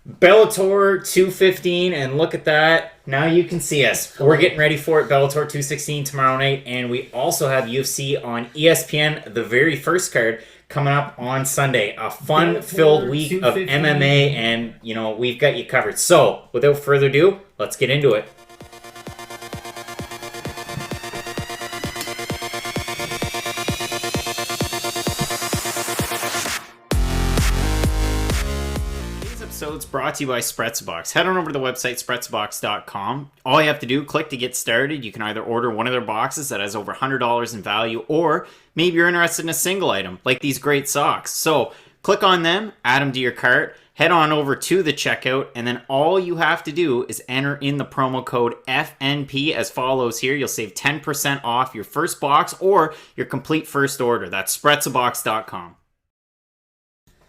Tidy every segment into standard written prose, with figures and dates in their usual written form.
Bellator 215, and look at that. Now you can see us. We're getting ready for it. Bellator 216 tomorrow night, and we also have UFC on ESPN, the very first card, coming up on Sunday. A fun-filled week of MMA, and, we've got you covered. So, without further ado, let's get into it. It's brought to you by Spretzbox. Head on over to the website spretzbox.com. All you have to do, click to get started. You can either order one of their boxes that has over $100 in value, or maybe you're interested in a single item, like these great socks. So click on them, add them to your cart, head on over to the checkout, and then all you have to do is enter in the promo code FNP as follows here. You'll save 10% off your first box or your complete first order. That's spretzbox.com.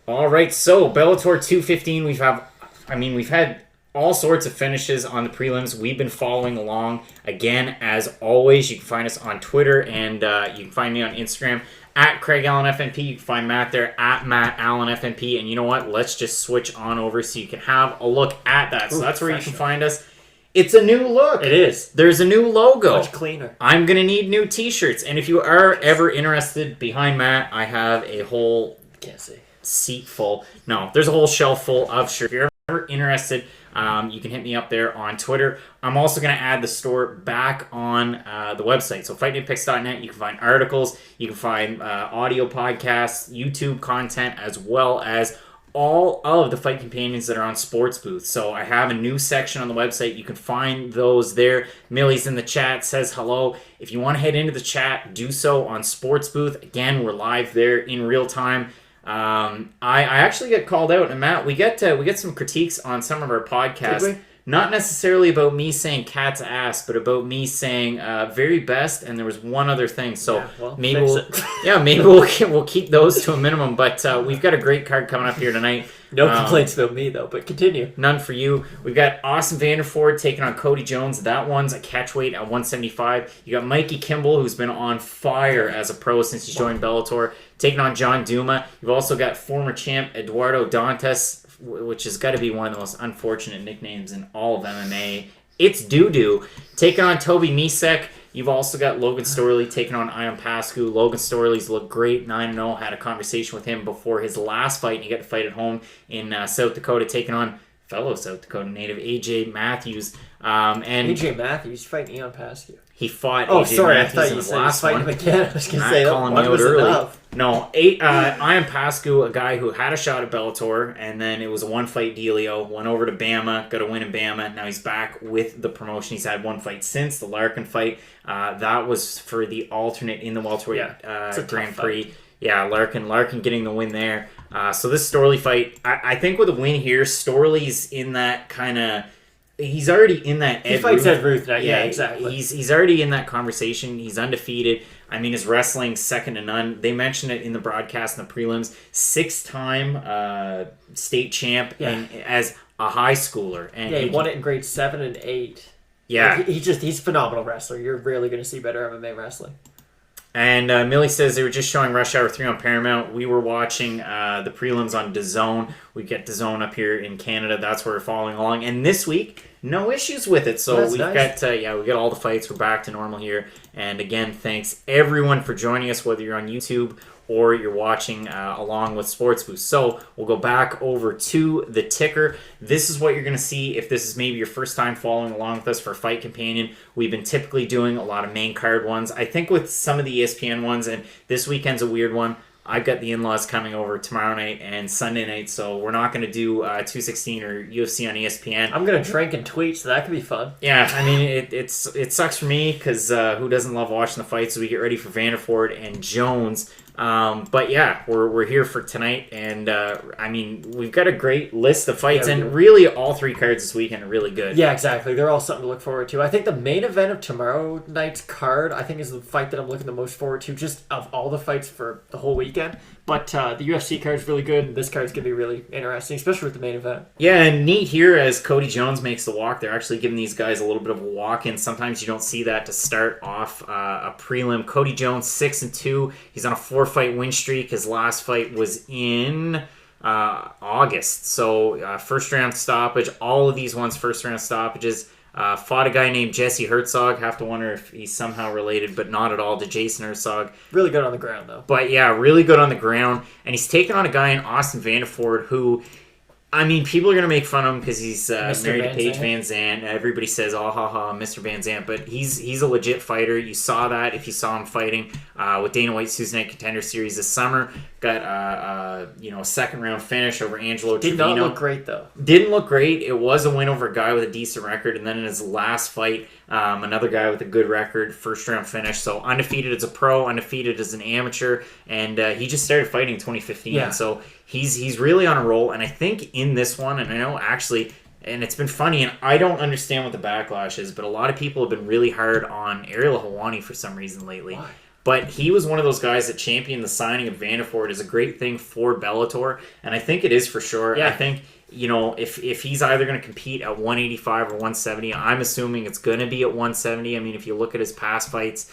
All right, so Bellator 215, we've had all sorts of finishes on the prelims. We've been following along. Again, as always, you can find us on Twitter, and you can find me on Instagram at Craig Allen FNP. You can find Matt there at Matt Allen FNP. And you know what? Let's just switch on over so you can have a look at that. So that's where you can find us. It's a new look. It is. There's a new logo. Much cleaner. I'm going to need new t-shirts. And if you are ever interested, behind Matt, I have a whole... Can't see. Seat full. No, there's a whole shelf full of shirts. If you're ever interested, you can hit me up there on Twitter. I'm also going to add the store back on the website. So fightnitpicks.net, you can find articles, you can find audio podcasts, YouTube content, as well as all of the fight companions that are on Sports Booth. So I have a new section on the website. You can find those there. Millie's in the chat, says hello. If you want to head into the chat, do so on Sports Booth. Again, we're live there in real time. I actually get called out, and Matt, we get some critiques on some of our podcasts. Not necessarily about me saying cat's ass, but about me saying very best, and there was one other thing. So maybe we'll keep those to a minimum. But we've got a great card coming up here tonight. No complaints about me though, but continue. None for you. We've got Austin Vanderford taking on Cody Jones. That one's a catchweight at 175. You got Mikey Kimball, who's been on fire as a pro since he joined Bellator, taking on John Duma. You've also got former champ Eduardo Dantas, which has got to be one of the most unfortunate nicknames in all of MMA. It's Doo-Doo, taking on Toby Misek. You've also got Logan Storley taking on Ion Pascu. Logan Storley's looked great, 9-0. Had a conversation with him before his last fight, and he got to fight at home in South Dakota, taking on fellow South Dakota native AJ Matthews. And AJ Matthews fighting Ion Pascu. He fought AJ Matthews in his last one. Again. I was going to say, calling me out early. No, Ion Pascu, a guy who had a shot at Bellator, and then it was a one-fight dealio. Went over to Bama, got a win in Bama. Now he's back with the promotion. He's had one fight since, the Larkin fight. That was for the alternate in the welterweight Grand Prix. Fight. Yeah, Larkin getting the win there. So this Storley fight, I think with a win here, Storley's in that kind of... He's already in that. He fights Ed Ruth now. Yeah, exactly. He's already in that conversation. He's undefeated. I mean, his wrestling second to none. They mentioned it in the broadcast in the prelims. 6-time state champ as a high schooler. And he won it in grades 7 and 8. Yeah, like, he's a phenomenal wrestler. You're rarely going to see better MMA wrestling. And Millie says they were just showing Rush Hour 3 on Paramount. We were watching the prelims on DAZN. We get DAZN up here in Canada. That's where we're following along. And this week, no issues with it. So we got all the fights. We're back to normal here. And again, thanks everyone for joining us, whether you're on YouTube or you're watching along with Sports Boost. So we'll go back over to the ticker. This is what you're going to see if this is maybe your first time following along with us for Fight Companion. We've been typically doing a lot of main card ones. I think with some of the ESPN ones, and this weekend's a weird one. I've got the in-laws coming over tomorrow night and Sunday night, so we're not going to do 216 or UFC on ESPN. I'm going to drink and tweet, so that could be fun. Yeah, I mean, it sucks for me because who doesn't love watching the fights as we get ready for Vanderford and Jones. But yeah, we're here for tonight, and I mean, we've got a great list of fights, and really all three cards this weekend are really good. Yeah, exactly. They're all something to look forward to. I think the main event of tomorrow night's card, I think, is the fight that I'm looking the most forward to, just of all the fights for the whole weekend. But the UFC card is really good, and this card's going to be really interesting, especially with the main event. Yeah, and neat here as Cody Jones makes the walk. They're actually giving these guys a little bit of a walk-in. Sometimes you don't see that to start off a prelim. Cody Jones, 6-2. He's on a 4-fight win streak. His last fight was in August. So first round stoppage. All of these ones first round stoppages. Fought a guy named Jesse Herzog. Have to wonder if he's somehow related, but not at all, to Jason Herzog. Really good on the ground, though. But yeah, really good on the ground. And he's taken on a guy in Austin Vanderford who, I mean, people are going to make fun of him because he's married to Paige Van Zandt. Everybody says, oh, ha, ha, Mr. Van Zandt. But he's a legit fighter. You saw that if you saw him fighting with Dana White's Tuesday Night Contender Series this summer. Got a second-round finish over Angelo Trevino. Did not look great, though. Didn't look great. It was a win over a guy with a decent record. And then in his last fight, another guy with a good record, first-round finish. So undefeated as a pro, undefeated as an amateur. And he just started fighting in 2015. Yeah. So he's really on a roll. And I think in this one, and I know actually, and it's been funny, and I don't understand what the backlash is, but a lot of people have been really hard on Ariel Helwani for some reason lately. Why? But he was one of those guys that championed the signing of Vanderford as a great thing for Bellator, and I think it is for sure. Yeah. I think, if he's either going to compete at 185 or 170, I'm assuming it's going to be at 170. I mean, if you look at his past fights,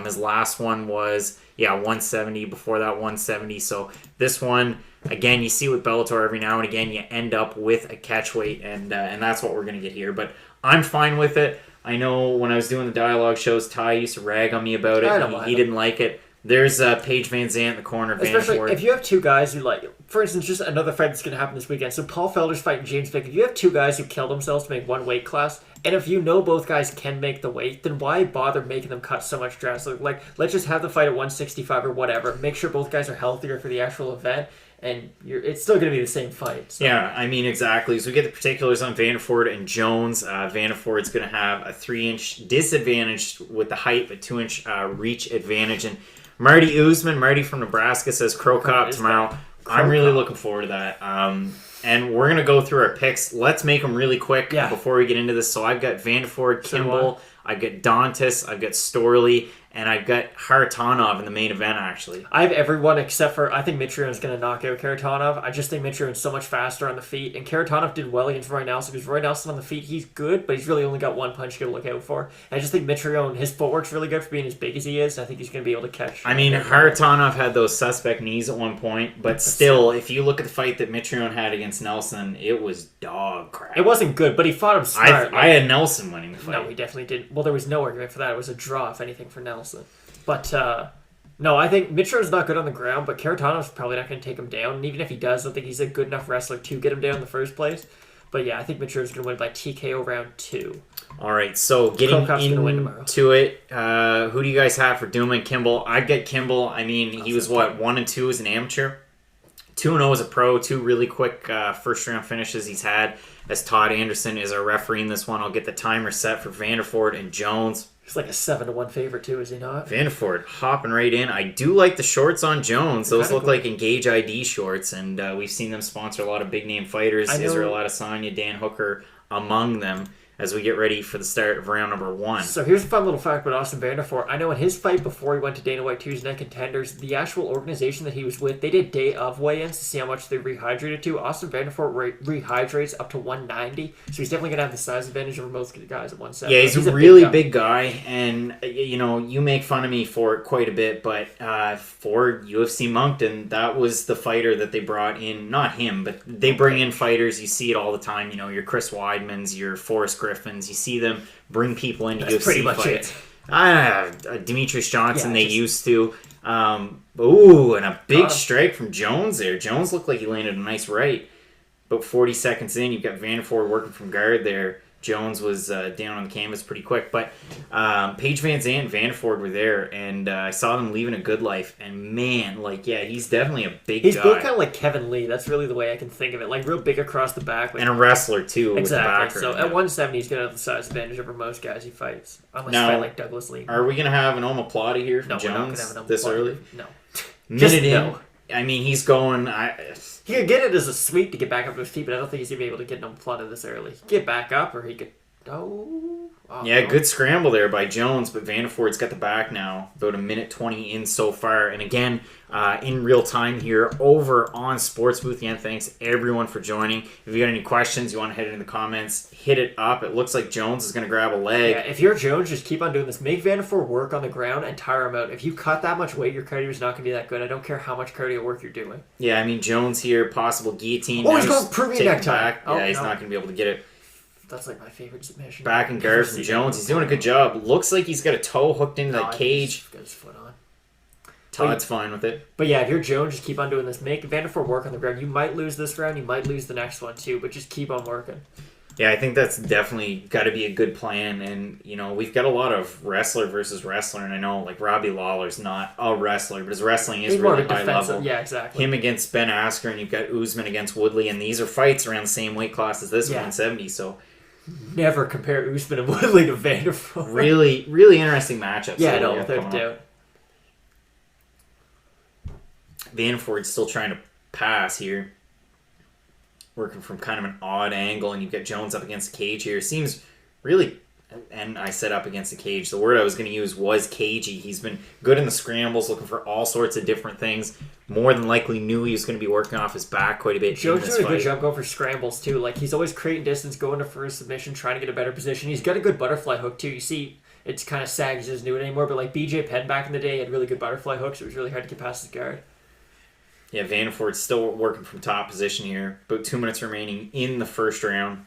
his last one was, 170, before that 170. So this one, again, you see with Bellator every now and again, you end up with a catch weight, and that's what we're going to get here. But I'm fine with it. I know when I was doing the dialogue shows, Ty used to rag on me about it. He didn't like it. There's Paige Van Zandt in the corner. Especially Vanderford. if you have two guys who, like, for instance, just another fight that's going to happen this weekend. So Paul Felder's fighting James Vick. If you have two guys who kill themselves to make one weight class, and if you know both guys can make the weight, then why bother making them cut so much drastically? Like, let's just have the fight at 165 or whatever. Make sure both guys are healthier for the actual event, and it's still going to be the same fight. So. Yeah, I mean, exactly. So we get the particulars on Vanderford and Jones. Vanderford's going to have a 3-inch disadvantage with the height, but 2-inch reach advantage. And Marty from Nebraska, says Crow Cop tomorrow. I'm really looking forward to that. And we're going to go through our picks. Let's make them really quick before we get into this. So I've got Vanderford, Kimball, I've got Dantas, I've got Storley, and I've got Haratonov in the main event, actually. I have everyone except for, I think Mitrion's going to knock out Karatanov. I just think Mitrion's so much faster on the feet. And Karatanov did well against Roy Nelson, because Roy Nelson on the feet, he's good, but he's really only got one punch to look out for. And I just think Mitrion, his footwork's really good for being as big as he is. I think he's going to be able to catch. I mean, Haratonov had those suspect knees at one point, but still, if you look at the fight that Mitrion had against Nelson, it was dog crap. It wasn't good, but he fought him smart. I had Nelson winning the fight. No, he definitely didn't. Well, there was no argument for that. It was a draw, if anything, for Nelson. But, no, I think Mitrion's not good on the ground, but Karatanov's probably not going to take him down. And even if he does, I don't think he's a good enough wrestler to get him down in the first place. But yeah, I think Mitrion's going to win by TKO round 2. All right, so getting into it, who do you guys have for Duma and Kimball? I'd get Kimball. I mean, he was, 1-2 as an amateur? 2-0 as a pro, 2 really quick first-round finishes he's had. As Todd Anderson is our referee in this one, I'll get the timer set for Vanderford and Jones. He's like a 7-1 favorite too, is he not? Vanderford hopping right in. I do like the shorts on Jones. Those look like Engage ID shorts, and we've seen them sponsor a lot of big-name fighters. Israel Adesanya, Dan Hooker among them, as we get ready for the start of round number 1. So here's a fun little fact about Austin Vanderford. I know in his fight before he went to Dana White Tuesday Night Contenders, the actual organization that he was with, they did day of weigh-ins to see how much they rehydrated to. Austin Vanderford rehydrates up to 190, so he's definitely going to have the size advantage over most guys at 170. Yeah, he's a really big guy, and you make fun of me for it quite a bit, but for UFC Moncton, that was the fighter that they brought in. Not him, but they bring in fighters. You see it all the time. Your Chris Weidmans, your Forrest Griffins. You see them bring people into UFC fights. Demetrius Johnson, they used to. And a big strike from Jones there. Jones looked like he landed a nice right. About 40 seconds in, you've got Vanderford working from guard there. Jones was down on the canvas pretty quick. But Paige Van Zandt and Vanderford were there, and I saw them leaving a good life. And man, he's definitely a big guy. He's built kind of like Kevin Lee. That's really the way I can think of it. Like, real big across the back. And a wrestler, too. Exactly. So at 170, he's going to have the size advantage over most guys he fights. Unless you fight like Douglas Lee. Are we going to have an omoplata here from Jones this early? No. Minute in. No. I mean, he's going... He could get it as a sweep to get back up to his feet, but I don't think he's going to be able to get an omoplata this early. He could get back up, or he could Yeah, good scramble there by Jones, but Vanderford's got the back now. About a minute 20 in so far. And again, in real time here over on Sports Booth. Again, thanks everyone for joining. If you got any questions, you want to head it in the comments, hit it up. It looks like Jones is going to grab a leg. Yeah, if you're Jones, just keep on doing this. Make Vanderford work on the ground and tire him out. If you cut that much weight, your cardio is not going to be that good. I don't care how much cardio work you're doing. Yeah, I mean, Jones here, possible guillotine. Oh, he's going to prove neck tie. Yeah, he's not going to be able to get it. That's like my favorite submission. Back and guard from Jones. He's doing a good job. Looks like he's got a toe hooked into that cage. He's got his foot on. Todd's fine with it. But yeah, if you're Jones, just keep on doing this. Make Vanderford work on the ground. You might lose this round. You might lose the next one too. But just keep on working. Yeah, I think that's definitely got to be a good plan. And, we've got a lot of wrestler versus wrestler. And I know, like, Robbie Lawler's not a wrestler, but his wrestling is really high level. Yeah, exactly. Him against Ben Askren. You've got Usman against Woodley. And these are fights around the same weight class as this 170. So never compare Usman and Woodley to Vanderford. Really, really interesting matchups. Yeah, no, without doubt. Vanderford's still trying to pass here. Working from kind of an odd angle, and you've got Jones up against the cage here. Seems really, and I said up against the cage. The word I was going to use was cagey. He's been good in the scrambles, looking for all sorts of different things. More than likely knew he was going to be working off his back quite a bit. Jones doing a good job going for scrambles too. Like, he's always creating distance, going to first submission, trying to get a better position. He's got a good butterfly hook too. You see, it's kind of sags, he doesn't do it anymore. But like BJ Penn back in the day had really good butterfly hooks. It was really hard to get past his guard. Yeah, Vanderford's still working from top position here. About 2 minutes remaining in the first round.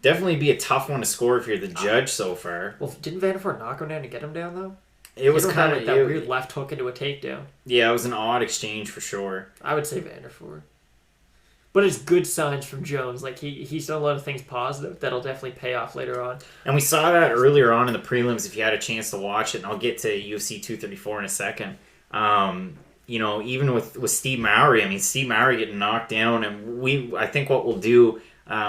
Definitely be a tough one to score if you're the judge so far. Well, didn't Vanderford knock him down to get him down, though? It was kind of that weird left hook into a takedown. Yeah, it was an odd exchange for sure. I would say Vanderford. But it's good signs from Jones. Like, he's done a lot of things positive that'll definitely pay off later on. And we saw that earlier on in the prelims if you had a chance to watch it. And I'll get to UFC 234 in a second. Even with Steve Mowry, I mean, Steve Mowry getting knocked down, and I think what we'll do,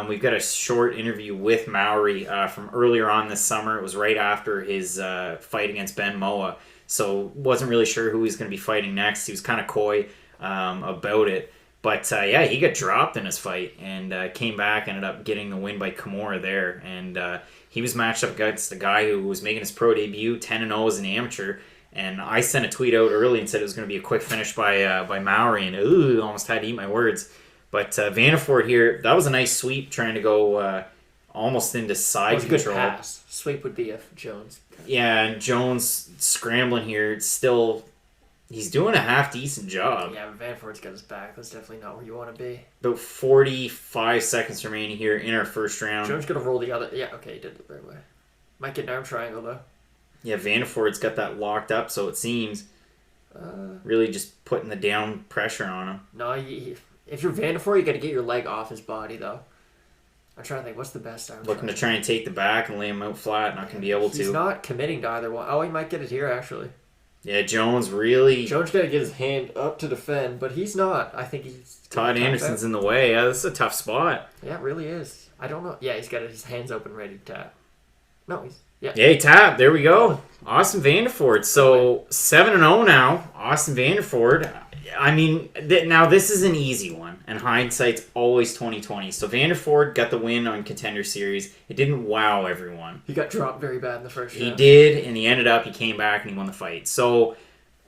we've got a short interview with Mowry from earlier on this summer. It was right after his fight against Ben Moa, so wasn't really sure who he was going to be fighting next. He was kind of coy about it, but he got dropped in his fight and came back, ended up getting the win by Kimura there, and he was matched up against a guy who was making his pro debut, 10-0 as an amateur. And I sent a tweet out early and said it was going to be a quick finish by Mowry, and almost had to eat my words. But Vanderford here, that was a nice sweep, trying to go almost into side control. It was a good pass. Sweep would be if Jones. Yeah, and Jones scrambling here. Still, he's doing a half-decent job. Yeah, but Vanderford's got his back. That's definitely not where you want to be. About 45 seconds remaining here in our first round. Jones going to roll the other. Yeah, okay, he did it the right way. Might get an arm triangle, though. Yeah, Vanderford's got that locked up, so it seems. Really just putting the down pressure on him. No, if you're Vanderford, you got to get your leg off his body, though. I'm trying to think, what's the best arm? Looking to try and take the back and lay him out flat, not going to be able to. He's not committing to either one. Oh, he might get it here, actually. Yeah, Jones really... Jones got to get his hand up to defend, but he's not. I think he's... Todd Anderson's in the way. Yeah, this is a tough spot. Yeah, it really is. I don't know. Yeah, he's got his hands open, ready to tap. No, he's... Yeah, he tapped. There we go. Austin Vanderford. So 7-0 now. Austin Vanderford. I mean, now this is an easy one, and hindsight's always 20/20. So Vanderford got the win on Contender Series. It didn't wow everyone. He got dropped very bad in the first round. He did, and he came back and he won the fight. So,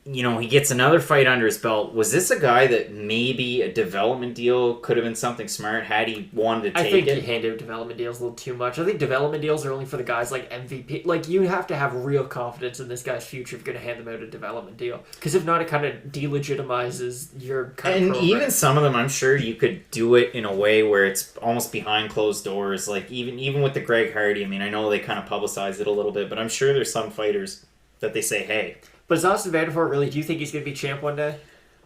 he gets another fight under his belt. Was this a guy that maybe a development deal could have been something smart had he wanted to take it? I think he handed development deals a little too much. I think development deals are only for the guys like MVP. Like, you have to have real confidence in this guy's future if you're going to hand them out a development deal. Because if not, it kind of delegitimizes your kind of program. Even some of them, I'm sure you could do it in a way where it's almost behind closed doors. Like, even with the Greg Hardy, I mean, I know they kind of publicize it a little bit, but I'm sure there's some fighters that they say, hey... But is Austin Vanderford really, do you think he's going to be champ one day?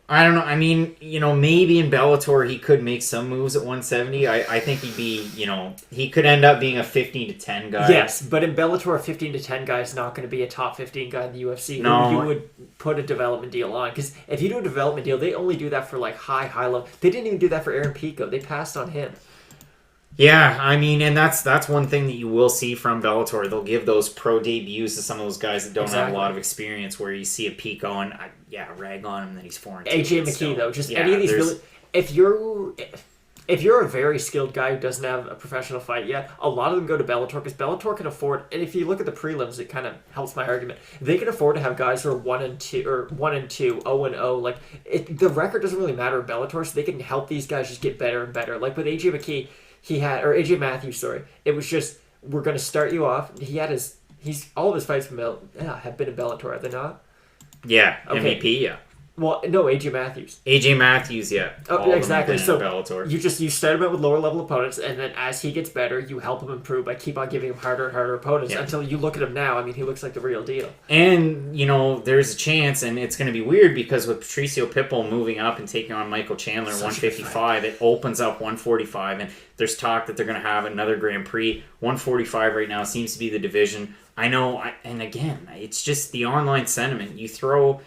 I don't know. I mean, maybe in Bellator he could make some moves at 170. I think he'd be, he could end up being a 15-10 guy. Yes, but in Bellator, a 15-10 guy is not going to be a top 15 guy in the UFC. No. You would put a development deal on. Because if you do a development deal, they only do that for like high level. They didn't even do that for Aaron Pico. They passed on him. Yeah, I mean, and that's one thing that you will see from Bellator. They'll give those pro debuts to some of those guys that don't have a lot of experience, where you see a Pico and, rag on him that he's 4-2. AJ McKee, though. Just any of these really... If if you're a very skilled guy who doesn't have a professional fight yet, a lot of them go to Bellator because Bellator can afford. And if you look at the prelims, it kind of helps my argument. They can afford to have guys who are 1-2 or 1-2, 0-0. Like the record doesn't really matter in Bellator, so they can help these guys just get better and better. Like with AJ McKee, AJ Matthews. Sorry, it was just we're going to start you off. All of his fights have been in Bellator, have they not? Yeah, Okay. MVP. Yeah. Well, no, AJ Matthews. AJ Matthews, yeah. Oh, exactly. So Bellator. you start him out with lower level opponents, and then as he gets better, you help him improve by keep on giving him harder and harder opponents until you look at him now. I mean, he looks like the real deal. And there's a chance, and it's going to be weird because with Patricio Pitbull moving up and taking on Michael Chandler 155, it opens up 145, and there's talk that they're going to have another Grand Prix. 145 right now seems to be the division. I know, and again, it's just the online sentiment. You throw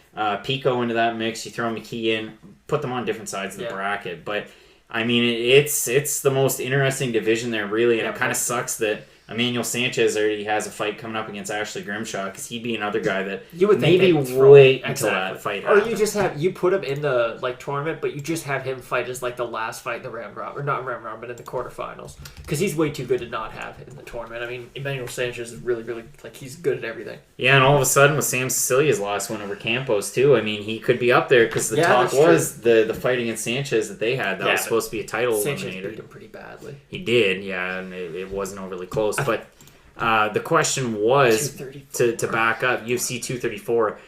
Pico into that mix, you throw McKee in, put them on different sides of the bracket. But, I mean, it's the most interesting division there, really, and it kind of sucks that Emmanuel Sanchez already has a fight coming up against Ashley Grimshaw because he'd be another guy that you would think maybe wait until that fight happens. Or you put him in the tournament, but you just have him fight as the last fight in the round robin, or not round robin, but in the quarterfinals because he's way too good to not have it in the tournament. I mean, Emmanuel Sanchez is really, really he's good at everything. Yeah, and all of a sudden with Sam Sicilia's last win over Campos too, I mean, he could be up there because the talk was the fight against Sanchez that they had that was supposed to be a title Sanchez eliminator. beat him pretty badly. He did, yeah, and it wasn't overly close. But the question was to back up UFC 234.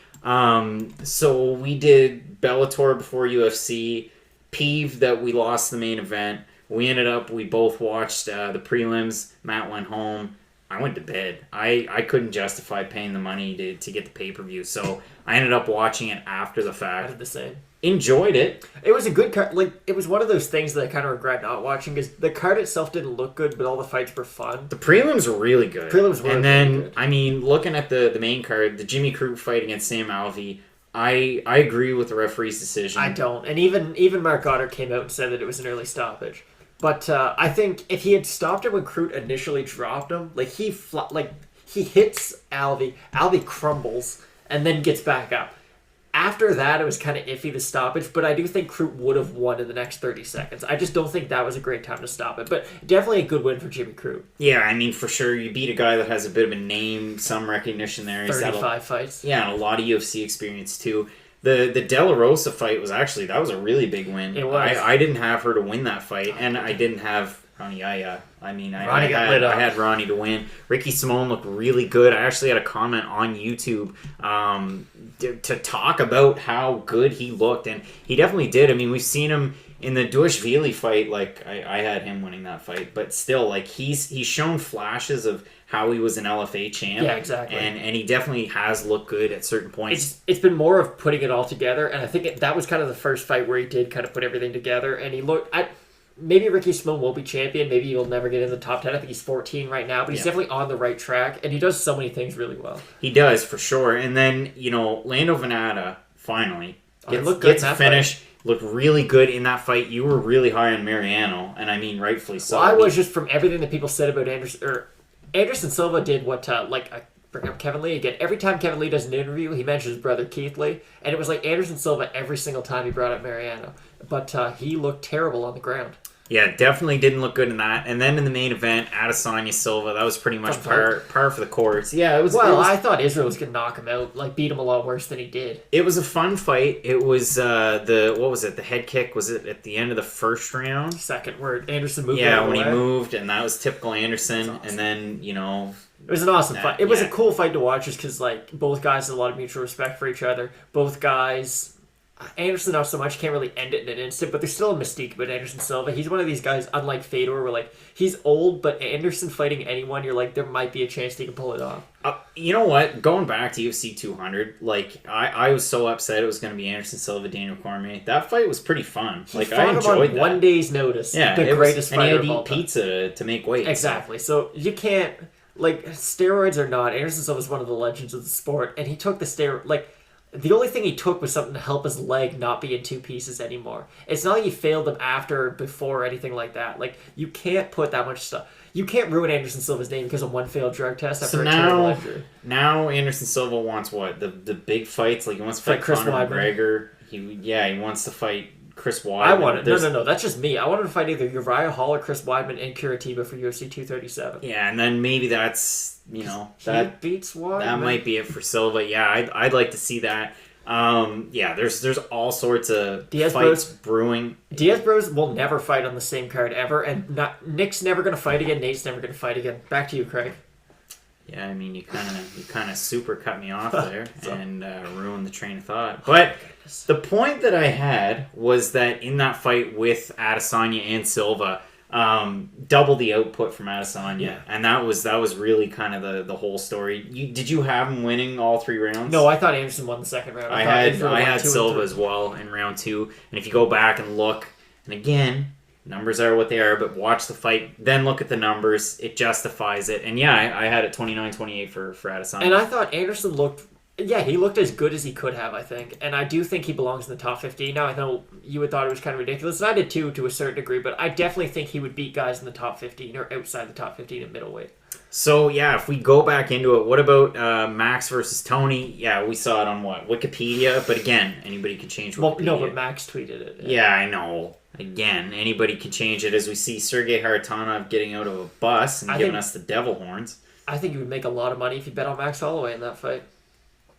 So we did Bellator before UFC. Peeved that we lost the main event. We both watched the prelims. Matt went home. I went to bed. I couldn't justify paying the money to get the pay-per-view, so I ended up watching it after the fact. I did the same. Enjoyed it. It was a good card. It was one of those things that I kind of regret not watching because the card itself didn't look good, but all the fights were fun. The prelims were really good. And then, good. I mean, looking at the main card, the Jimmy Crute fight against Sam Alvey, I agree with the referee's decision. I don't. And even Mark Goddard came out and said that it was an early stoppage. But I think if he had stopped him when Crute initially dropped him, he hits Alvey crumbles, and then gets back up. After that, it was kind of iffy, the stoppage, but I do think Crute would have won in the next 30 seconds. I just don't think that was a great time to stop it, but definitely a good win for Jimmy Crute. Yeah, I mean, for sure, you beat a guy that has a bit of a name, some recognition there. 35 fights. Yeah, and a lot of UFC experience, too. The De La Rosa fight was that was a really big win. It was. I didn't have her to win that fight, and I didn't have Ronnie Yaya. I had Ronnie to win. Ricky Simone looked really good. I actually had a comment on YouTube to talk about how good he looked, and he definitely did. I mean, we've seen him in the Duashvili fight. I had him winning that fight, but still, he's shown flashes of how he was an LFA champ. Yeah, exactly. And he definitely has looked good at certain points. It's been more of putting it all together, and I think that was kind of the first fight where he did kind of put everything together, and he looked. Maybe Ricky Simone will be champion. Maybe he'll never get in the top 10. I think he's 14 right now, but he's definitely on the right track, and he does so many things really well. He does, for sure. And then, Lando Venata, finally, gets a finish. Looked really good in that fight. You were really high on Mariano, and I mean, rightfully so. Well, I was just from everything that people said about Anderson Silva did what, I bring up Kevin Lee again. Every time Kevin Lee does an interview, he mentions his brother Keith Lee, and it was like Anderson Silva every single time he brought up Mariano. But he looked terrible on the ground. Yeah, definitely didn't look good in that. And then in the main event, Adesanya Silva, that was pretty much par for the course. Yeah, it was. I thought Israel was gonna knock him out, beat him a lot worse than he did. It was a fun fight. It was the head kick? Was it at the end of the first round? Second, where Anderson moved. Yeah, when he moved, and that was typical Anderson. Awesome. And then it was an awesome fight. It was a cool fight to watch, just because both guys had a lot of mutual respect for each other. Both guys. Anderson not so much, can't really end it in an instant, but there's still a mystique about Anderson Silva. He's one of these guys, unlike Fedor, where he's old, but Anderson fighting anyone, you're there might be a chance he can pull it off. You know what? Going back to UFC 200, I was so upset it was going to be Anderson Silva, Daniel Cormier. That fight was pretty fun. I enjoyed him on 1 day's notice. Yeah, the greatest fighter. And he had to eat pizza to make weight. Exactly. So you can't steroids or not. Anderson Silva is one of the legends of the sport, and he took the steroid. The only thing he took was something to help his leg not be in two pieces anymore. It's not like he failed him after or before or anything like that. You can't put that much stuff. You can't ruin Anderson Silva's name because of one failed drug test after a terrible injury. Now Anderson Silva wants what? The big fights? He wants to fight Conor McGregor. He wants to fight Chris Weidman. I wanted no. That's just me. I wanted to fight either Uriah Hall or Chris Weidman and Curitiba for UFC 237. Yeah, and then maybe that's that beats Weidman. That might be it for Silva. Yeah, I'd like to see that. Yeah, there's all sorts of fights brewing. Diaz Bros will never fight on the same card ever, and Nick's never going to fight again. Nate's never going to fight again. Back to you, Craig. Yeah, I mean, you kind of super cut me off there and ruined the train of thought. But the point that I had was that in that fight with Adesanya and Silva, double the output from Adesanya, and that was really kind of the whole story. Did you have him winning all 3 rounds? No, I thought Anderson won the second round. I had Silva as well in round 2, and if you go back and look, and again, numbers are what they are, but watch the fight, then look at the numbers. It justifies it. And yeah, I had it 29-28 for Adesanya. And I thought Anderson looked as good as he could have, I think. And I do think he belongs in the top 15. Now, I know you would thought it was kind of ridiculous, and I did too, to a certain degree, but I definitely think he would beat guys in the top 15 or outside the top 15 at middleweight. So, yeah, if we go back into it, what about Max versus Tony? Yeah, we saw it on Wikipedia, but again, anybody could change Wikipedia. Well, no, but Max tweeted it. Yeah, I know. Again, anybody can change it, as we see Sergey Kharitonov getting out of a bus and giving us the devil horns. I think you would make a lot of money if you bet on Max Holloway in that fight.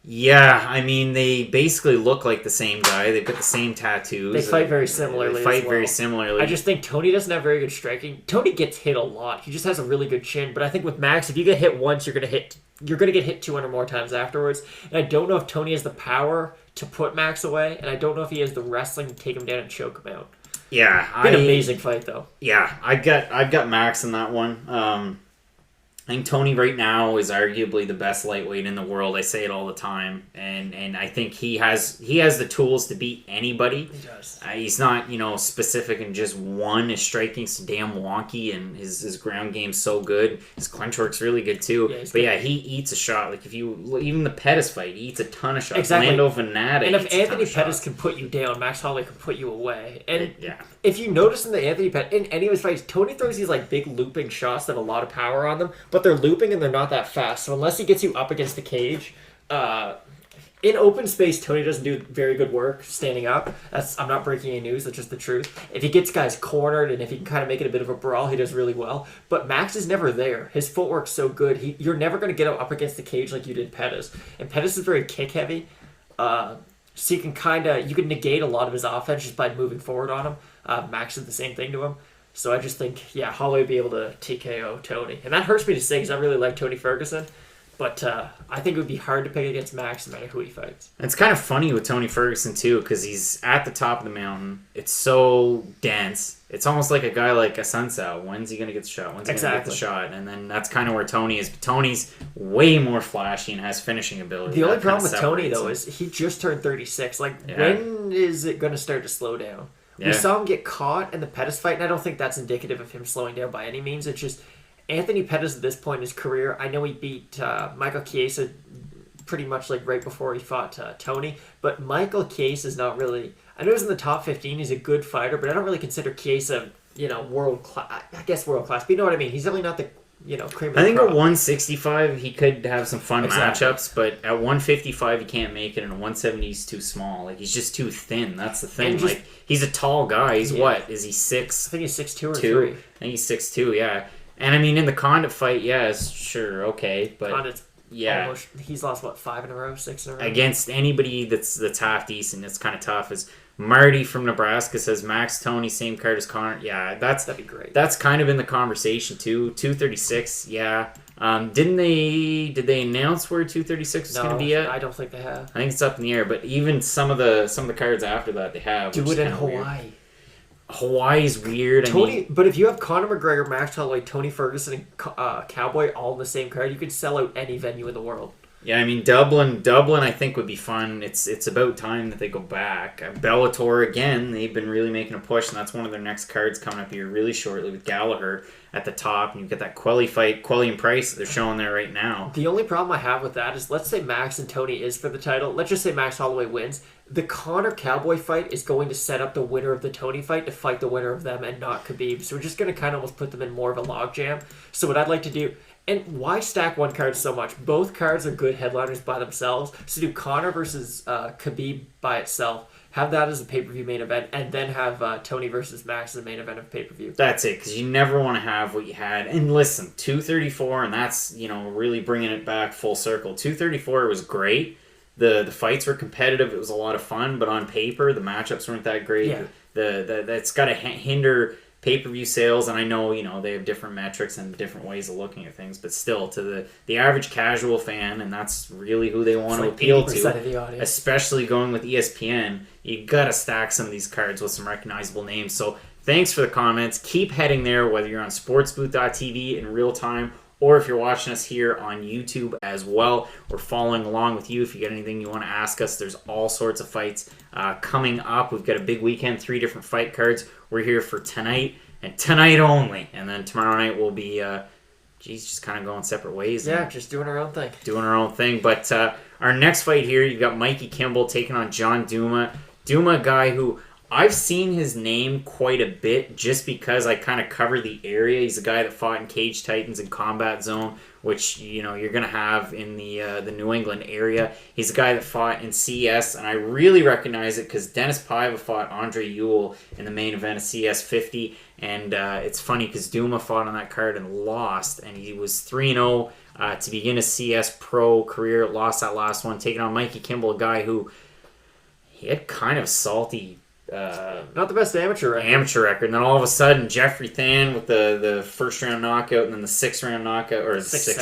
Yeah, I mean, they basically look like the same guy. They've got the same tattoos. They fight very similarly. Very similarly. I just think Tony doesn't have very good striking. Tony gets hit a lot. He just has a really good chin. But I think with Max, if you get hit once, you're gonna get hit 200 more times afterwards. And I don't know if Tony has the power to put Max away, and I don't know if he has the wrestling to take him down and choke him out. Yeah, an amazing fight though. Yeah, I've got Max in that one. I think Tony right now is arguably the best lightweight in the world. I say it all the time, and I think he has the tools to beat anybody. He does. He's not specific in just one. His striking's damn wonky, and his ground game's so good. His clinch work's really good too. Yeah, he eats a shot. Like if you even the Pettis fight, he eats a ton of shots. Exactly. Lando Venata. And if Anthony Pettis can put you down, Max Holloway can put you away. And yeah. If you notice in the Anthony Pettis, in any of his fights, Tony throws these like big looping shots that have a lot of power on them, but they're looping and they're not that fast. So unless he gets you up against the cage, in open space, Tony doesn't do very good work standing up. I'm not breaking any news. That's just the truth. If he gets guys cornered and if he can kind of make it a bit of a brawl, he does really well. But Max is never there. His footwork's so good. You're never going to get him up against the cage like you did Pettis. And Pettis is very kick heavy. So you can negate a lot of his offense just by moving forward on him. Max did the same thing to him. So I just think, Holloway would be able to TKO Tony. And that hurts me to say because I really like Tony Ferguson. But I think it would be hard to pick against Max no matter who he fights. It's kind of funny with Tony Ferguson, too, because he's at the top of the mountain. It's so dense. It's almost like a guy like a Sunsao. When's he going to get the shot? When's he going to get the shot? And then that's kind of where Tony is. But Tony's way more flashy and has finishing ability. The only problem with Tony, though, is he just turned 36. When is it going to start to slow down? Yeah. We saw him get caught in the Pettis fight, and I don't think that's indicative of him slowing down by any means. It's just Anthony Pettis at this point in his career. I know he beat Michael Chiesa pretty much like right before he fought Tony, but Michael Chiesa is not really. I know he's in the top 15. He's a good fighter, but I don't really consider Chiesa, world class. I guess world class, but you know what I mean. He's definitely not the cream of the I think crop. at 165 he could have some fun matchups, but at 155 he can't make it, and at 170 he's too small. Like he's just too thin. That's the thing. He's a tall guy. He's what? Is he 6? I think he's 6'2" or 3. I think he's 6'2", yeah. And I mean in the Condit fight, sure, okay, but Condit's he's lost 5 in a row, 6 in a row. Against anybody that's half decent, it's kind of tough. As Marty from Nebraska says, Max Tony, same card as Connor. Yeah, that'd be great. That's kind of in the conversation too. 236, yeah. Did they announce where 236 is going to be at? I don't think they have. I think it's up in the air. But even some of the cards after that they have. Do it in Hawaii. Weird. Hawaii's weird. But if you have Conor McGregor, Max Holloway, Tony Ferguson, and Cowboy all in the same card, you could sell out any venue in the world. Yeah, I mean Dublin I think would be fun. It's about time that they go back. Bellator again, they've been really making a push, and that's one of their next cards coming up here really shortly with Gallagher at the top, and you've got that Quelly fight, Quelly and Price that they're showing there right now. The only problem I have with that is, let's say Max and Tony is for the title. Let's just say Max Holloway wins. The Conor Cowboy fight is going to set up the winner of the Tony fight to fight the winner of them and not Khabib. So we're just going to kind of almost put them in more of a logjam. So what I'd like to do, and why stack one card so much? Both cards are good headliners by themselves. So do Conor versus Khabib by itself Have that as a pay-per-view main event, and then have Tony versus Max as the main event of pay-per-view. That's it, because you never want to have what you had. And listen, 234, and that's, really bringing it back full circle. 234 was great. The fights were competitive. It was a lot of fun, but on paper, the matchups weren't that great. Yeah. That's got to hinder pay-per-view sales, and I know, they have different metrics and different ways of looking at things, but still, to the average casual fan, and that's really who they want to appeal to, of the audience. Especially going with ESPN, you got to stack some of these cards with some recognizable names. So thanks for the comments. Keep heading there, whether you're on sportsbooth.tv in real time, or if you're watching us here on YouTube as well. We're following along with you. If you got anything you want to ask us, there's all sorts of fights coming up. We've got a big weekend, 3 different fight cards. We're here for tonight and tonight only. And then tomorrow night we'll be, just kind of going separate ways. Yeah, just doing our own thing. Doing our own thing. But our next fight here, you've got Mikey Kimball taking on John Duma. Duma, a guy who I've seen his name quite a bit just because I kind of cover the area. He's a guy that fought in Cage Titans and Combat Zone, which you're going to have in the New England area. He's a guy that fought in CS, and I really recognize it because Dennis Paiva fought Andre Ewell in the main event of CS 50, and it's funny because Duma fought on that card and lost, and he was 3-0 to begin his CS pro career. Lost that last one, taking on Mikey Kimball, a guy who he had kind of salty. Not the best amateur record. And then all of a sudden, Jeffrey Than with the first round knockout, and then the 6th round knockout, or sixth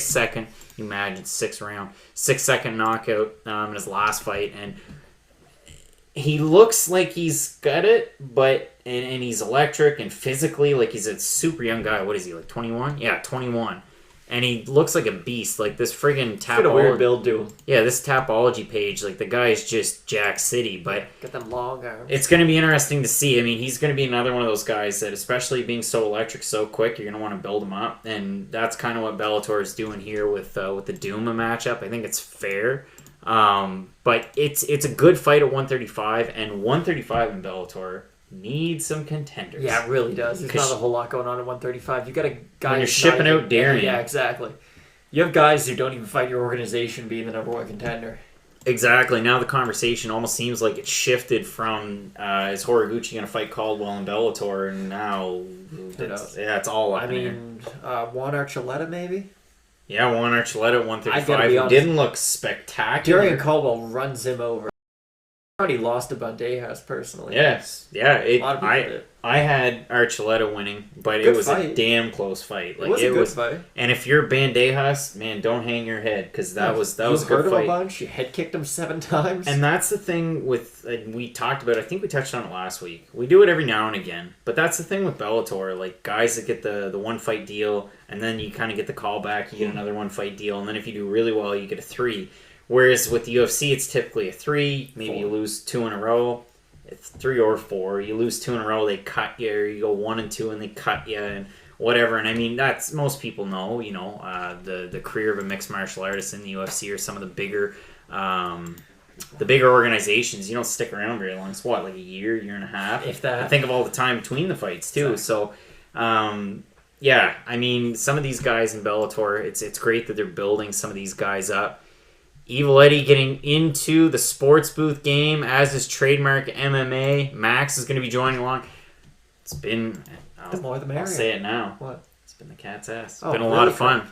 second. Imagine 6-second knockout in his last fight, and he looks like he's got it, but and he's electric and physically like he's a super young guy. What is he, like 21? Yeah, 21. And he looks like a beast. Like this friggin' Tapology. Got a weird build to him. Yeah, this Tapology page. Like the guy is just Jack City. But got them long arms. It's going to be interesting to see. I mean, he's going to be another one of those guys that, especially being so electric, so quick, you're going to want to build him up. And that's kind of what Bellator is doing here with the Duma matchup. I think it's fair. But it's a good fight at 135, and 135 in Bellator needs some contenders. Yeah, it really does. There's not a whole lot going on at 135. You got a guy when you're shipping out Darian. Yeah, exactly. You have guys who don't even fight your organization being the number 1 contender. Exactly. Now the conversation almost seems like it shifted from is Horiguchi going to fight Caldwell in Bellator, and now it's all up in here. Juan Archuleta maybe? Yeah, Juan Archuleta at 135. He didn't look spectacular. Darian Caldwell runs him over. I already lost to Bandejas personally. Yes. Yeah. A lot of people did. I had Archuleta winning, but it was a damn close fight. Like, it was a good fight. And if you're Bandejas, man, don't hang your head, because that was a good fight. A bunch. You head kicked him 7 times. And that's the thing with we talked about. I think we touched on it last week. We do it every now and again, but that's the thing with Bellator. Like guys that get the 1 fight deal, and then you kind of get the callback. You get another 1 fight deal, and then if you do really well, you get a 3. Whereas with the UFC, it's typically a 3. Maybe 4. You lose 2 in a row. It's 3 or 4. You lose 2 in a row, they cut you, or you go 1 and 2 and they cut you, and whatever. And I mean, that's most people know. The career of a mixed martial artist in the UFC or some of the bigger organizations. You don't stick around very long. It's what, like a year and a half. If that. I think of all the time between the fights too. Exactly. So. Yeah, I mean, some of these guys in Bellator, it's great that they're building some of these guys up. Evil Eddie getting into the sports booth game, as is Trademark MMA. Max is going to be joining along. It's been... The more the merrier. I'll say it now. What? It's been the cat's ass. It's been a lot of fun.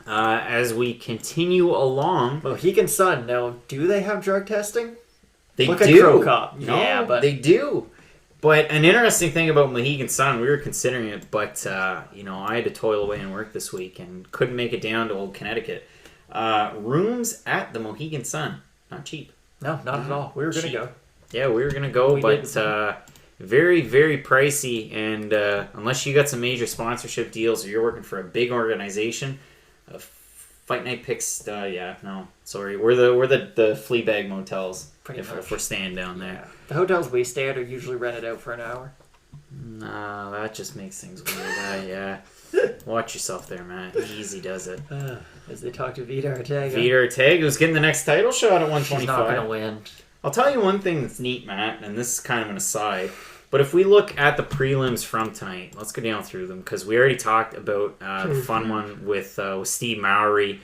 As we continue along... Mohegan Sun. Now, do they have drug testing? They Look do. At Crow Cop. No, yeah, but... they do. But an interesting thing about Mohegan Sun, we were considering it, but, I had to toil away and work this week and couldn't make it down to old Connecticut. Rooms at the Mohegan Sun, not cheap. No, not at all. We were going to go. Yeah, we were going to go, but very, very pricey. And unless you got some major sponsorship deals or you're working for a big organization, Fight Night Picks, sorry. We're the Fleabag motels if we're staying down there. Yeah. The hotels we stay at are usually rented out for an hour. No, that just makes things weird. Yeah. Watch yourself there, Matt. Easy does it. As they talk to Vida Ortega. Vida Ortega was getting the next title shot at 125. She's not going to win. I'll tell you one thing that's neat, Matt, and this is kind of an aside, but if we look at the prelims from tonight, let's go down through them, because we already talked about the fun one with Steve Mowry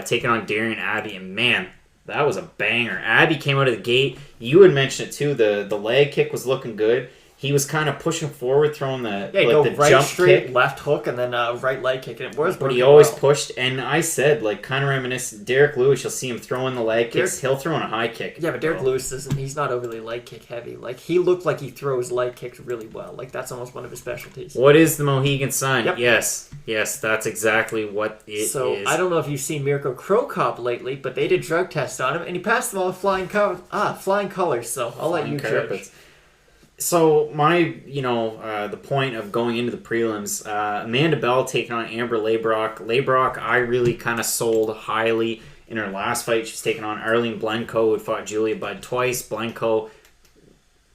taking on Darian Abbey, and man, That was a banger. Abby came out of the gate. You had mentioned it too. The leg kick was looking good. He was kind of pushing forward, throwing the go the right jump straight, kick. left hook, and then right leg kick. And it was But he working always well. pushed, and I said, like, kind of reminiscent. Derek Lewis, you'll see him throwing the leg kicks. He'll throw in a high kick. Yeah, but Derek Lewis isn't. He's not overly leg kick heavy. Like, he looked like he throws leg kicks really well. Like, that's almost one of his specialties. What is the Mohegan Sun? Yep. Yes, that's exactly what it is. So I don't know if you've seen Mirko Krokop lately, but they did drug tests on him, and he passed them all with flying colors. So I'll let you judge. So the point of going into the prelims, Amanda Bell taking on Amber Leibrock. Leibrock, I really kind of sold highly in her last fight. She's taking on Arlene Blenko, who fought Julia Budd twice. Blenko,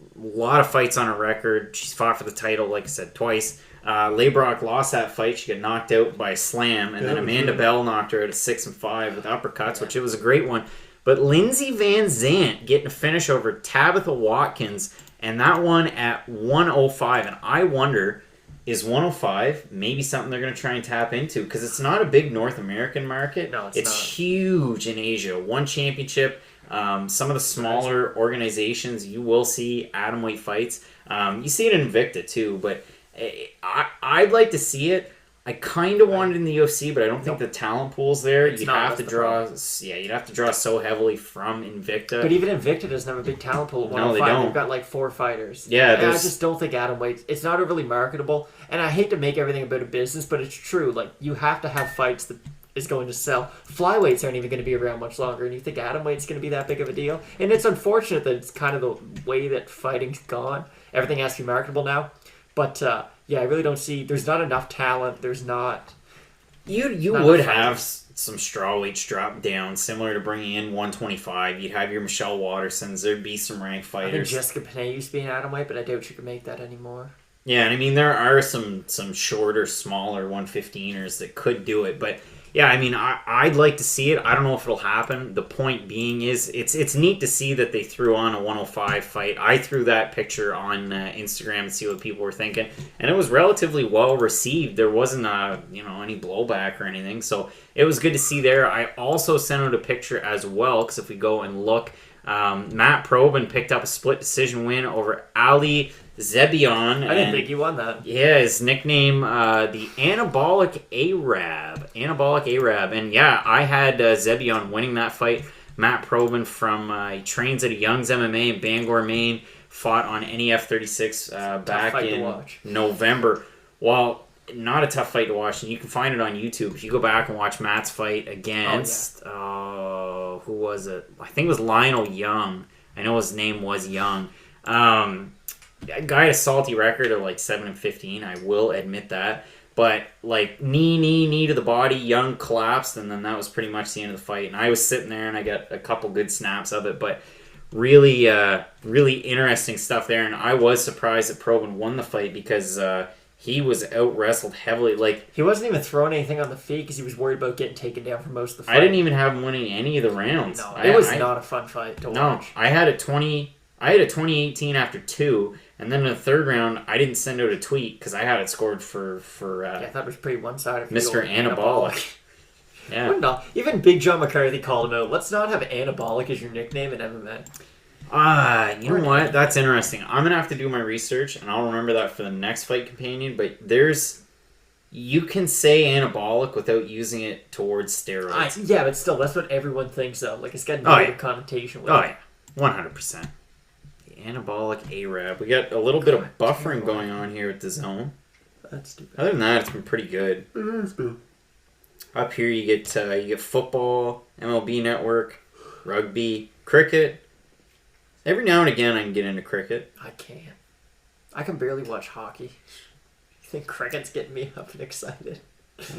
a lot of fights on her record. She's fought for the title, like I said, twice. Leibrock lost that fight. She got knocked out by a slam, and then Amanda Bell knocked her at a 6-5 with uppercuts, which it was a great one. But Lindsey Van Zant getting a finish over Tabitha Watkins. And that one at 105. And I wonder, is 105 maybe something they're going to try and tap into? Because it's not a big North American market. No, it's not. Huge in Asia. One championship. Some of the smaller organizations, you will see atomweight fights. You see it in Invicta too. But I'd like to see it. I kind of want it in the UFC, but I don't think the talent pool's there. You'd have to draw so heavily from Invicta. But even Invicta doesn't have a big talent pool at 105. No, they don't. They've got like 4 fighters. Yeah, and I just don't think atomweight. It's not overly marketable. And I hate to make everything about a business, but it's true. Like, you have to have fights that is going to sell. Flyweights aren't even going to be around much longer, and you think atomweight's going to be that big of a deal? And it's unfortunate that it's kind of the way that fighting's gone. Everything has to be marketable now. But I really don't see. There's not enough talent. There's not. You would have some strawweights drop down, similar to bringing in 125. You'd have your Michelle Wattersons. There'd be some ranked fighters. I think Jessica Panay used to be an atomweight, but I doubt she could make that anymore. Yeah, and I mean there are some shorter, smaller 115ers that could do it, but. Yeah, I mean, I'd like to see it. I don't know if it'll happen. The point being is, it's neat to see that they threw on a 105 fight. I threw that picture on Instagram to see what people were thinking, and it was relatively well received. There wasn't any blowback or anything, so it was good to see there. I also sent out a picture as well, because if we go and look, Matt Probin picked up a split decision win over Ali Zebion. I didn't think he won that. Yeah, his nickname, the Anabolic Arab. And yeah, I had Zebion winning that fight. Matt Probin he trains at a Young's MMA in Bangor, Maine. Fought on NEF 36 back in November. Well, not a tough fight to watch, and you can find it on YouTube. If you go back and watch Matt's fight against, who was it? I think it was Lionel Young. I know his name was Young. A guy had a salty record of like 7-15. I will admit that. But like knee to the body, Young collapsed, and then that was pretty much the end of the fight. And I was sitting there, and I got a couple good snaps of it. But really interesting stuff there. And I was surprised that Probin won the fight because he was out wrestled heavily. Like, he wasn't even throwing anything on the feet because he was worried about getting taken down for most of the fight. I didn't even have him winning any of the rounds. No, it was not a fun fight to watch. I had a 2018 after 2. And then in the third round, I didn't send out a tweet because I had it scored for I thought it was pretty one-sided. Mr. Anabolic. Yeah. Even Big John McCarthy called him out. Let's not have Anabolic as your nickname in MMA. You know what? That's interesting. I'm going to have to do my research, and I'll remember that for the next fight companion. But you can say anabolic without using it towards steroids. Yeah, but still, that's what everyone thinks of. Like, it's got a negative connotation with it. Oh, yeah. 100%. Anabolic Arab. We got a little bit of buffering going on here at DAZN. That's stupid. Other than that, it's been pretty good. It's good. Up here, you get football, MLB Network, rugby, cricket. Every now and again, I can get into cricket. I can't. I can barely watch hockey. You think cricket's getting me up and excited?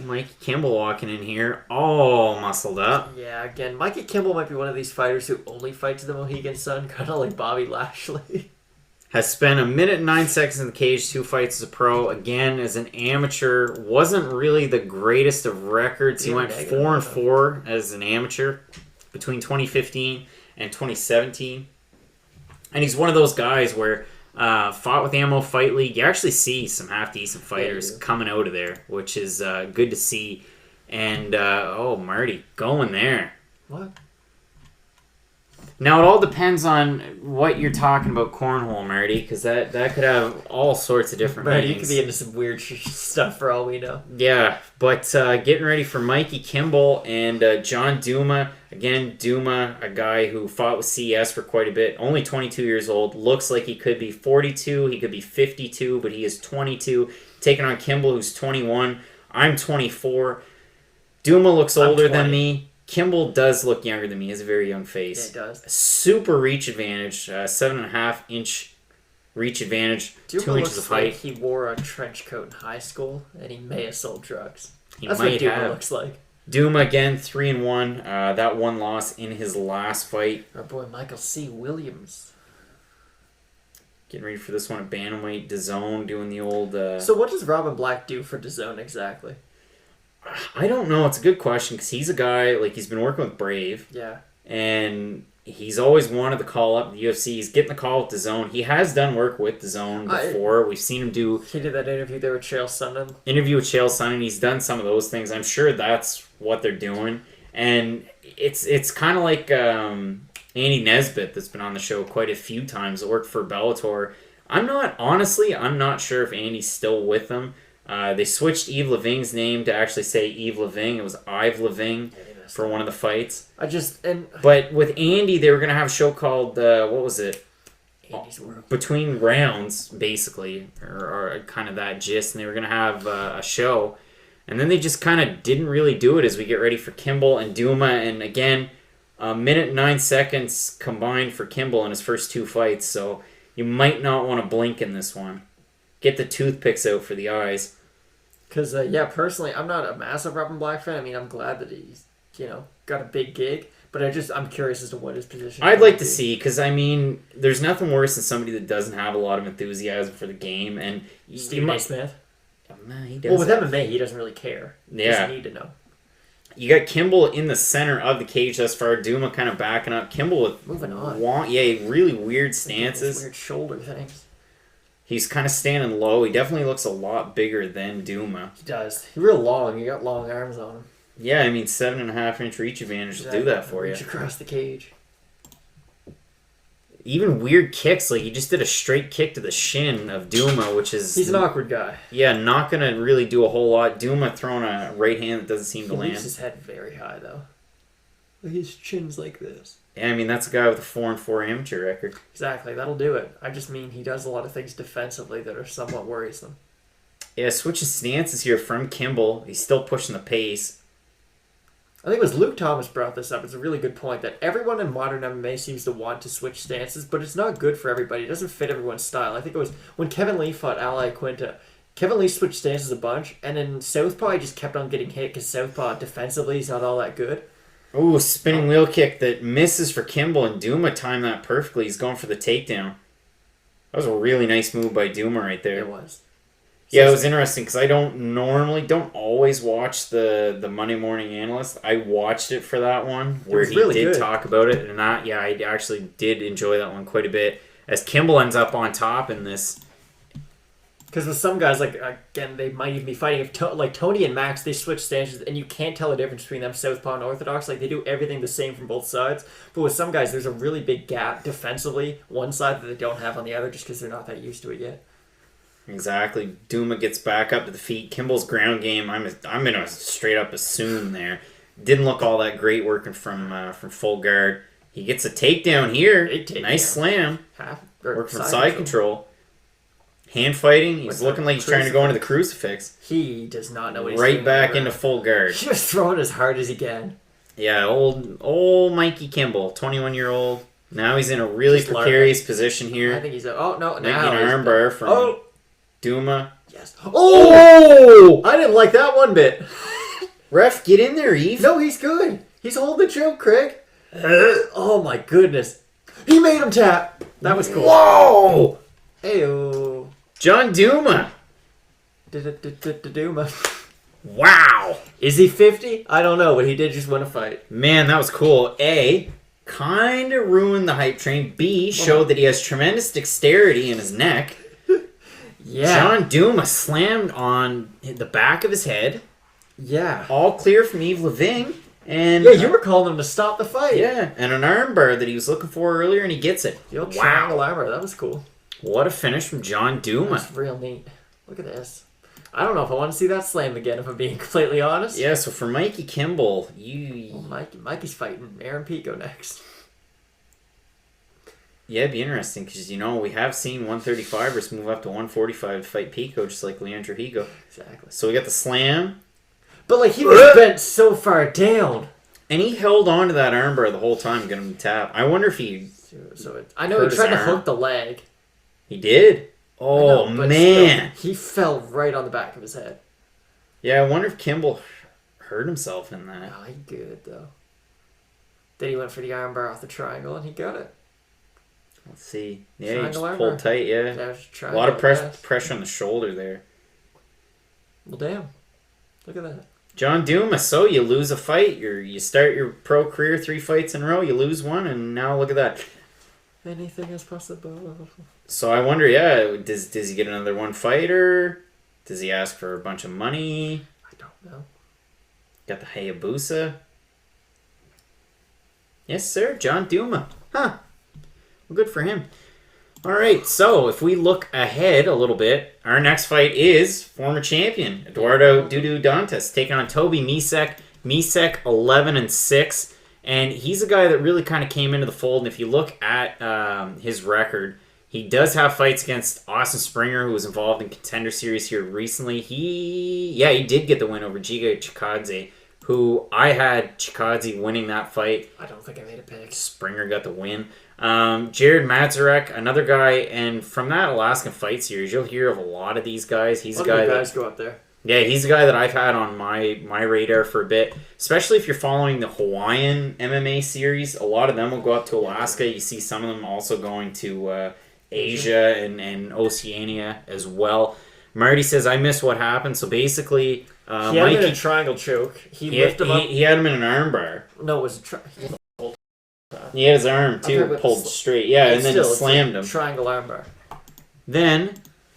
Mikey Kimball walking in here, all muscled up. Yeah, again, Mikey Kimball might be one of these fighters who only fights the Mohegan Sun, kind of like Bobby Lashley. Has spent 1 minute and 9 seconds in the cage, 2 fights as a pro. Again, as an amateur, wasn't really the greatest of records. He went 4-4 as an amateur between 2015 and 2017. And he's one of those guys where fought with Ammo Fight League. You actually see some half-decent fighters coming out of there, which is good to see. And, Marty, going there. What? Now, it all depends on what you're talking about cornhole, Marty, because that could have all sorts of different Marty, you meanings. could be into some weird stuff for all we know. Yeah, but getting ready for Mikey Kimball and John Duma. Again, Duma, a guy who fought with CES for quite a bit, only 22 years old. Looks like he could be 42, he could be 52, but he is 22. Taking on Kimball, who's 21. I'm 24. Duma looks older than me. Kimball does look younger than me. He has a very young face. Yeah, he does. Super reach advantage. 7.5-inch reach advantage. Duma 2 inches looks of height. like he wore a trench coat in high school, and he may have sold drugs. He That's might what Duma have. looks like. Duma again, 3-1. That one loss in his last fight. Our boy Michael C. Williams. Getting ready for this one at Bantamweight, DAZN doing the old... So what does Robin Black do for DAZN exactly? I don't know. It's a good question because he's a guy, like, he's been working with Brave. Yeah. And he's always wanted to call up the UFC. He's getting the call with DAZN. He has done work with DAZN before. We've seen him do... He did that interview there with Chael Sonnen. Interview with Chael Sonnen. He's done some of those things. I'm sure that's what they're doing. And it's kind of like Andy Nesbitt that's been on the show quite a few times that worked for Bellator. I'm not sure if Andy's still with them. They switched Yves Leving's name to actually say Yves Leving. It was Yves Leving for one of the fights. But with Andy, they were going to have a show called, what was it? Andy's World. Between Rounds, basically, or kind of that gist. And they were going to have a show. And then they just kind of didn't really do it as we get ready for Kimball and Duma. And again, 1 and 9 seconds combined for Kimball in his first 2 fights. So you might not want to blink in this one. Get the toothpicks out for the eyes. Because, personally, I'm not a massive Robin Black fan. I mean, I'm glad that he's, got a big gig. But I'm curious as to what his position is. I'd like to see, because, I mean, there's nothing worse than somebody that doesn't have a lot of enthusiasm for the game. And Stephen A. Smith? No, he doesn't. Well, with MMA, he doesn't really care. He doesn't need to know. You got Kimball in the center of the cage thus far. Duma kind of backing up. Kimball with... Moving on. Really weird stances. Weird shoulder things. He's kind of standing low. He definitely looks a lot bigger than Duma. He does. He's real long. He got long arms on him. Yeah, I mean, 7.5-inch reach advantage will do that for you. Reach across the cage. Even weird kicks, like he just did a straight kick to the shin of Duma, which is... He's an awkward guy. Yeah, not going to really do a whole lot. Duma throwing a right hand that doesn't seem to land. He leaves his head very high, though. His chin's like this. Yeah, I mean, that's a guy with a 4-4 amateur record. Exactly, that'll do it. I just mean he does a lot of things defensively that are somewhat worrisome. Yeah, switching stances here from Kimball. He's still pushing the pace. I think it was Luke Thomas brought this up. It's a really good point that everyone in modern MMA seems to want to switch stances, but it's not good for everybody. It doesn't fit everyone's style. I think it was when Kevin Lee fought Ally Quinta. Kevin Lee switched stances a bunch, and in Southpaw he just kept on getting hit because Southpaw defensively is not all that good. Ooh, spinning wheel kick that misses for Kimball, and Duma timed that perfectly. He's going for the takedown. That was a really nice move by Duma right there. It was. Yeah, it was interesting because I don't always watch the Monday Morning Analyst. I watched it for that one where he really did good. talk about it, and I actually did enjoy that one quite a bit. As Kimball ends up on top in this. Because with some guys, like, again, they might even be fighting. If like Tony and Max, they switch stances, and you can't tell the difference between them, Southpaw and Orthodox. Like, they do everything the same from both sides. But with some guys, there's a really big gap defensively, one side that they don't have on the other, just because they're not that used to it yet. Exactly. Duma gets back up to the feet. Kimball's ground game, I'm going to straight up assume there. Didn't look all that great working from full guard. He gets a takedown here. Nice slam. Working from side control. Hand fighting. He's looking like he's trying to go into the crucifix. He does not know what he's doing. Right back into full guard. He's just throwing as hard as he can. Yeah, old Mikey Kimball, 21-year-old. Now he's in a really precarious position here. I think he's now making an armbar from Duma. Yes. Oh! I didn't like that one bit. Ref, get in there, Eve. No, he's good. He's holding the choke, Craig. Oh my goodness. He made him tap. That was cool. Whoa! Heyo. John Duma. Duma. Wow. Is he 50? I don't know, but he did just win a fight. Man, that was cool. A, kind of ruined the hype train. B, showed that he has tremendous dexterity in his neck. Yeah. John Duma slammed on the back of his head. Yeah. All clear from Yves Leving. And Yeah, you were calling him to stop the fight. yeah, and an armbar that he was looking for earlier, and he gets it. The old triangle armbar, that was cool. What a finish from John Duma. That's real neat. Look at this. I don't know if I want to see that slam again, if I'm being completely honest. Yeah, so for Mikey Kimball, Mikey's fighting Aaron Pico next. Yeah, it'd be interesting because, we have seen 135ers move up to 145 to fight Pico, just like Leandro Higo. Exactly. So we got the slam. But, he was bent so far down. And he held on to that armbar the whole time, getting him to tap. I wonder if he... I know he tried to hook the leg. He did? Oh, man. Still, he fell right on the back of his head. Yeah, I wonder if Kimball hurt himself in that. Oh, he good, though. Then he went for the armbar off the triangle, and he got it. Let's see. Yeah, Triangle he just pulled tight, yeah. A lot of pressure on the shoulder there. Well, damn. Look at that. John Duma, so you lose a fight. You start your pro career 3 fights in a row, you lose one, and now look at that. Anything is possible. So I wonder, does he get another one fighter? Does he ask for a bunch of money? I don't know. Got the Hayabusa. Yes, sir, John Duma. Huh. Well, good for him. All right, so if we look ahead a little bit, our next fight is former champion Eduardo Dudu Dantas taking on Toby Misek. Misek 11-6, and he's a guy that really kind of came into the fold. And if you look at his record, he does have fights against Austin Springer, who was involved in Contender Series here recently. He did get the win over Giga Chikadze, who I had Chikadze winning that fight. I don't think I made a pick. Springer got the win. Jared Mazurek, another guy, and from that Alaskan Fight Series, you'll hear of a lot of these guys. He's a guy that go up there. Yeah, he's a guy that I've had on my radar for a bit, especially if you're following the Hawaiian MMA series. A lot of them will go up to Alaska. You see some of them also going to Asia and Oceania as well. Marty says, I miss what happened. So basically, he had him in a triangle choke. He lifted him up. He had him in an armbar. No, it was he had his arm, too, pulled straight. Yeah, and then slammed him. Triangle armbar. Then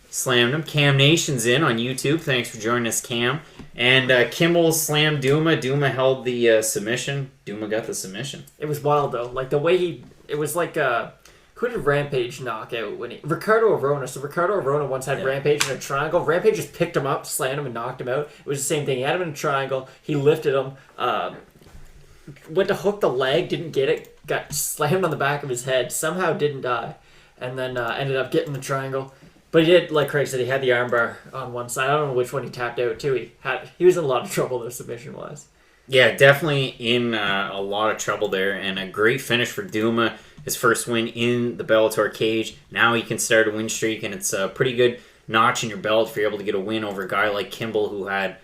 slammed him. Cam Nation's in on YouTube. Thanks for joining us, Cam. And Kimball slammed Duma. Duma held the submission. Duma got the submission. It was wild, though. Like, the way it was like... who did Rampage knock out when Ricardo Arona. So Ricardo Arona once had Rampage in a triangle. Rampage just picked him up, slammed him, and knocked him out. It was the same thing. He had him in a triangle. He lifted him. Went to hook the leg, didn't get it. Got slammed on the back of his head. Somehow didn't die. And then ended up getting the triangle. But he did, like Craig said, he had the armbar on one side. I don't know which one he tapped out to. He was in a lot of trouble, though, submission-wise. Yeah, definitely in a lot of trouble there. And a great finish for Duma. His first win in the Bellator cage. Now he can start a win streak, and it's a pretty good notch in your belt if you're able to get a win over a guy like Kimball, who had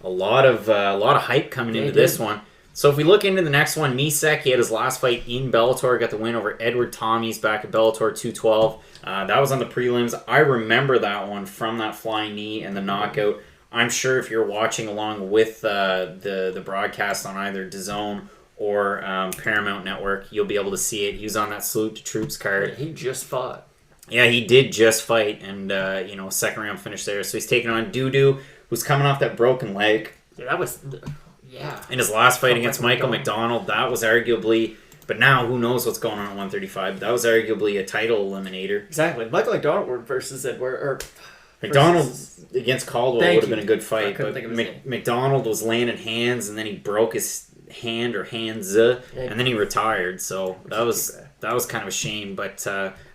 a lot of hype coming into this one. So if we look into the next one, Misek, he had his last fight in Bellator, got the win over Edward Tommies back at Bellator 212. That was on the prelims. I remember that one from that flying knee and the knockout. I'm sure if you're watching along with the broadcast on either DAZN or Paramount Network, you'll be able to see it. He was on that Salute to Troops card. He just fought. Yeah, he did just fight, and second round finish there. So he's taking on Dudu, who's coming off that broken leg. Yeah, that was... Yeah. In his last fight against Michael McDonald, that was arguably... But now, who knows what's going on at 135. But that was arguably a title eliminator. Exactly. Michael McDonald versus Edward... McDonald against Caldwell would have been a good fight, but name. McDonald was landing hands, and then he broke his hand or hands, and then he retired. So that was kind of a shame. But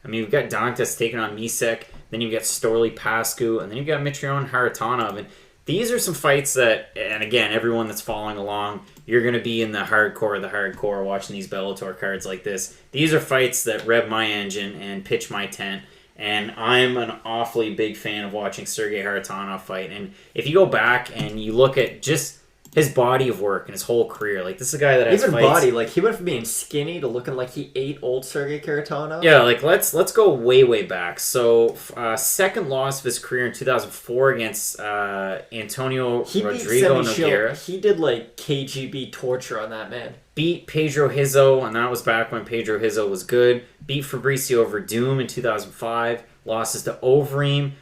we've got Dantas taking on Misek, then you've got Storley Pascu, and then you've got Mitrione Haratonov. And these are some fights that, and again, everyone that's following along, you're going to be in the hardcore watching these Bellator cards like this. These are fights that rev my engine and pitch my tent. And I'm an awfully big fan of watching Sergey Haratonov fight. And if you go back and you look at just his body of work and his whole career, like, this is a guy that has even fights. Body, like, he went from being skinny to looking like he ate old Sergey Haratonov. Yeah, like, let's go way back. So second loss of his career in 2004 against Antonio Rodrigo Nogueira. He did like KGB torture on that man. Beat Pedro Hizzo, and that was back when Pedro Hizzo was good. Beat Fabricio Verdum in 2005. Losses to Overeem,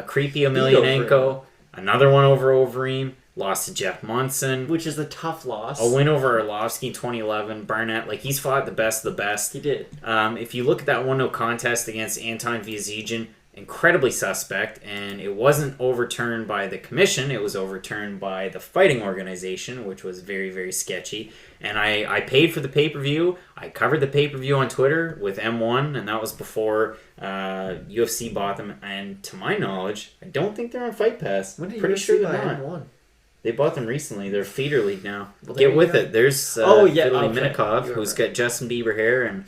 Creepy Emelianenko, another one over Overeem. lost to Jeff Munson. Which is a tough loss. A win over Arlovsky in 2011. Barnett, like, he's fought the best of the best. He did. If you look at that 1-0 contest against Anton Viazhigin, incredibly suspect, and it wasn't overturned by the commission. It was overturned by the fighting organization, which was very, very sketchy. And I paid for the pay-per-view. I covered the pay-per-view on Twitter with M1, and that was before UFC bought them. And to my knowledge, I don't think they're on Fight Pass. When did Pretty UFC sure buy they're not. M1? They bought them recently. They're Feeder League now. Well, Get with it. There's Vitaly Minikov, You were who's right. got Justin Bieber hair and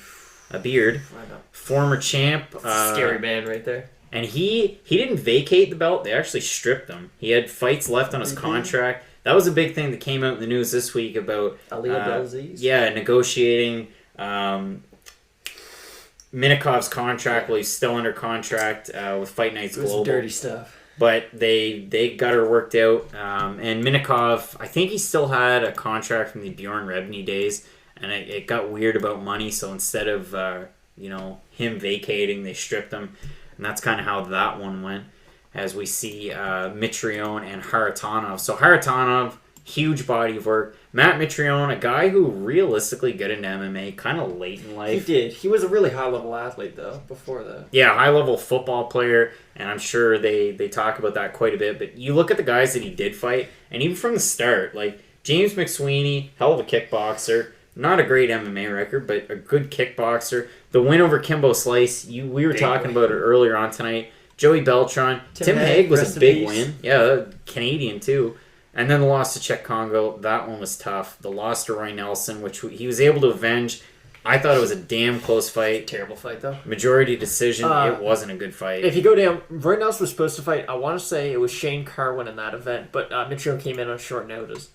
a beard. I know. Former champ. Scary man right there. And he didn't vacate the belt. They actually stripped him. He had fights left on his contract. That was a big thing that came out in the news this week about Ali Abdelaziz. Yeah, negotiating Minikov's contract while he's still under contract with Fight Nights It was Global. dirty stuff. But they got her worked out. And Minikov, I think he still had a contract from the Bjorn Rebney days, and it got weird about money. So instead of him vacating, they stripped him, and that's kind of how that one went. As we see Mitrione and Haratonov. So Haratonov, huge body of work. Matt Mitrione, a guy who realistically got into MMA kind of late in life. He did. He was a really high-level athlete, though, before that. Yeah, high-level football player, and I'm sure they talk about that quite a bit. But you look at the guys that he did fight, and even from the start, like James McSweeney, hell of a kickboxer. Not a great MMA record, but a good kickboxer. The win over Kimbo Slice, we were talking about it earlier on tonight. Joey Beltran. Tim Hague was a big win. Yeah, Canadian too. And then the loss to Czech Congo, that one was tough. The loss to Roy Nelson, which he was able to avenge. I thought it was a damn close fight. Terrible fight, though. Majority decision. It wasn't a good fight. If you go down, Roy Nelson was supposed to fight, I want to say it was Shane Carwin in that event, but Mitchell came in on short notice.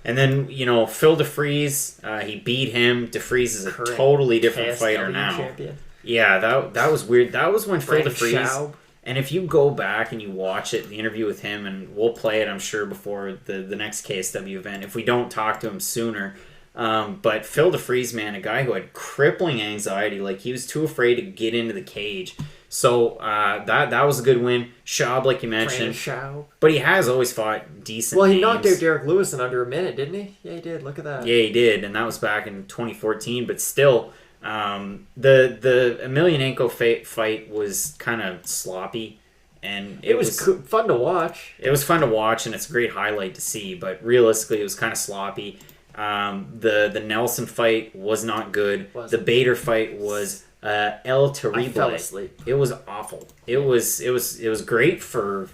And then, Phil DeFries, he beat him. DeFries is a totally different fighter now. Champion. Yeah, that was weird. That was when Phil Brandon DeFries... Schaub. And if you go back and you watch it, the interview with him, and we'll play it, I'm sure, before the next KSW event, if we don't talk to him sooner. But Phil DeFries, man, a guy who had crippling anxiety, like he was too afraid to get into the cage. So that was a good win. Schaub, like you mentioned. Schaub. But he has always fought decent Well, he names. knocked out Derek Lewis in under a minute, didn't he? Yeah, he did. Look at that. Yeah, he did, and that was back in 2014. But still, the Emelianenko fight was kind of sloppy, and it was fun to watch. It was fun to watch, and it's a great highlight to see. But realistically, it was kind of sloppy. The Nelson fight was not good. The Bader fight was El Terrible. I fell asleep. It was awful. It was great for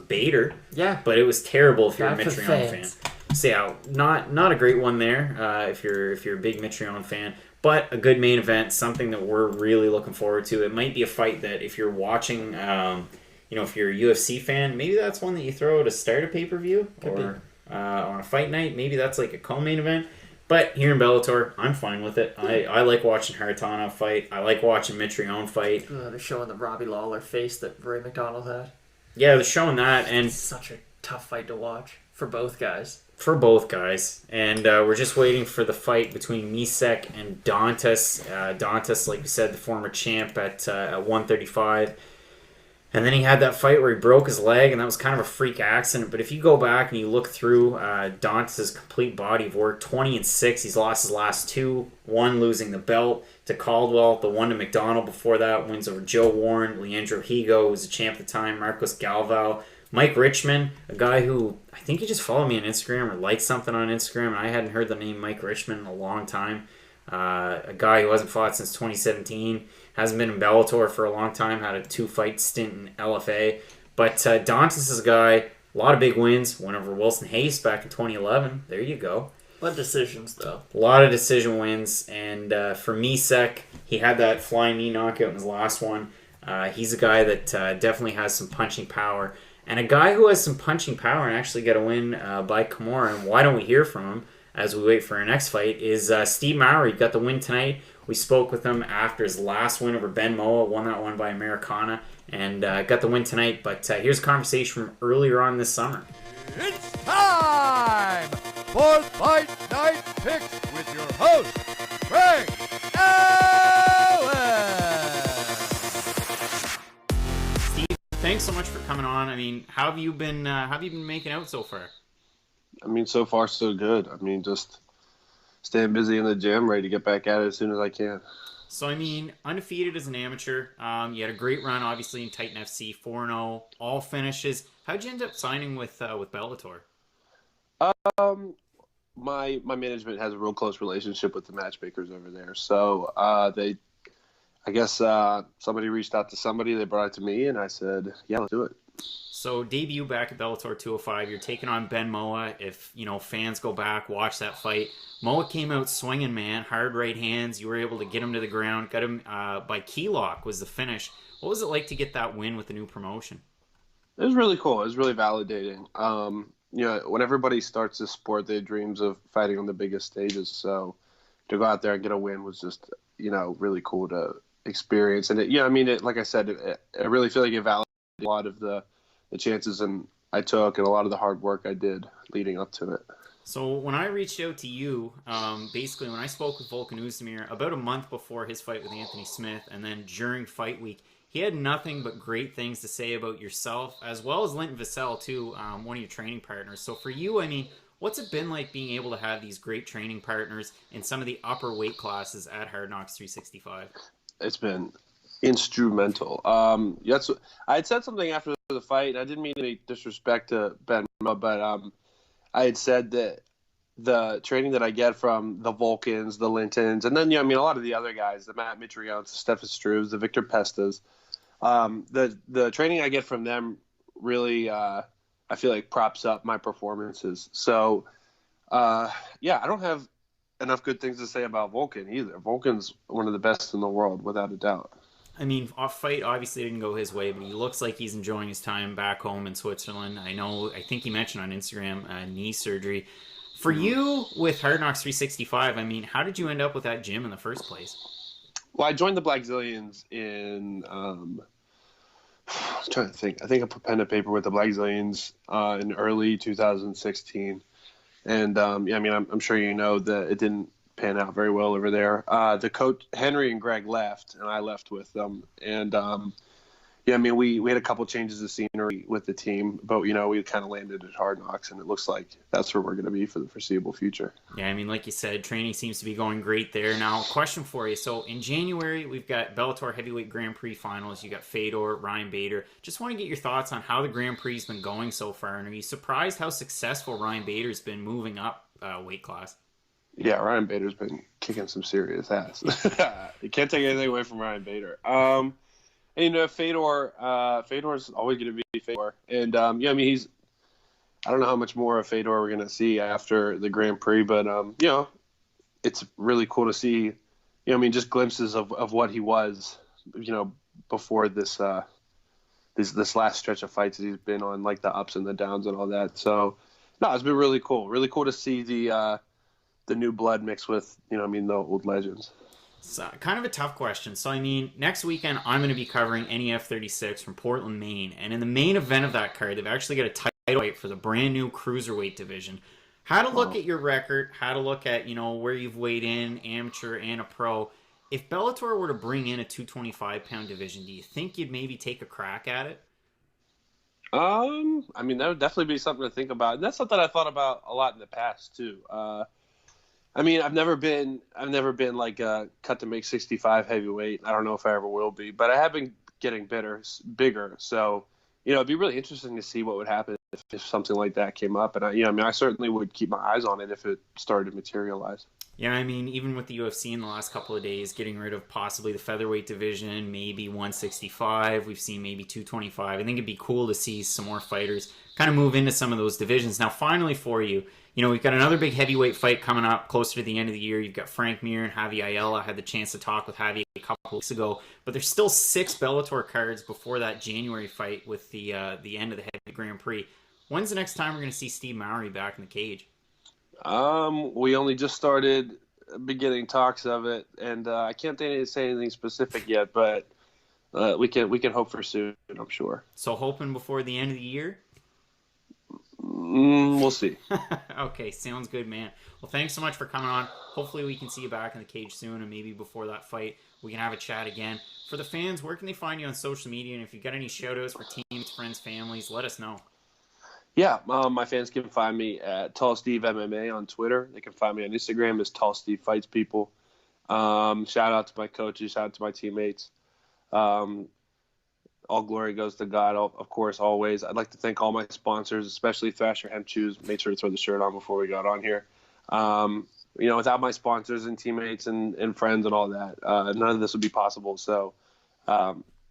Bader. Yeah, but it was terrible if you're a Bad for Mitrione fans. fan. So yeah, not a great one there. If you're a big Mitrione fan, but a good main event, something that we're really looking forward to. It might be a fight that if you're watching, if you're a UFC fan, maybe that's one that you throw to start a pay-per-view or on a fight night. Maybe that's like a co-main event. But here in Bellator, I'm fine with it. I like watching Haratonov fight. I like watching Mitrione fight. They're showing the Robbie Lawler face that Ray McDonald had. Yeah, they're showing that, and it's such a tough fight to watch for both guys. And we're just waiting for the fight between Misek and Dantas. Dantas, like we said, the former champ at 135. And then he had that fight where he broke his leg, and that was kind of a freak accident. But if you go back and you look through Dantas' complete body of work, 20-6, he's lost his last two. One losing the belt to Caldwell, the one to McDonald before that, wins over Joe Warren, Leandro Higo, who was a champ at the time, Marcos Galvao. Mike Richmond, a guy who I think he just followed me on Instagram or liked something on Instagram, and I hadn't heard the name Mike Richmond in a long time. A guy who hasn't fought since 2017, hasn't been in Bellator for a long time, had a 2-fight stint in LFA. But Dantas is a guy, a lot of big wins, went over Wilson Hayes back in 2011. There you go. A lot of decisions, though. A lot of decision wins, and for Misek, he had that flying knee knockout in his last one. He's a guy that definitely has some punching power. And a guy who has some punching power and actually got a win by Kimura, and why don't we hear from him as we wait for our next fight, is Steve Maurer. He got the win tonight. We spoke with him after his last win over Ben Moa, won that one by Americana, and got the win tonight. But here's a conversation from earlier on this summer. It's time for Fight Night Picks with your host, Craig Allen. Steve, thanks so much for coming on. I mean, how have you been making out so far? I mean, so far so good. I mean, just staying busy in the gym, ready to get back at it as soon as I can. So, I mean, undefeated as an amateur. You had a great run, obviously, in Titan FC, 4-0, all finishes. How'd you end up signing with Bellator? Um, my management has a real close relationship with the matchmakers over there, so I guess somebody reached out to somebody, they brought it to me, and I said, yeah, let's do it. So debut back at Bellator 205. You're taking on Ben Moa. If fans go back, watch that fight. Moa came out swinging, man. Hard right hands. You were able to get him to the ground. Got him by key lock was the finish. What was it like to get that win with the new promotion? It was really cool. It was really validating. When everybody starts this sport, they dreams of fighting on the biggest stages. So to go out there and get a win was just, really cool to experience. And like I said, I really feel like it validated a lot of the chances and I took and a lot of the hard work I did leading up to it. So when I reached out to you, basically when I spoke with Volkan Oezdemir about a month before his fight with Anthony Smith and then during fight week, he had nothing but great things to say about yourself, as well as Linton Vassell, too, one of your training partners. So for you, I mean, what's it been like being able to have these great training partners in some of the upper weight classes at Hard Knocks 365? It's been instrumental. Yes, I had said something after the fight, and I didn't mean any disrespect to Ben, but I had said that the training that I get from the Vulcans, the Lintons, and then a lot of the other guys, the Matt Mitriones, the Stefan Struves, the Victor Pestas, the training I get from them really, I feel like props up my performances. So, I don't have enough good things to say about Volkan either. Volkan's one of the best in the world, without a doubt. I mean, off fight obviously didn't go his way, but he looks like he's enjoying his time back home in Switzerland. I think he mentioned on Instagram knee surgery. For you with Hard Knocks 365, I mean, how did you end up with that gym in the first place? Well, I joined the Black Zillions in, I'm trying to think. I think I put pen to paper with the Black Zillions in early 2016. And, I'm sure you know that it didn't pan out very well over there. The coach, Henry and Greg, left, and I left with them. And, we had a couple changes of scenery with the team, but, we kind of landed at Hard Knocks, and it looks like that's where we're going to be for the foreseeable future. Yeah, I mean, like you said, training seems to be going great there. Now, question for you. So, in January, we've got Bellator Heavyweight Grand Prix finals. You got Fedor, Ryan Bader. Just want to get your thoughts on how the Grand Prix has been going so far, and are you surprised how successful Ryan Bader's been moving up weight class? Yeah, Ryan Bader's been kicking some serious ass. You can't take anything away from Ryan Bader. Fedor's always going to be Fedor. And, he's – I don't know how much more of Fedor we're going to see after the Grand Prix, but, it's really cool to see, just glimpses of what he was, before this last stretch of fights that he's been on, like the ups and the downs and all that. So, no, it's been really cool. Really cool to see the new blood mixed with, the old legends. It's kind of a tough question. So, I mean, next weekend I'm going to be covering NEF 36 from Portland, Maine. And in the main event of that card, they've actually got a title fight for the brand new cruiserweight division. How to look at your record, how to look at, where you've weighed in, amateur and a pro. If Bellator were to bring in a 225-pound division, do you think you'd maybe take a crack at it? That would definitely be something to think about. And that's something I thought about a lot in the past, too. I've never been like a cut to make 65 heavyweight. I don't know if I ever will be, but I have been getting bigger. So, it'd be really interesting to see what would happen if something like that came up. And I certainly would keep my eyes on it if it started to materialize. Yeah, I mean, even with the UFC in the last couple of days, getting rid of possibly the featherweight division, maybe 165, we've seen maybe 225. I think it'd be cool to see some more fighters kind of move into some of those divisions. Now, finally for you, we've got another big heavyweight fight coming up closer to the end of the year. You've got Frank Mir and Javi Ayala. I had the chance to talk with Javi a couple weeks ago, but there's still 6 Bellator cards before that January fight with the end of the heavy Grand Prix. When's the next time we're going to see Steve Mowry back in the cage? We only just started beginning talks of it, and I can't say anything specific yet, but we can hope for soon, I'm sure. So hoping before the end of the year? We'll see. Okay, sounds good, man. Well, thanks so much for coming on. Hopefully we can see you back in the cage soon, and maybe before that fight we can have a chat again. For the fans, where can they find you on social media? And if you've got any shout-outs for teams, friends, families, let us know. Yeah, my fans can find me at Tall Steve MMA on Twitter. They can find me on Instagram as Tall Steve Fights People. Shout out to my coaches, shout out to my teammates. Um, all glory goes to God, of course, always. I'd like to thank all my sponsors, especially Thrasher Hemp Shoes. Made sure to throw the shirt on before we got on here. Without my sponsors and teammates and friends and all that, none of this would be possible. So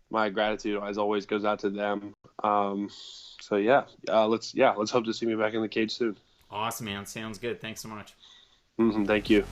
my gratitude, as always, goes out to them. Let's hope to see me back in the cage soon. Awesome, man. Sounds good. Thanks so much. Thank you.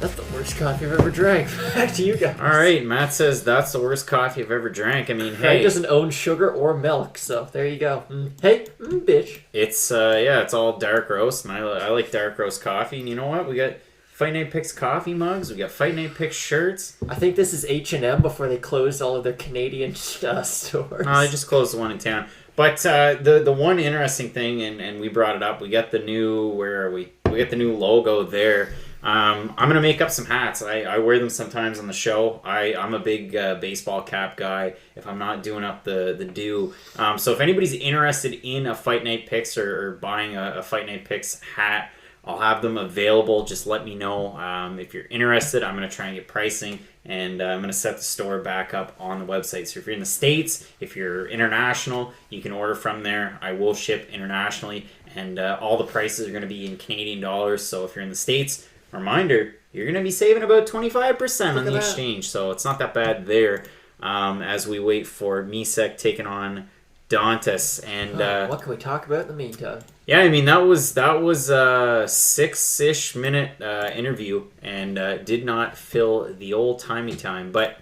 That's the worst coffee I've ever drank. Back to you guys. All right, Matt says that's the worst coffee I've ever drank. I mean, Craig hey, doesn't own sugar or milk, so there you go. Hey, bitch. it's it's all dark roast, and I like dark roast coffee. And you know what? We got Fight Night Picks coffee mugs. We got Fight Night Picks shirts. I think this is H&M before they closed all of their Canadian stores. I just closed the one in town. But the one interesting thing, and we brought it up, we got the new, where are we? We got the new logo there. I'm going to make up some hats. I wear them sometimes on the show. I'm a big baseball cap guy if I'm not doing up the do. So if anybody's interested in a Fight Night Picks or buying a Fight Night Picks hat, I'll have them available. Just let me know. If you're interested, I'm going to try and get pricing, and I'm going to set the store back up on the website. So if you're in the States, if you're international, you can order from there. I will ship internationally, and all the prices are going to be in Canadian dollars. So if you're in the States, reminder, you're going to be saving about 25% on the exchange. So it's not that bad there as we wait for Misek taking on Dantas. And what can we talk about in the meantime? Yeah, I mean, that was a 6-ish minute interview and did not fill the old timey time. But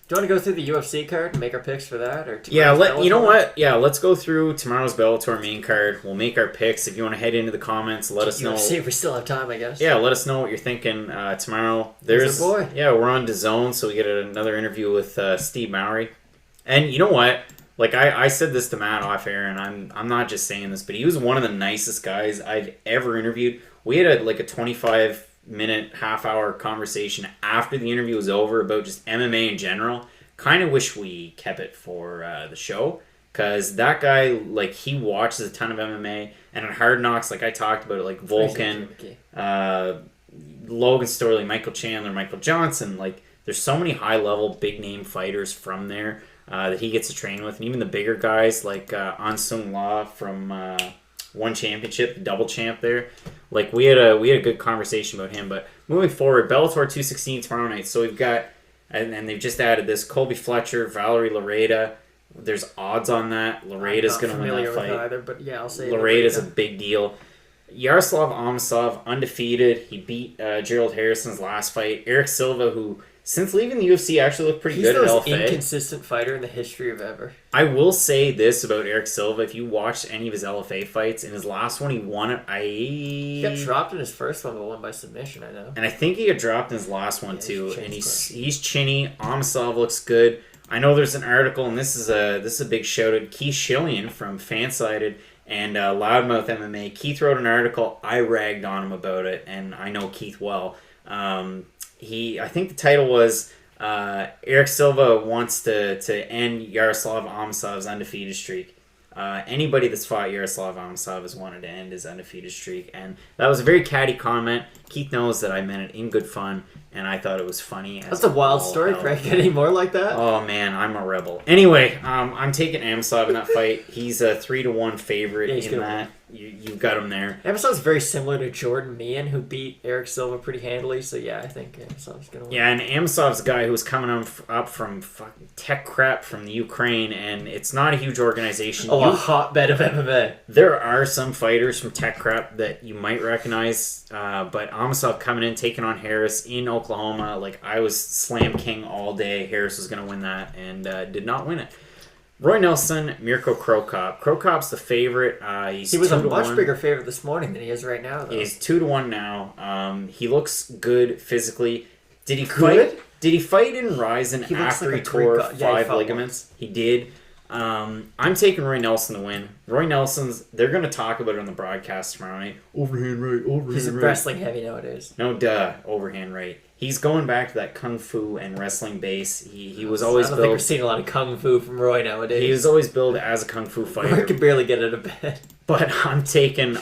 do you want to go through the UFC card and make our picks for that? Or you know what? Yeah, let's go through tomorrow's Bellator main card. We'll make our picks. If you want to head into the comments, let us know. See if we still have time, I guess. Yeah, let us know what you're thinking tomorrow. Boy. Yeah, we're on DAZN, so we get another interview with Steve Mowry. And you know what? Like I said this to Matt off air, and I'm not just saying this, but he was one of the nicest guys I've ever interviewed. We had a 25-minute, half-hour conversation after the interview was over about just MMA in general. Kind of wish we kept it for the show, because that guy, he watches a ton of MMA, and on Hard Knocks, I talked about it, Volkan, Logan Storley, Michael Chandler, Michael Johnson, there's so many high-level, big-name fighters from there that he gets to train with, and even the bigger guys An Sung La from One Championship, the double champ there. We had a good conversation about him. But moving forward, Bellator 216 tomorrow night. So we've got, and they've just added this, Colby Fletcher, Valerie Lareda. There's odds on that. Lareda's going to win that fight. Either, but yeah, I'll say Lareda's a big deal. Yaroslav Amosov, undefeated. He beat Gerald Harrison's last fight. Eric Silva, who, since leaving the UFC, actually looked pretty good at LFA. He's the most inconsistent fighter in the history of ever. I will say this about Eric Silva. If you watched any of his LFA fights, in his last one, he won it. He got dropped in his first one, but won by submission, I know. And I think he got dropped in his last one, too. And he's chinny. Amosov looks good. I know there's an article, and this is a big shout-out. Keith Schillian from Fansided and Loudmouth MMA. Keith wrote an article. I ragged on him about it, and I know Keith well. I think the title was Eric Silva wants to end Yaroslav Amosov's undefeated streak. Anybody that's fought Yaroslav Amosov has wanted to end his undefeated streak, and that was a very catty comment. Keith knows that I meant it in good fun, and I thought it was funny. That's a wild story, Craig. Any more like that? Oh man, I'm a rebel. Anyway, I'm taking Amosov in that fight. He's a 3-1 favorite in that. You've got him there. Amosov's very similar to Jordan Meehan, who beat Eric Silva pretty handily. So yeah, I think Amosov's gonna win. Yeah, and Amosov's a guy who's coming up from fucking tech crap from the Ukraine, and it's not a huge organization. A hotbed of MMA. There are some fighters from tech crap that you might recognize, but Amosov coming in, taking on Harris in Oklahoma. I was slam king all day. Harris was going to win that, and did not win it. Roy Nelson, Mirko Cro Cop. Cro Cop's the favorite. He was a much bigger favorite this morning than he is right now, though. He's 2-1 now. He looks good physically. Did he fight? Did he fight in Ryzen after he tore 5 ligaments? He did. I'm taking Roy Nelson to win. Roy Nelson's, they're going to talk about it on the broadcast tomorrow night. Overhand right, overhand right. He's wrestling heavy nowadays. No, overhand right. he's going back to that kung fu and wrestling base. He was always I don't think we're built. seeing a lot of kung fu from Roy nowadays. He was always billed as a kung fu Roy fighter. could barely get out of bed. But I'm taking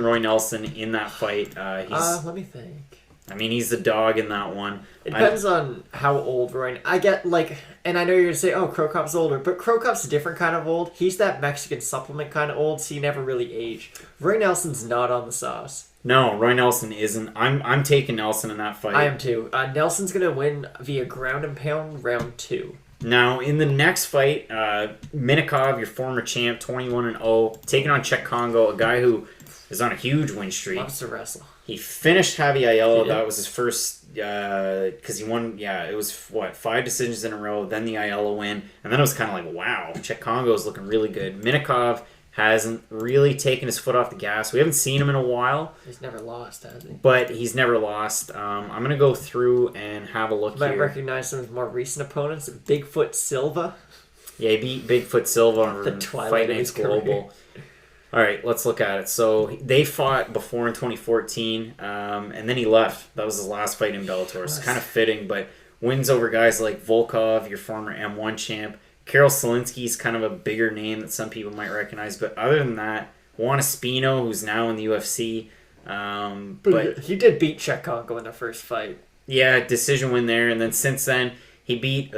Roy Nelson in that fight. Let me think. I mean, he's the dog in that one. It depends on how old Roy. I get and I know you're gonna say, "Oh, Crow Cop's older," but Crow Cop's a different kind of old. He's that Mexican supplement kind of old, so you never really age. Roy Nelson's not on the sauce. No, Roy Nelson isn't. I'm taking Nelson in that fight. I am too. Nelson's gonna win via ground and pound round 2. Now, in the next fight, Minikov, your former champ, 21-0, taking on Czech Congo, a guy who is on a huge win streak. Loves to wrestle. He finished Javi Ayala. He did. That was his first, because he won, it was, 5 decisions in a row, then the Ayala win, and then it was kind of like, wow, Czech Congo is looking really good. Minikov hasn't really taken his foot off the gas. We haven't seen him in a while. He's never lost, has he? But he's never lost. I'm going to go through and have a look You might here. recognize some of his more recent opponents. Bigfoot Silva. Yeah, he beat Bigfoot Silva on The twilight Fight of his Nights Global. All right, let's look at it. So they fought before in 2014, and then he left. That was his last fight in Bellator. It's kind of fitting, but wins over guys like Volkov, your former M1 champ. Karol Selinsky's kind of a bigger name that some people might recognize, but other than that, Juan Espino, who's now in the UFC. But he did beat Czech Congo in their first fight. yeah, decision win there, and then since then he beat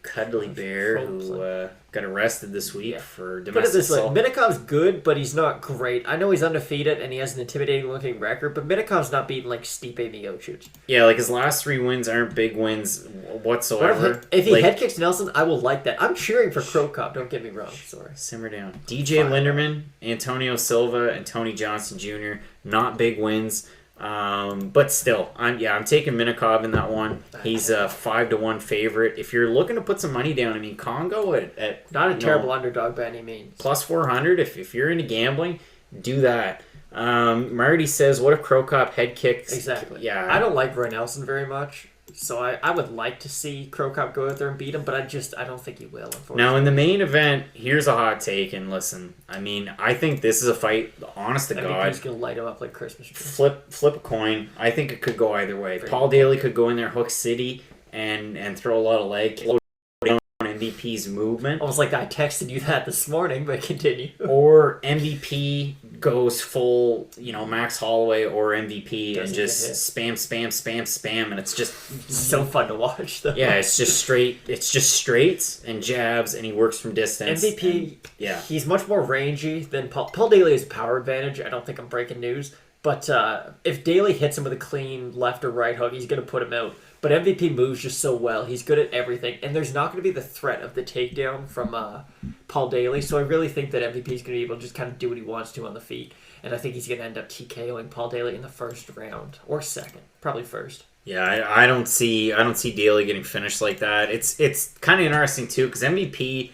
Cuddly Bear, who got arrested this week for Put it domestic this way, assault. Minikov's good, but he's not great. I know he's undefeated and he has an intimidating looking record, but Minikov's not beating like Stipe Miocic. Yeah, like his last 3 wins aren't big wins whatsoever. If he Like, head kicks Nelson, I will like that. I'm cheering for Crow Cop, don't get me wrong. Sorry. simmer down. DJ Linderman, Antonio Silva, and Tony Johnson Jr. Not big wins. But still, I'm taking Minikov in that one. He's a 5-1 favorite. If you're looking to put some money down, I mean, Congo at Not a terrible underdog by any means. plus 400. If you're into gambling, do that. Marty says, "What if Crow Cop head kicks?" Exactly. Yeah, I don't like Roy Nelson very much, so I would like to see Crow Cop go out there and beat him, but I don't think he will, unfortunately. Now in the main event, here's a hot take, and listen, I mean, I think this is a fight. Honest to God, he's gonna light him up like Christmas tree. flip a coin. I think it could go either way. Paul Daly could go in there, Hook City, and throw a lot of leg, slow down MVP's movement, Almost like I texted you that this morning, but continue. or MVP goes full, Max Holloway or MVP and Doesn't just get spam, and it's just So fun to watch, though. yeah, it's just straights and jabs, and he works from distance. MVP, yeah. he's much more rangy than Paul. Paul Daly has power advantage. I don't think I'm breaking news. But if Daly hits him with a clean left or right hook, he's going to put him out. But MVP moves just so well. He's good at everything. And there's not going to be the threat of the takedown from Paul Daly. So I really think that MVP is going to be able to just kind of do what he wants to on the feet. And I think he's going to end up TKOing Paul Daly in the first round. Or second. Probably first. Yeah, I don't see Daly getting finished like that. It's kind of interesting too, because MVP,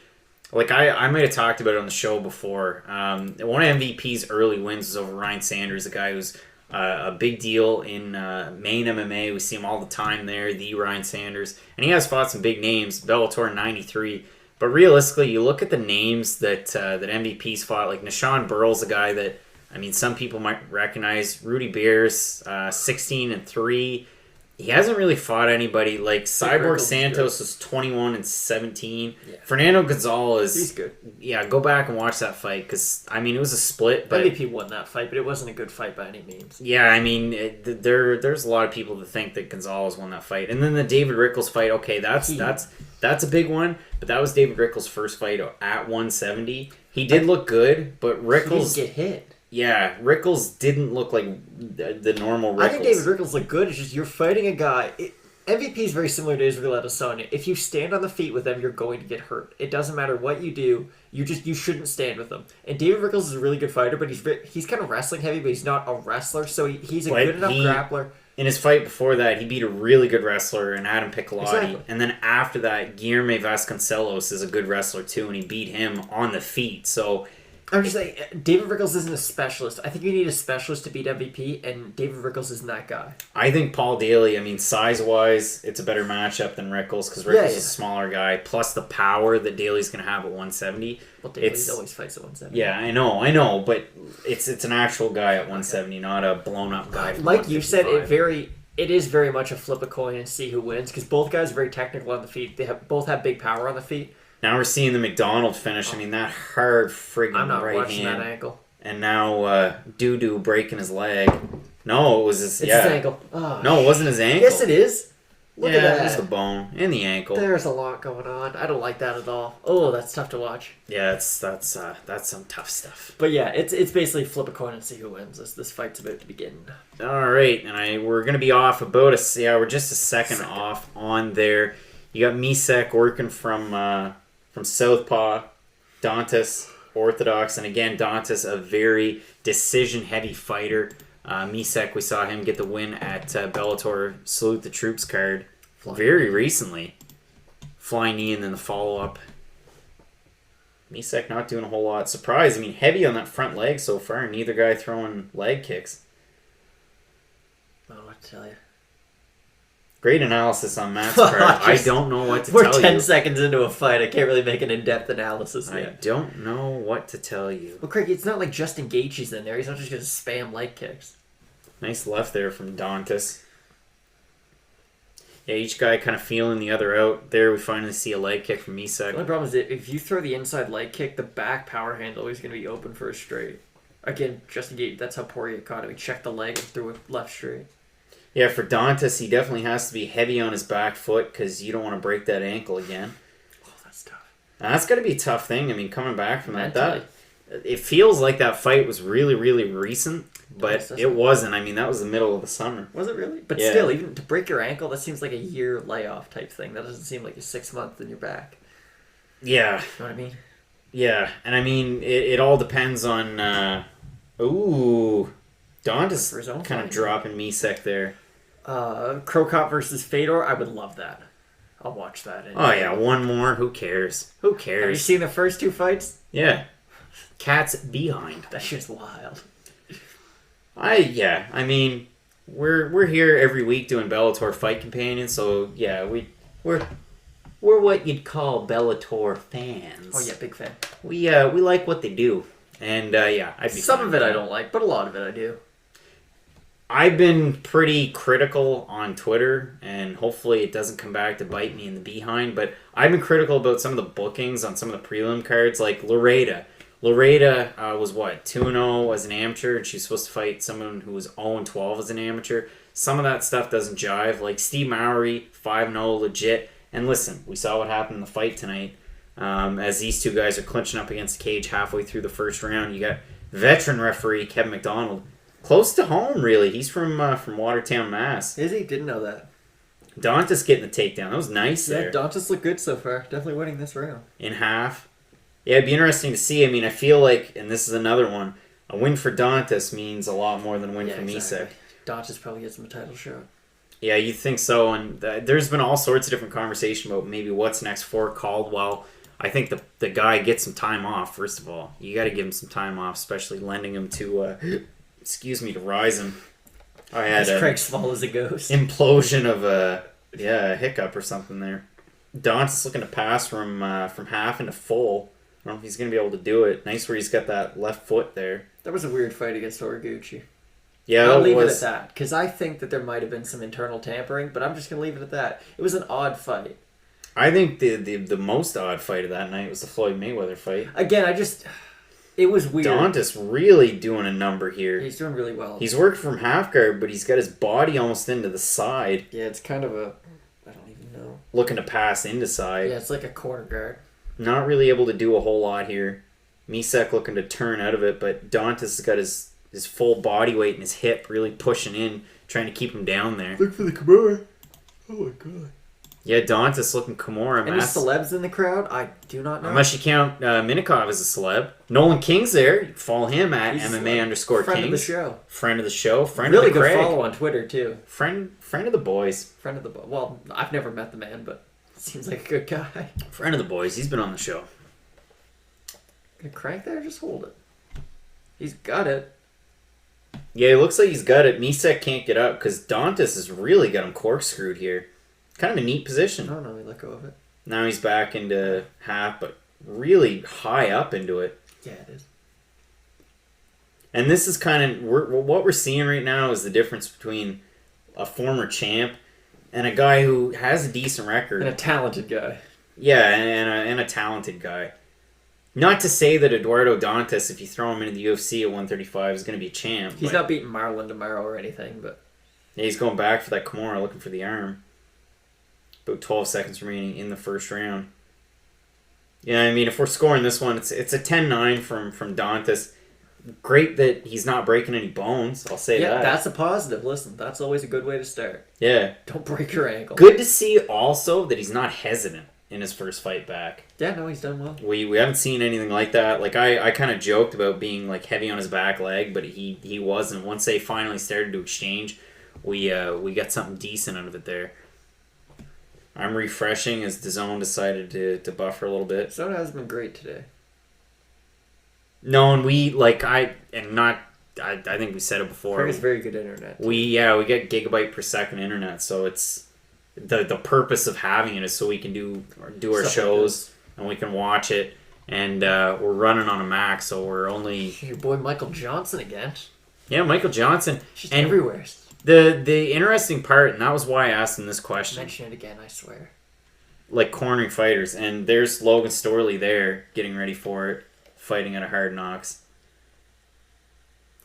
like I might have talked about it on the show before. One of MVP's early wins was over Ryan Sanders, a guy who's a big deal in Maine MMA. We see him all the time there, the Ryan Sanders, and he has fought some big names, Bellator in '93. But realistically, you look at the names that MVP's fought, like Nishan Burrell's a guy that, I mean, some people might recognize. Rudy Bears, 16-3. He hasn't really fought anybody. Like Cyborg Santos was 21-17. Yeah. Fernando Gonzalez, He's good. Yeah, go back and watch that fight, because I mean it was a split, but MVP won that fight, but it wasn't a good fight by any means. yeah, I mean there's a lot of people that think that Gonzalez won that fight, and then the David Rickles fight. Okay, that's a big one, but that was David Rickles' first fight at 170. He did look good, but Rickles He didn't get hit. Yeah, Rickles didn't look like the normal Rickles. I think David Rickles looked good. It's just you're fighting a guy. MVP is very similar to Israel Adesanya. If you stand on the feet with them, you're going to get hurt. It doesn't matter what you do. You shouldn't stand with them. And David Rickles is a really good fighter, but he's kind of wrestling heavy, but he's not a wrestler. So he's a good enough grappler. In his fight before that, he beat a really good wrestler in Adam Piccolotti. Exactly. And then after that, Guilherme Vasconcelos is a good wrestler too, and he beat him on the feet. So I'm just saying, David Rickles isn't a specialist. I think you need a specialist to beat MVP, and David Rickles isn't that guy. I think Paul Daly, I mean, size-wise, it's a better matchup than Rickles, because Rickles is a smaller guy, plus the power that Daly's going to have at 170. Well, Daly always fights at 170. Yeah, I know, but it's an actual guy at 170, not a blown-up guy. Like you said, it is very much a flip a coin and see who wins because both guys are very technical on the feet. They both have big power on the feet. Now we're seeing the McDonald finish. I mean, that hard friggin' I'm not right watching hand. that ankle. And now Doo breaking his leg. No, it was his... It's his ankle. Oh, no, it wasn't his ankle. yes, it is. Look at that. it was the bone and the ankle. There's a lot going on. I don't like that at all. Oh, that's tough to watch. Yeah, that's some tough stuff. But yeah, it's basically flip a coin and see who wins. This fight's about to begin. All right, and we're gonna be off about we're just a second off on there. You got Misek working from Southpaw, Dantas orthodox, and again Dantas a very decision heavy fighter. Misek, we saw him get the win at Bellator Salute the Troops card very recently. Flying knee and then the follow-up. Misek not doing a whole lot. Surprised. I mean, heavy on that front leg so far. Neither guy throwing leg kicks. I don't know what to tell you. Great analysis on Matt's part. I don't know what to tell you. We're 10 seconds into a fight. I can't really make an in-depth analysis yet. I don't know what to tell you. Well, Craig, it's not like Justin Gaethje's in there. He's not just going to spam leg kicks. Nice left there from Dantas. Yeah, each guy kind of feeling the other out. There we finally see a leg kick from The Misek. only problem is that if you throw the inside leg kick, the back power handle is going to be open for a straight. Again, Justin Gaethje, that's how Poirier caught him. He checked the leg and threw it left straight. Yeah, for Dantas, he definitely has to be heavy on his back foot because you don't want to break that ankle again. Oh, that's tough. And that's got to be a tough thing. I mean, coming back from that, Mentally. it feels like that fight was really, really recent, but Yes, it wasn't. I mean, that was the middle of the summer. Was it really? But Yeah. still, even to break your ankle, that seems like a year layoff type thing. That doesn't seem like a 6 month in your back. Yeah, You know what I mean? yeah. And I mean, it all depends on... Dantas For his own kind of fight. dropping Misek there. Krokop versus Fedor, I would love that. I'll watch that. Oh, yeah, one more. Who cares? Who Have you cares? seen the first two fights? Yeah. Cat's behind. That shit's wild. I mean, we're here every week doing Bellator Fight Companion, so yeah, we're what you'd call Bellator fans. Oh yeah, big fan. We like what they do, and yeah, I'd be Some fine of with it I that. don't like, but a lot of it I do. I've been pretty critical on Twitter, and hopefully it doesn't come back to bite me in the behind, but I've been critical about some of the bookings on some of the prelim cards, like Laredo. Laredo was, 2-0 as an amateur, and she's supposed to fight someone who was 0-12 as an amateur. Some of that stuff doesn't jive. Like Steve Mowry, 5-0 legit. And listen, we saw what happened in the fight tonight. As these two guys are clinching up against the cage halfway through the first round, you got veteran referee Kevin McDonald. Close to home, really. He's from Watertown, Mass. Is he? Didn't know that. Dantas getting the takedown. That was nice there. Yeah, Dantas looked good so far. Definitely winning this round. In half. Yeah, it'd be interesting to see. I mean, I feel like, and this is another one, a win for Dantas means a lot more than a win for Misek. Dantas probably gets him a title shot. Yeah, you'd think so. And there's been all sorts of different conversation about maybe what's next for Caldwell. I think the guy gets some time off, first of all. You got to give him some time off, especially lending him to, to Ryzen. I had As Craig swallows a ghost. implosion of a hiccup or something there. Dantas looking to pass from half into full. I don't know if he's going to be able to do it. Nice where he's got that left foot there. That was a weird fight against Horiguchi. Yeah, I'll it leave it was. at that, because I think that there might have been some internal tampering, but I'm just going to leave it at that. It was an odd fight. I think the most odd fight of that night was the Floyd Mayweather fight. Again, it was weird. Dantas really doing a number here. He's doing really well. He's worked from half guard, but he's got his body almost into the side, Yeah, it's kind of a... I don't even know. looking to pass into side. Yeah, it's like a corner guard. Not really able to do a whole lot here. Misek looking to turn out of it, but Dantas has got his full body weight and his hip really pushing in, trying to keep him down there. Look for the Kimura. Oh my god. Yeah, Dantas looking Kimura. Any celebs in the crowd? I do not know. Unless you count Minikov as a celeb. Nolan King's there. You can follow him at He's a MMA_Kings. friend of the show. Friend of the show. Friend Really of the good Craig. follow on Twitter, too. Friend of the boys. Friend of the... Well, I've never met the man, but seems like a good guy. Friend of the boys. He's been on the show. Gonna crank there? Just hold it. He's got it. Yeah, it looks like he's got it. Misek can't get up because Dantas has really got him corkscrewed here. Kind of a neat position. No, he let go of it. Now he's back into half, but really high up into it. Yeah, it is. And this is kind of what we're seeing right now is the difference between a former champ, and a guy who has a decent record. And a talented guy. Yeah, and a talented guy. Not to say that Eduardo Dantas, if you throw him into the UFC at 135, is going to be a champ. He's not beating Marlon tomorrow or anything, but... Yeah, he's going back for that Kimura, looking for the arm. About 12 seconds remaining in the first round. Yeah, I mean, if we're scoring this one, it's a 10-9 from Dantas. Great that he's not breaking any bones, I'll say that. Yeah, that's a positive. Listen, that's always a good way to start. Yeah. Don't break your ankle. Good to see also that he's not hesitant in his first fight back. Yeah, no, he's done well. We haven't seen anything like that. Like, I kind of joked about being, like, heavy on his back leg, but he wasn't. Once they finally started to exchange, we got something decent out of it there. I'm refreshing as DAZN decided to buffer a little bit. Soda has been great today. No, and I think we said it before. It's very good internet. We get gigabyte per second internet, so it's the purpose of having it is so we can do our Stuff shows and we can watch it, and we're running on a Mac, so we're only Your boy Michael Johnson again. yeah Michael Johnson Just and everywhere. the interesting part, and that was why I asked him this question. Mention it again, I swear. Like cornering fighters, and there's Logan Storley there getting ready for it, fighting at a Hard Knocks.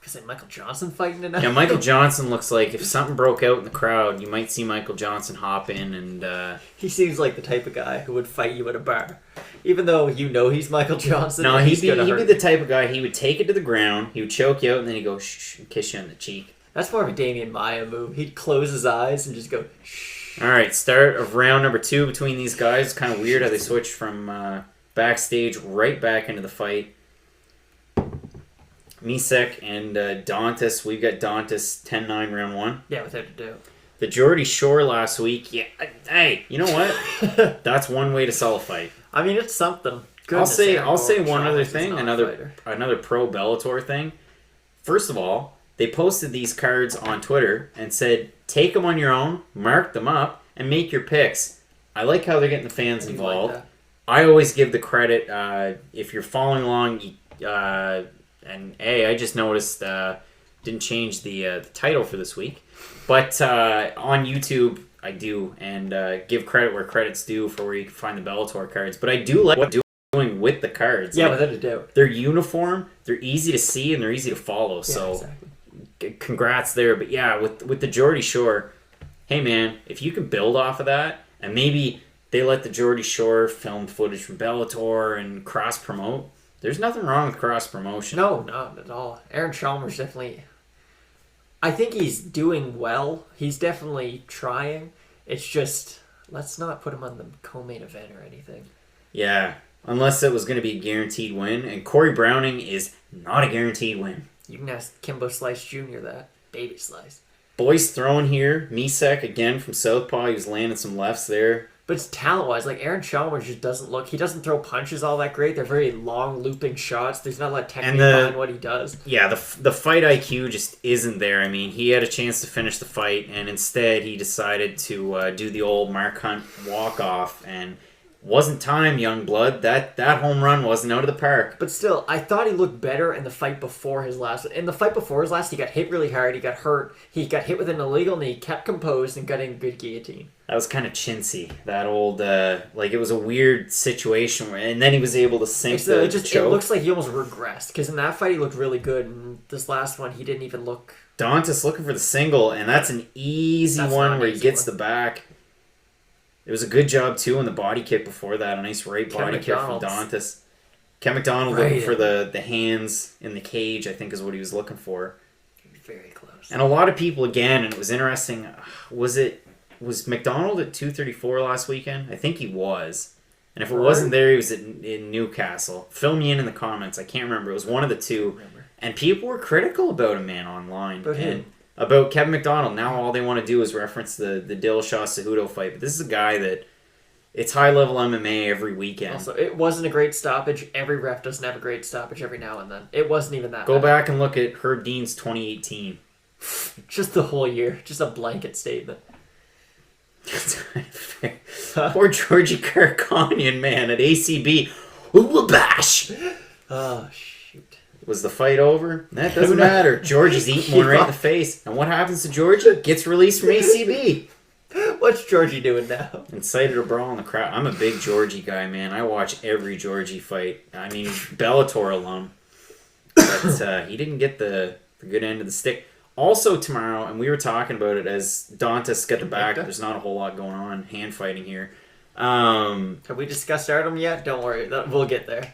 Is it Michael Johnson fighting tonight? Yeah, Michael Johnson looks like if something broke out in the crowd, you might see Michael Johnson hop in and... He seems like the type of guy who would fight you at a bar. Even though you know he's Michael Johnson. No, he'd he'd be the type of guy, he would take it to the ground, he would choke you out, and then he'd go shh and kiss you on the cheek. That's more of a Damian Maya move. He'd close his eyes and just go shh. Alright, start of round number 2 between these guys. Kind of weird how they switched from backstage right back into the fight. Misek and Dantas. We've got Dantas 10-9 round 1. Yeah, without a doubt. The Geordie Shore last week. Yeah, hey, you know what? That's one way to sell a fight. I mean, it's something. I'll say Goodness, one other Chavez is thing, not a another fighter. pro Bellator thing. First of all, they posted these cards on Twitter and said, take them on your own, mark them up, and make your picks. I like how they're getting the fans I do involved. like that. I always give the credit, if you're following along, and I just noticed, didn't change the title for this week, but on YouTube, I do, and give credit where credit's due for where you can find the Bellator cards. But I do like what they're doing with the cards. Yeah, Like, without a doubt. they're uniform, they're easy to see, and they're easy to follow. Yeah, So exactly. congrats there. But yeah, with the Geordie Shore, hey man, if you can build off of that, and maybe they let the Geordie Shore film footage from Bellator and cross promote. There's nothing wrong with cross promotion. No, not at all. Aaron Chalmers definitely... I think he's doing well. He's definitely trying. It's just, let's not put him on the co-main event or anything. Yeah, unless it was going to be a guaranteed win. And Corey Browning is not a guaranteed win. You can ask Kimbo Slice Jr. that. Baby Slice. Boys throwing here. Misek again from Southpaw. He was landing some lefts there. But it's talent-wise. Like, Aaron Chalmers just doesn't look... He doesn't throw punches all that great. They're very long, looping shots. There's not a lot of technique behind what he does. Yeah, the fight IQ just isn't there. I mean, he had a chance to finish the fight, and instead he decided to do the old Mark Hunt walk-off, and wasn't time, young blood. That home run wasn't out of the park. But still, I thought he looked better in the fight before his last. In the fight before his last, he got hit really hard. He got hurt. He got hit with an illegal knee, kept composed, and got in good guillotine. That was kind of chintzy. That old, like, it was a weird situation, and then he was able to sink the choke. It looks like he almost regressed, because in that fight he looked really good, and this last one he didn't even look... Dantas looking for the single, and that's an easy one where he gets the back. It was a good job, too, in the body kick before that. A nice right body kick from Dantas. Ken McDonald looking for the hands in the cage, I think is what he was looking for. Very close. And a lot of people, again, and it was interesting, was McDonald at 234 last weekend? I think he was. And if it wasn't there, he was in Newcastle. Fill me in the comments. I can't remember. It was one of the two. And people were critical about him, man, online. About Kevin McDonald. Now all they want to do is reference the Dillashaw Cejudo fight. But this is a guy that it's high-level MMA every weekend. Also, it wasn't a great stoppage. Every ref doesn't have a great stoppage every now and then. It wasn't even that Go bad. back and look at Herb Dean's 2018. Just the whole year. Just a blanket statement. Poor Georgie Karakanian, man, at ACB. Wabash! Oh, shoot. Was the fight over? That doesn't matter. Georgie's eating one right in the face. And what happens to Georgie? Gets released from ACB. What's Georgie doing now? Incited a brawl in the crowd. I'm a big Georgie guy, man. I watch every Georgie fight. I mean, Bellator alum. But he didn't get the good end of the stick. Also tomorrow, and we were talking about it as Dantas got the back. There's not a whole lot going on hand fighting here. Have we discussed Artem yet? Don't worry. We'll get there.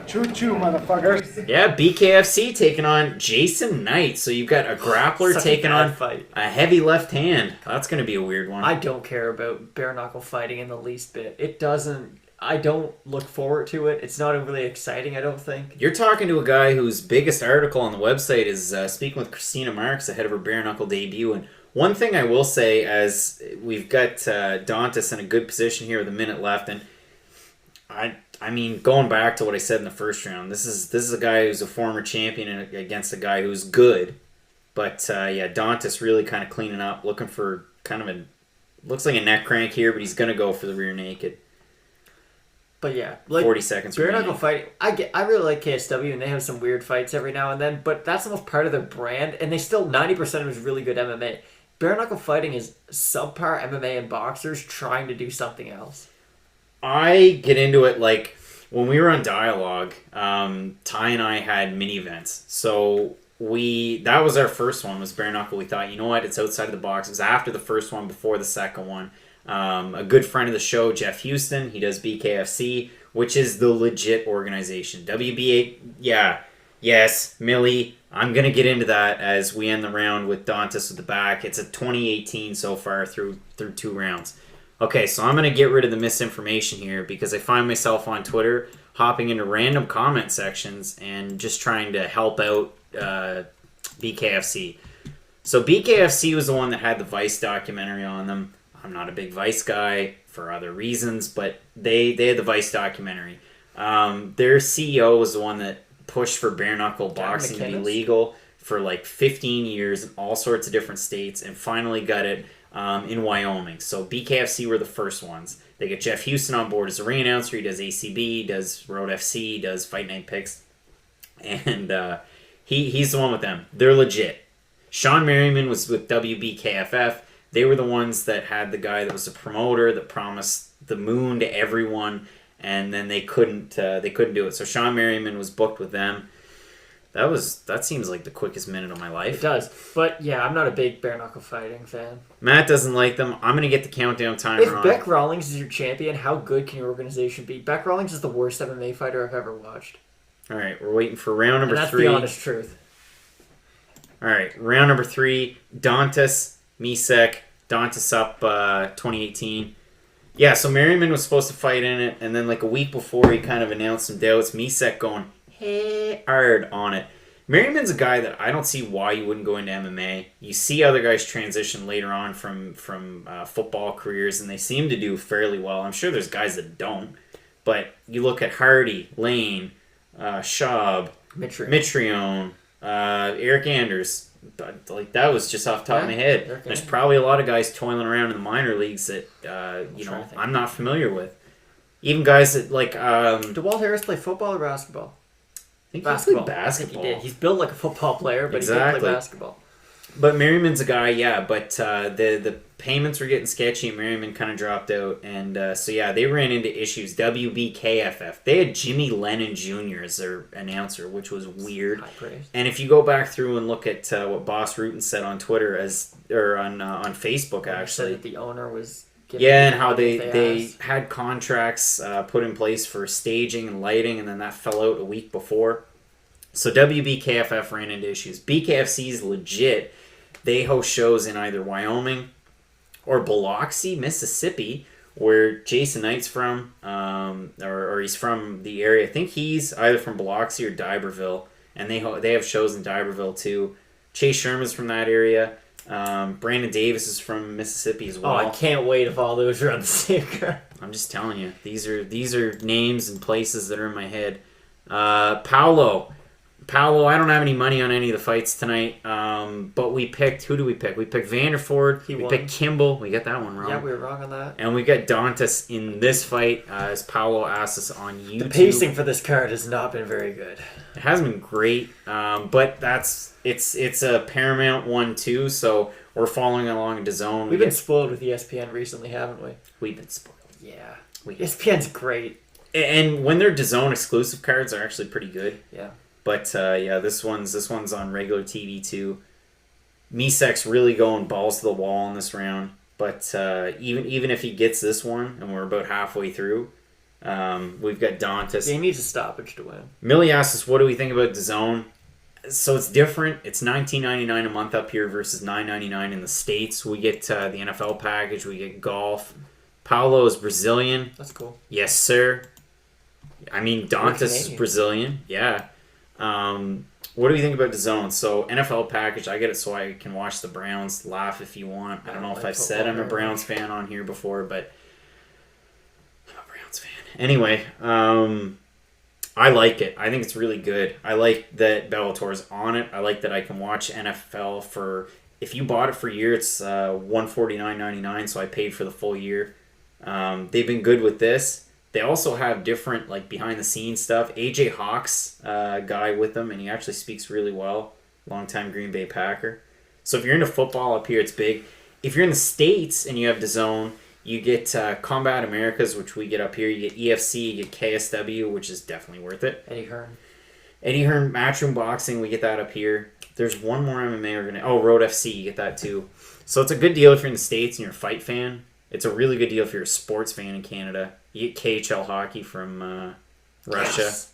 Choo-choo, motherfuckers. Yeah, BKFC taking on Jason Knight. So you've got a grappler taking on a heavy left hand. That's going to be a weird one. I don't care about bare knuckle fighting in the least bit. It doesn't. I don't look forward to it. It's not really exciting, I don't think. You're talking to a guy whose biggest article on the website is speaking with Christina Marks ahead of her bare knuckle debut. And one thing I will say, as we've got Dantas in a good position here with a minute left, and I mean, going back to what I said in the first round, this is a guy who's a former champion against a guy who's good. But, yeah, Dantas really kind of cleaning up, looking for kind of looks like a neck crank here, but he's going to go for the rear naked. But, yeah. Like, 40 seconds bare knuckle fighting, I really like KSW, and they have some weird fights every now and then, but that's almost part of their brand, and they still, 90% of it is really good MMA. Bare knuckle fighting is subpar MMA and boxers trying to do something else. I get into it like when we were on Dialogue, Ty and I had mini events. So that was our first one, was bare knuckle. We thought, you know what, it's outside of the box. It was after the first one, before the second one. A good friend of the show, Jeff Houston, he does BKFC, which is the legit organization. WBA, yeah, yes, Millie, I'm going to get into that as we end the round with Dantas at the back. It's a 2018 so far through 2 rounds. Okay, so I'm going to get rid of the misinformation here because I find myself on Twitter hopping into random comment sections and just trying to help out BKFC. So BKFC was the one that had the Vice documentary on them. I'm not a big Vice guy for other reasons, but they had the Vice documentary. Their CEO was the one that pushed for bare knuckle boxing to be legal for like 15 years in all sorts of different states and finally got it in Wyoming. So BKFC were the first ones. They get Jeff Houston on board as a ring announcer. He does ACB, does Road FC, does Fight Night Picks. And he's the one with them. They're legit. Sean Merriman was with WBKFF. They were the ones that had the guy that was a promoter that promised the moon to everyone, and then they couldn't do it. So Sean Merriman was booked with them. That seems like the quickest minute of my life. It does. But, yeah, I'm not a big bare knuckle fighting fan. Matt doesn't like them. I'm going to get the countdown timer If on. Beck Rawlings is your champion, how good can your organization be? Beck Rawlings is the worst MMA fighter I've ever watched. All right, we're waiting for round number 3. That's the honest truth. All right, round number 3, Dantas, Misek, Dantas up 2018. Yeah, so Merriman was supposed to fight in it, and then like a week before he kind of announced some doubts. Misek going hard on it. Merriman's a guy that I don't see why you wouldn't go into MMA. You see other guys transition later on from football careers, and they seem to do fairly well. I'm sure there's guys that don't, but you look at Hardy, Lane, Schaub, Mitrione, Eric Anders. Like that was just off the top of my head. There's probably a lot of guys toiling around in the minor leagues that I'm not familiar with. Even guys that like Did Walt Harris play football or basketball? I think basketball. I think he did. He's built like a football player, but he did play basketball. But Merriman's a guy, yeah. But the payments were getting sketchy, and Merriman kind of dropped out. And so, yeah, they ran into issues. WBKFF. They had Jimmy Lennon Jr. as their announcer, which was weird. High praise. And if you go back through and look at what Boss Rutan said on Twitter, on Facebook, actually. Said that the owner was... Yeah, and how they had contracts put in place for staging and lighting, and then that fell out a week before. So WBKFF ran into issues. BKFC is legit. They host shows in either Wyoming or Biloxi, Mississippi, where Jason Knight's from, or he's from the area. I think he's either from Biloxi or D'Iberville, and they have shows in D'Iberville too. Chase Sherman's from that area. Brandon Davis is from Mississippi as well. Oh, I can't wait if all those are on the same card. I'm just telling you, these are names and places that are in my head. Paulo Paolo, I don't have any money on any of the fights tonight, but we picked... Who do we pick? We picked Vanderford. We picked Kimball. We got that one wrong. Yeah, we were wrong on that. And we got Dantas in this fight, as Paolo asked us on YouTube. The pacing for this card has not been very good. It hasn't been great, but it's a Paramount one too, so we're following along DAZN. We've been spoiled with ESPN recently, haven't we? We've been spoiled. Yeah. ESPN's great. And when they're DAZN exclusive cards are actually pretty good. Yeah. But this one's on regular TV too. Misek's really going balls to the wall in this round. But even if he gets this one, and we're about halfway through, we've got Dantas. He needs a stoppage to win. Millie asked us, what do we think about DAZN? So it's different. It's $19.99 a month up here versus $9.99 in the States. We get the NFL package. We get golf. Paolo is Brazilian. That's cool. Yes, sir. I mean, Dantas is Brazilian. Yeah. What do we think about DAZN? So NFL package, I get it so I can watch the Browns. Laugh if you want. I don't know if I've said I'm a Browns fan on here before, but I'm a Browns fan. Anyway, I like it. I think it's really good. I like that Bellator's on it. I like that I can watch NFL for... If you bought it for a year, it's $149.99, so I paid for the full year. They've been good with this. They also have different, like, behind-the-scenes stuff. AJ Hawk's guy with them, and he actually speaks really well. Longtime Green Bay Packer. So if you're into football up here, it's big. If you're in the States and you have DAZN, you get Combat Americas, which we get up here. You get EFC, you get KSW, which is definitely worth it. Eddie Hearn Matchroom Boxing, we get that up here. There's one more MMA we're gonna... Oh, Road FC, you get that too. So it's a good deal if you're in the States and you're a fight fan. It's a really good deal if you're a sports fan in Canada. You get KHL hockey from Russia. Yes.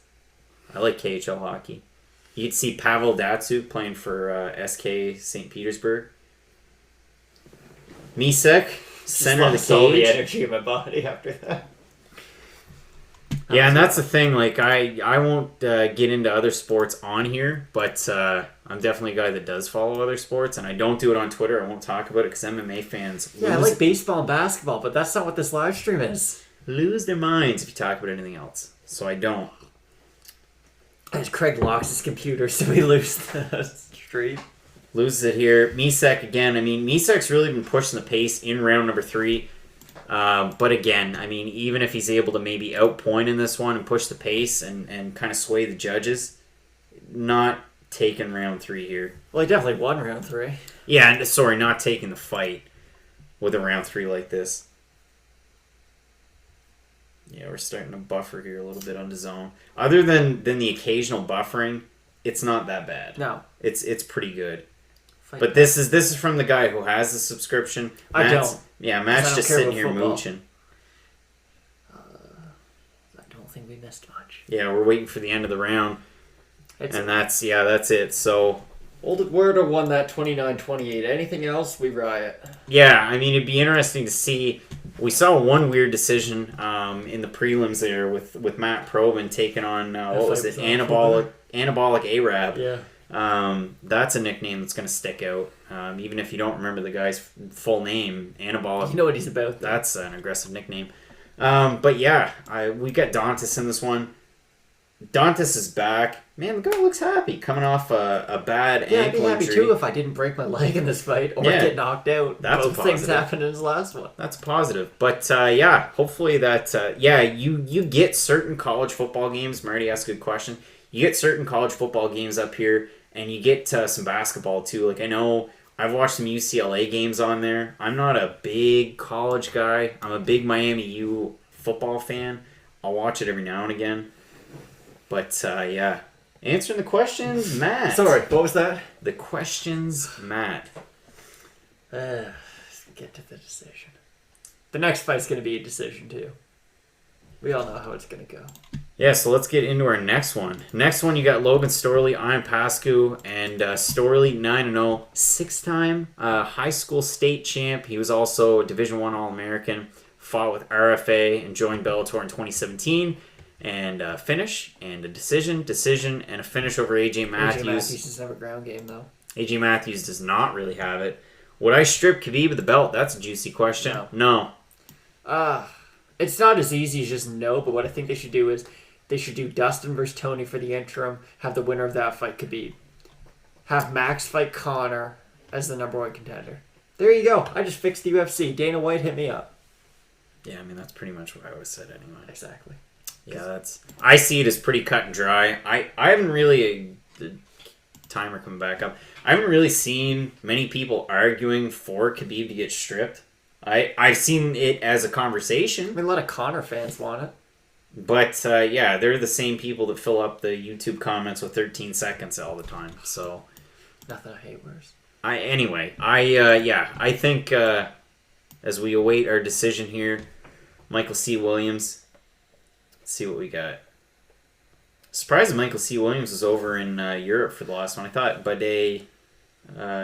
I like KHL hockey. You get to see Pavel Datsuk playing for SK St. Petersburg. Misek, center of the cage. All the energy in my body after that. Yeah, and that's the thing. Like, I won't get into other sports on here, but I'm definitely a guy that does follow other sports, and I don't do it on Twitter. I won't talk about it because MMA fans I like baseball and basketball, but that's not what this live stream is. Lose their minds if you talk about anything else. So I don't. As Craig locks his computer, so we lose the stream. Loses it here. Misek again. I mean, Misek's really been pushing the pace in round number 3. But again, I mean, even if he's able to maybe outpoint in this one and push the pace and kind of sway the judges, not taking round 3 here. Well, he definitely won round 3. Yeah, sorry, not taking the fight with a round 3 like this. Yeah, we're starting to buffer here a little bit on DAZN. Other than the occasional buffering, it's not that bad. No. It's pretty good. But this is from the guy who has the subscription. I don't. Yeah, Matt's just sitting here mooching. I don't think we missed much. Yeah, we're waiting for the end of the round. That's it. So Old Werder won that 29-28. Anything else, we riot. Yeah, I mean, it'd be interesting to see. We saw one weird decision in the prelims there with Matt Probin taking on what was it, anabolic Arab. Yeah. That's a nickname that's going to stick out. Even if you don't remember the guy's full name, Anabolic. You know what he's about, though. That's an aggressive nickname. But yeah, we got Dantas in this one. Dantas is back. Man, the guy looks happy coming off a bad ankle injury. Yeah, I'd be happy too if I didn't break my leg in this fight or get knocked out. That's both things happened in his last one. That's positive. But yeah, hopefully that you get certain college football games. Marty asked a good question. You get certain college football games up here, and you get some basketball too. Like, I know I've watched some UCLA games on there. I'm not a big college guy. I'm a big Miami U football fan. I'll watch it every now and again. But yeah, answering the questions, Matt. Sorry, what was that? The questions, Matt. Let's get to the decision. The next fight's going to be a decision too. We all know how it's going to go. Yeah, so let's get into our next one. Next one, you got Logan Storley, Ian Pascu, and Storley 9-0, 6-time high school state champ. He was also a Division I All-American, fought with RFA, and joined Bellator in 2017. And a finish, and a decision, and a finish over AJ Matthews. AJ Matthews doesn't have a ground game, though. AJ Matthews does not really have it. Would I strip Khabib of the belt? That's a juicy question. No. It's not as easy as just no, but what I think they should do is they should do Dustin versus Tony for the interim. Have the winner of that fight Khabib. Have Max fight Conor as the number 1 contender. There you go. I just fixed the UFC. Dana White hit me up. Yeah, I mean, that's pretty much what I always said anyway. Exactly. Yeah, I see it as pretty cut and dry. I haven't really... The timer coming back up. I haven't really seen many people arguing for Khabib to get stripped. I've seen it as a conversation. I mean, a lot of Conor fans want it. But, yeah, they're the same people that fill up the YouTube comments with 13 seconds all the time. So... Nothing I hate worse. I think as we await our decision here, Michael C. Williams, let's see what we got. Surprised that Michael C. Williams was over in Europe for the last one. I thought Bade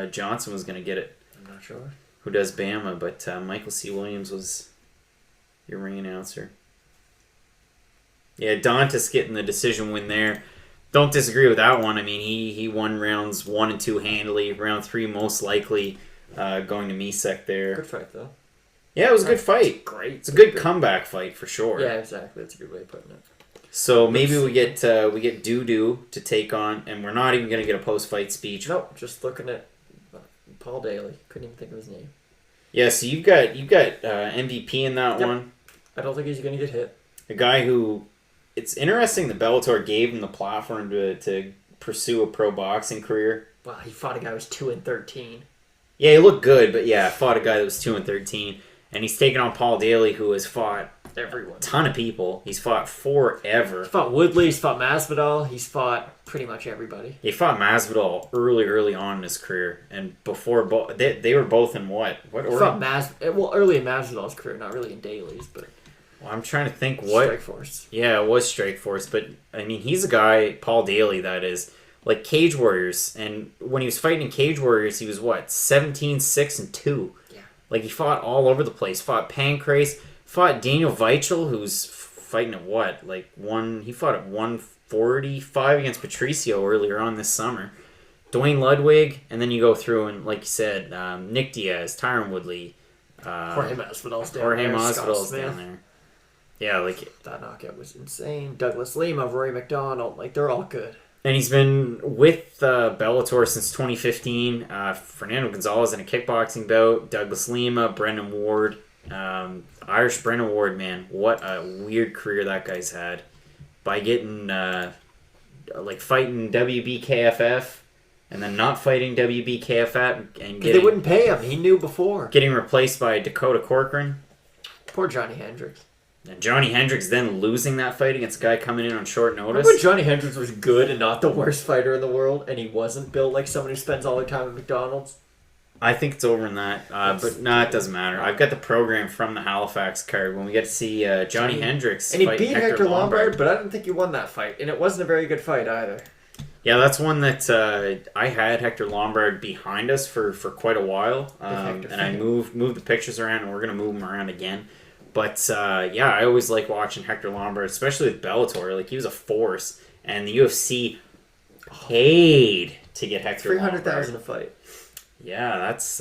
Johnson was going to get it. I'm not sure. Who does Bama, but Michael C. Williams was your ring announcer. Yeah, Dantas getting the decision win there. Don't disagree with that one. I mean, he won rounds 1 and 2 handily. Round 3 most likely going to Misek there. Good fight, though. Yeah, it was a good fight. Great. It's a good comeback fight for sure. Yeah, exactly. That's a good way of putting it. So maybe we get Dudu to take on, and we're not even going to get a post-fight speech. Nope, just looking at Paul Daly. Couldn't even think of his name. Yeah, so you've got MVP in that one. I don't think he's going to get hit. A guy who... It's interesting that Bellator gave him the platform to pursue a pro boxing career. Well, he fought a guy who was 2-13. Yeah, he looked good, but yeah, fought a guy that was 2-13. And he's taken on Paul Daly, who has fought everyone. A ton of people. He's fought forever. He's fought Woodley, he's fought Masvidal, he's fought pretty much everybody. He fought Masvidal early on in his career, and before they were both in what order? Early in Masvidal's career, not really in Daly's, but. Well, I'm trying to think what. Strikeforce. Yeah, it was Strikeforce, but I mean, he's a guy, Paul Daly, that is like Cage Warriors, and when he was fighting in Cage Warriors, he was what 17-6-2. Yeah. Like he fought all over the place. Fought Pancrase. Fought Daniel Weichel, who's fighting at what? He fought at 145 against Patricio earlier on this summer. Dwayne Ludwig, and then you go through and, like you said, Nick Diaz, Tyron Woodley. Jorge Masvidal's down there. Yeah, that knockout was insane. Douglas Lima, Rory McDonald, they're all good. And he's been with Bellator since 2015. Fernando Gonzalez in a kickboxing bout. Douglas Lima, Brendan Ward. Irish Brendan Ward, man, what a weird career that guy's had. By getting fighting WBKFF and then not fighting WBKFF and they wouldn't pay him. He knew before. Getting replaced by Dakota Corcoran. Poor Johnny Hendricks. And Johnny Hendricks then losing that fight against a guy coming in on short notice. Remember when Johnny Hendricks was good and not the worst fighter in the world, and he wasn't built like someone who spends all their time at McDonald's? I think it's over in that, but no, it doesn't matter. I've got the program from the Halifax card when we get to see Johnny Hendricks and he beat Hector Lombard, but I don't think he won that fight, and it wasn't a very good fight either. Yeah, that's one that I had Hector Lombard behind us for quite a while, and I moved the pictures around, and we're going to move them around again. But, yeah, I always like watching Hector Lombard, especially with Bellator. He was a force, and the UFC paid to get Hector Lombard. $300,000 a fight. Yeah, that's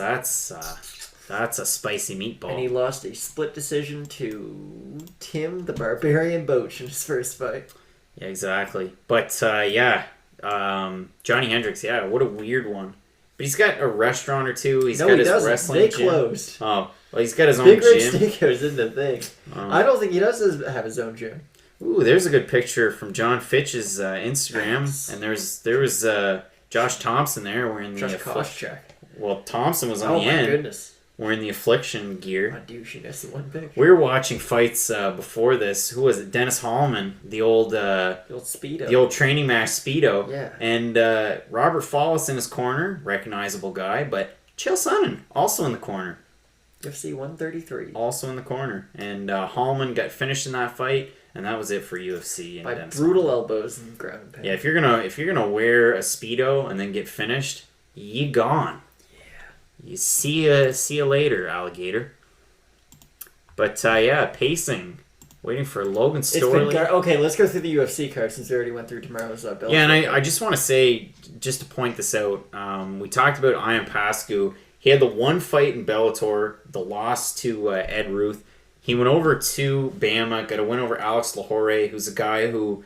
a spicy meatball. And he lost a split decision to Tim the Barbarian Boach in his first fight. Yeah, exactly. But, yeah, Johnny Hendricks, yeah, what a weird one. But he's got a restaurant or two. He's got his wrestling They gym. closed. Oh, well, he's got his own Big Red gym. Steakhouse isn't the thing. I don't think he does have his own gym. Ooh, there's a good picture from John Fitch's Instagram. Nice. And there was Josh Thompson there wearing the... Josh Koscheck. Well, Thompson was on the end. Oh, my goodness. Wearing the Affliction gear. My douchiness in one picture. We were watching fights before this. Who was it? Dennis Hallman, the old Speedo. The old training match Speedo. Yeah. And Robert Follis in his corner, recognizable guy, but Chael Sonnen also in the corner. UFC 133. Also in the corner. And Hallman got finished in that fight, and that was it for UFC. And by Dennis brutal Hallman. Elbows and ground and pound. Yeah, if you're gonna wear a Speedo and then get finished, you gone. You see you later, alligator. But yeah, pacing, waiting for Logan Storley. Okay, let's go through the UFC card since we already went through tomorrow's Bellator. Yeah, and I just want to say, just to point this out, we talked about Ian Pascu. He had the one fight in Bellator, the loss to Ed Ruth. He went over to Bama, got a win over Alex Lahore, who's a guy who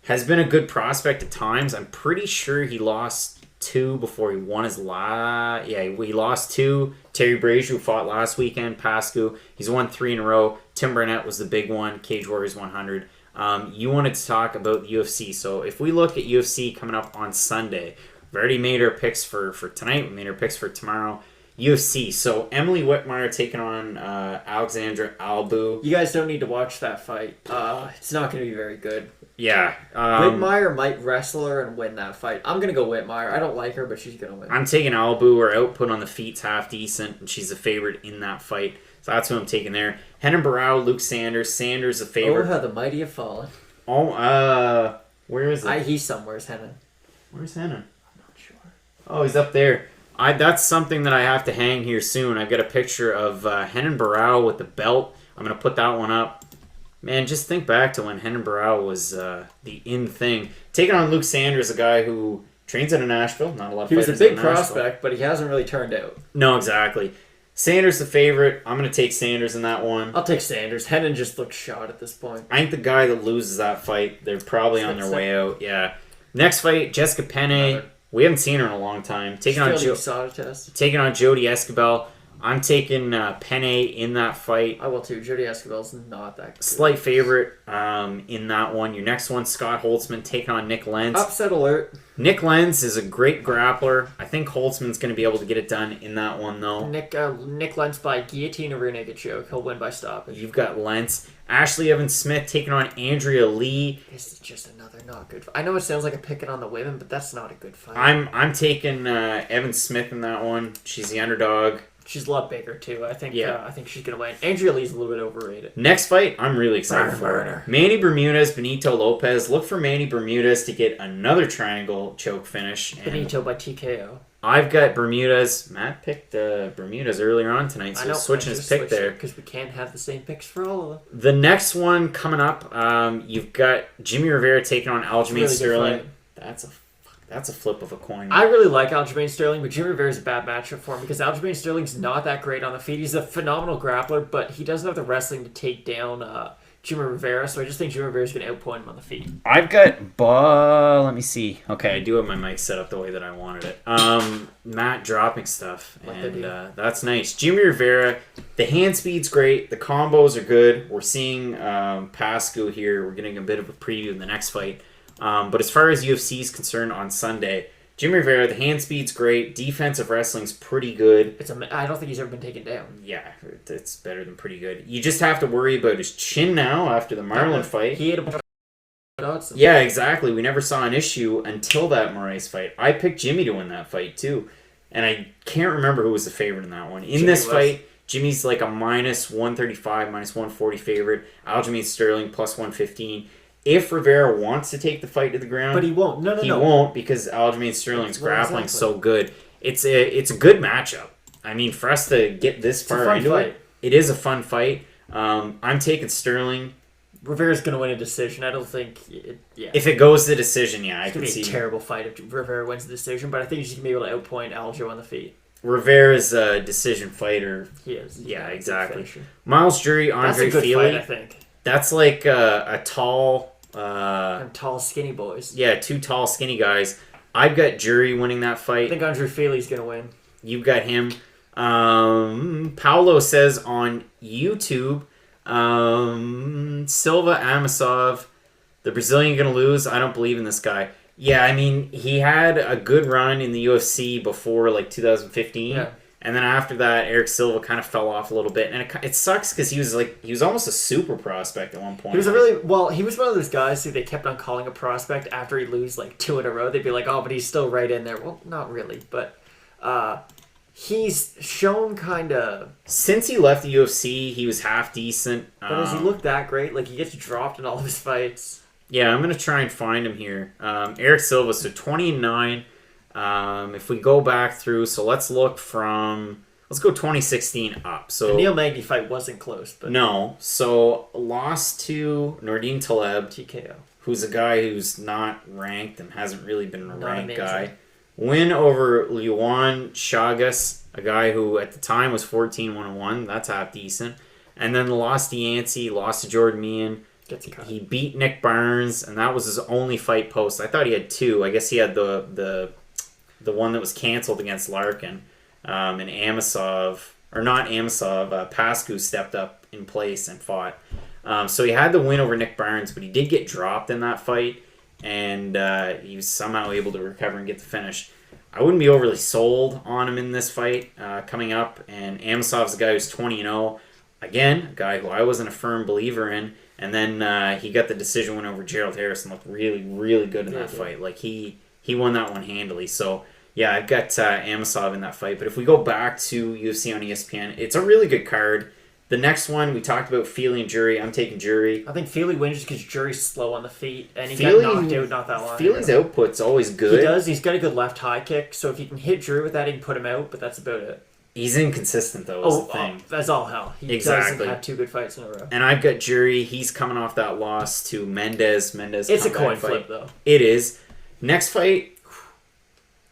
has been a good prospect at times. I'm pretty sure he lost 2 before he won his last. Yeah, he lost 2. Terry Brazier, who fought last weekend, Pascu. He's won 3 in a row. Tim Burnett was the big one. Cage Warriors 100. You wanted to talk about the UFC. So if we look at UFC coming up on Sunday, we've already made our picks for tonight. We made our picks for tomorrow. UFC. So Emily Whitmire taking on Alexandra Albu. You guys don't need to watch that fight. It's not going to be very good. Yeah. Whitmire might wrestle her and win that fight. I'm going to go Whitmire. I don't like her, but she's going to win. I'm taking Albu. Her output on the feet's half decent, and she's a favorite in that fight. So that's who I'm taking there. Henan Barrow, Luke Sanders. Sanders a favorite. Oh, how the mighty have fallen. Oh, where is it? He's somewhere, Henan. Where's Henan? I'm not sure. Oh, he's up there. That's something that I have to hang here soon. I've got a picture of Henan Barrow with the belt. I'm going to put that one up. Man, just think back to when Henan Barrow was the in thing. Taking on Luke Sanders, a guy who trains out of Nashville. Not a lot of He was a fighters big in Nashville. prospect, but he hasn't really turned out. No, exactly. Sanders the favorite. I'm going to take Sanders in that one. I'll take Sanders. Henan just looks shot at this point. I think the guy that loses that fight, they're probably on their way out. Yeah. Next fight, Jessica Penne. We haven't seen her in a long time. Taking on Jody Escobar. I'm taking Penne in that fight. I will too. Jody Escobar's not that good. Slight favorite in that one. Your next one, Scott Holtzman taking on Nick Lenz. Upset alert. Nick Lenz is a great grappler. I think Holtzman's going to be able to get it done in that one, though. Nick Lenz by guillotine or rear naked choke. He'll win by stoppage. You've got Lenz. Ashley Evans-Smith taking on Andrea Lee. This is just another not good fight. I know it sounds like a picking on the women, but that's not a good fight. I'm taking Evans-Smith in that one. She's the underdog. She's a lot bigger too. I think she's gonna win. Andrea Lee's a little bit overrated. Next fight, I'm really excited for. Manny Bermudez, Benito Lopez. Look for Manny Bermudez to get another triangle choke finish. Benito by TKO. I've got Bermudez. Matt picked Bermudez earlier on tonight, so switching his pick there because we can't have the same picks for all of them. The next one coming up, you've got Jimmy Rivera taking on Aljamain Sterling. That's a flip of a coin. I really like Aljamain Sterling, but Jimmy Rivera's a bad matchup for him because Aljamain Sterling's not that great on the feet. He's a phenomenal grappler, but he doesn't have the wrestling to take down Jimmy Rivera, so I just think Jimmy Rivera's going to outpoint him on the feet. I've got let me see. Okay, I do have my mic set up the way that I wanted it. Matt dropping stuff, and that's nice. Jimmy Rivera, the hand speed's great. The combos are good. We're seeing Pascu here. We're getting a bit of a preview in the next fight. But as far as UFC is concerned on Sunday, Jimmy Rivera, the hand speed's great. Defensive wrestling's pretty good. I don't think he's ever been taken down. Yeah, it's better than pretty good. You just have to worry about his chin now after the Marlon fight. He ate a bunch of dots. Yeah, exactly. We never saw an issue until that Moraes fight. I picked Jimmy to win that fight too. And I can't remember who was the favorite in that one. In this fight, Jimmy's like a minus 135, minus 140 favorite. Aljamain Sterling plus 115. If Rivera wants to take the fight to the ground, but he won't. He won't because Aljamain Sterling's grappling so good. It's a good matchup. I mean, for us to get this far into it, it is a fun fight. I'm taking Sterling. Rivera's going to win a decision. I don't think. If it goes to decision, I could see. It's going to be a terrible fight if Rivera wins the decision, but I think he's going to be able to outpoint Aljo on the feet. Rivera's a decision fighter. He is. Yeah, exactly. Miles Jury, Andre That's a good Feely. fight, I think. That's like a tall. Tall, skinny boys. Yeah, 2 tall, skinny guys. I've got Jury winning that fight. I think Andre Feely's going to win. You've got him. Paolo says on YouTube, Silva Amasov, the Brazilian going to lose? I don't believe in this guy. Yeah, I mean, he had a good run in the UFC before, like, 2015. Yeah. And then after that, Eric Silva kind of fell off a little bit, and it sucks because he was almost a super prospect at one point. He was he was one of those guys who they kept on calling a prospect after he'd lose like 2 in a row. They'd be like, oh, but he's still right in there. Well, not really, but he's shown kind of since he left the UFC, he was half decent. But does he look that great? Like he gets dropped in all of his fights. Yeah, I'm gonna try and find him here. Eric Silva, so 20-9. If we go back through, so let's go 2016 up. So the Neil Magny fight wasn't close, but no. So lost to Nordine Taleb, TKO, who's a guy who's not ranked and hasn't really been a ranked guy. Win over Luan Chagas, a guy who at the time was 14-1-1. That's half decent. And then lost to Yancey, lost to Jordan Meehan, Gets a cut. He beat Nick Barnes, and that was his only fight post. I thought he had 2. I guess he had the one that was canceled against Larkin, and Amosov, or not Amosov, Pascu stepped up in place and fought. So he had the win over Nick Barnes, but he did get dropped in that fight, and he was somehow able to recover and get the finish. I wouldn't be overly sold on him in this fight coming up, and Amosov's a guy who's 20-0. Again, a guy who I wasn't a firm believer in, and then he got the decision win over Gerald Harris and looked really, really good in that fight. Like, he won that one handily. So, yeah, I've got Amosov in that fight. But if we go back to UFC on ESPN, it's a really good card. The next one, we talked about Feely and Jury. I'm taking Jury. I think Feely wins just because Jury's slow on the feet, and he got knocked out not that long Feely's ago. output's always good. He does. He's got a good left high kick, so if you can hit Jury with that, he can put him out, but that's about it. He's inconsistent, though, is the thing. That's all hell. He doesn't have 2 good fights in a row. And I've got Jury. He's coming off that loss to Mendez. It's a coin flip, though. It is. Next fight.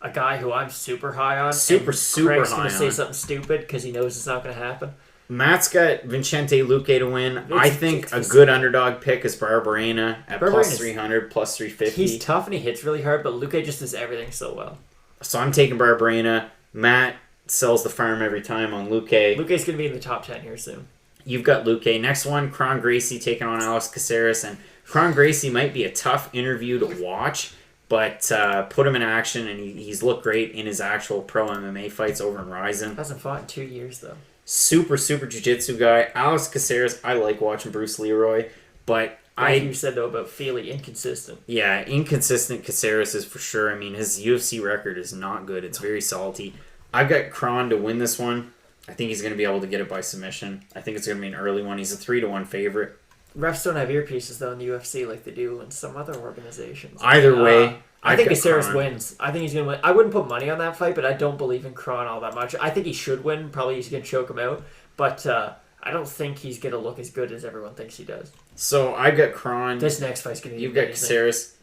A guy who I'm super high on. Super high going to say something stupid because he knows it's not going to happen. Matt's got Vicente Luque to win. I think a good underdog pick is Barberena at plus 300, plus 350. He's tough and he hits really hard, but Luque just does everything so well. So I'm taking Barberena. Matt sells the farm every time on Luque. Luque's going to be in the top 10 here soon. You've got Luque. Next one, Kron Gracie taking on Alex Caceres. And Kron Gracie might be a tough interview to watch, but put him in action, and he's looked great in his actual pro MMA fights over in Ryzen. Hasn't fought in 2 years, though. Super jiu-jitsu guy. Alex Caceres, I like watching Bruce Leroy, but like you said, though, about Feely, inconsistent. Yeah, inconsistent Caceres is for sure. I mean, his UFC record is not good. It's very salty. I've got Kron to win this one. I think he's going to be able to get it by submission. I think it's going to be an early one. He's a 3-1 favorite. Refs don't have earpieces, though, in the UFC like they do in some other organizations. Either way, I think Caceres wins. I think he's going to win. I wouldn't put money on that fight, but I don't believe in Kron all that much. I think he should win. Probably he's going to choke him out. But I don't think he's going to look as good as everyone thinks he does. So I've got Kron. This next fight's going to be You've got Caceres.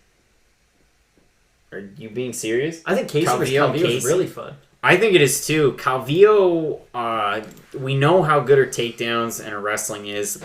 Are you being serious? I think Casey vs. Calvillo is really fun. I think it is too. Calvillo, we know how good her takedowns and her wrestling is.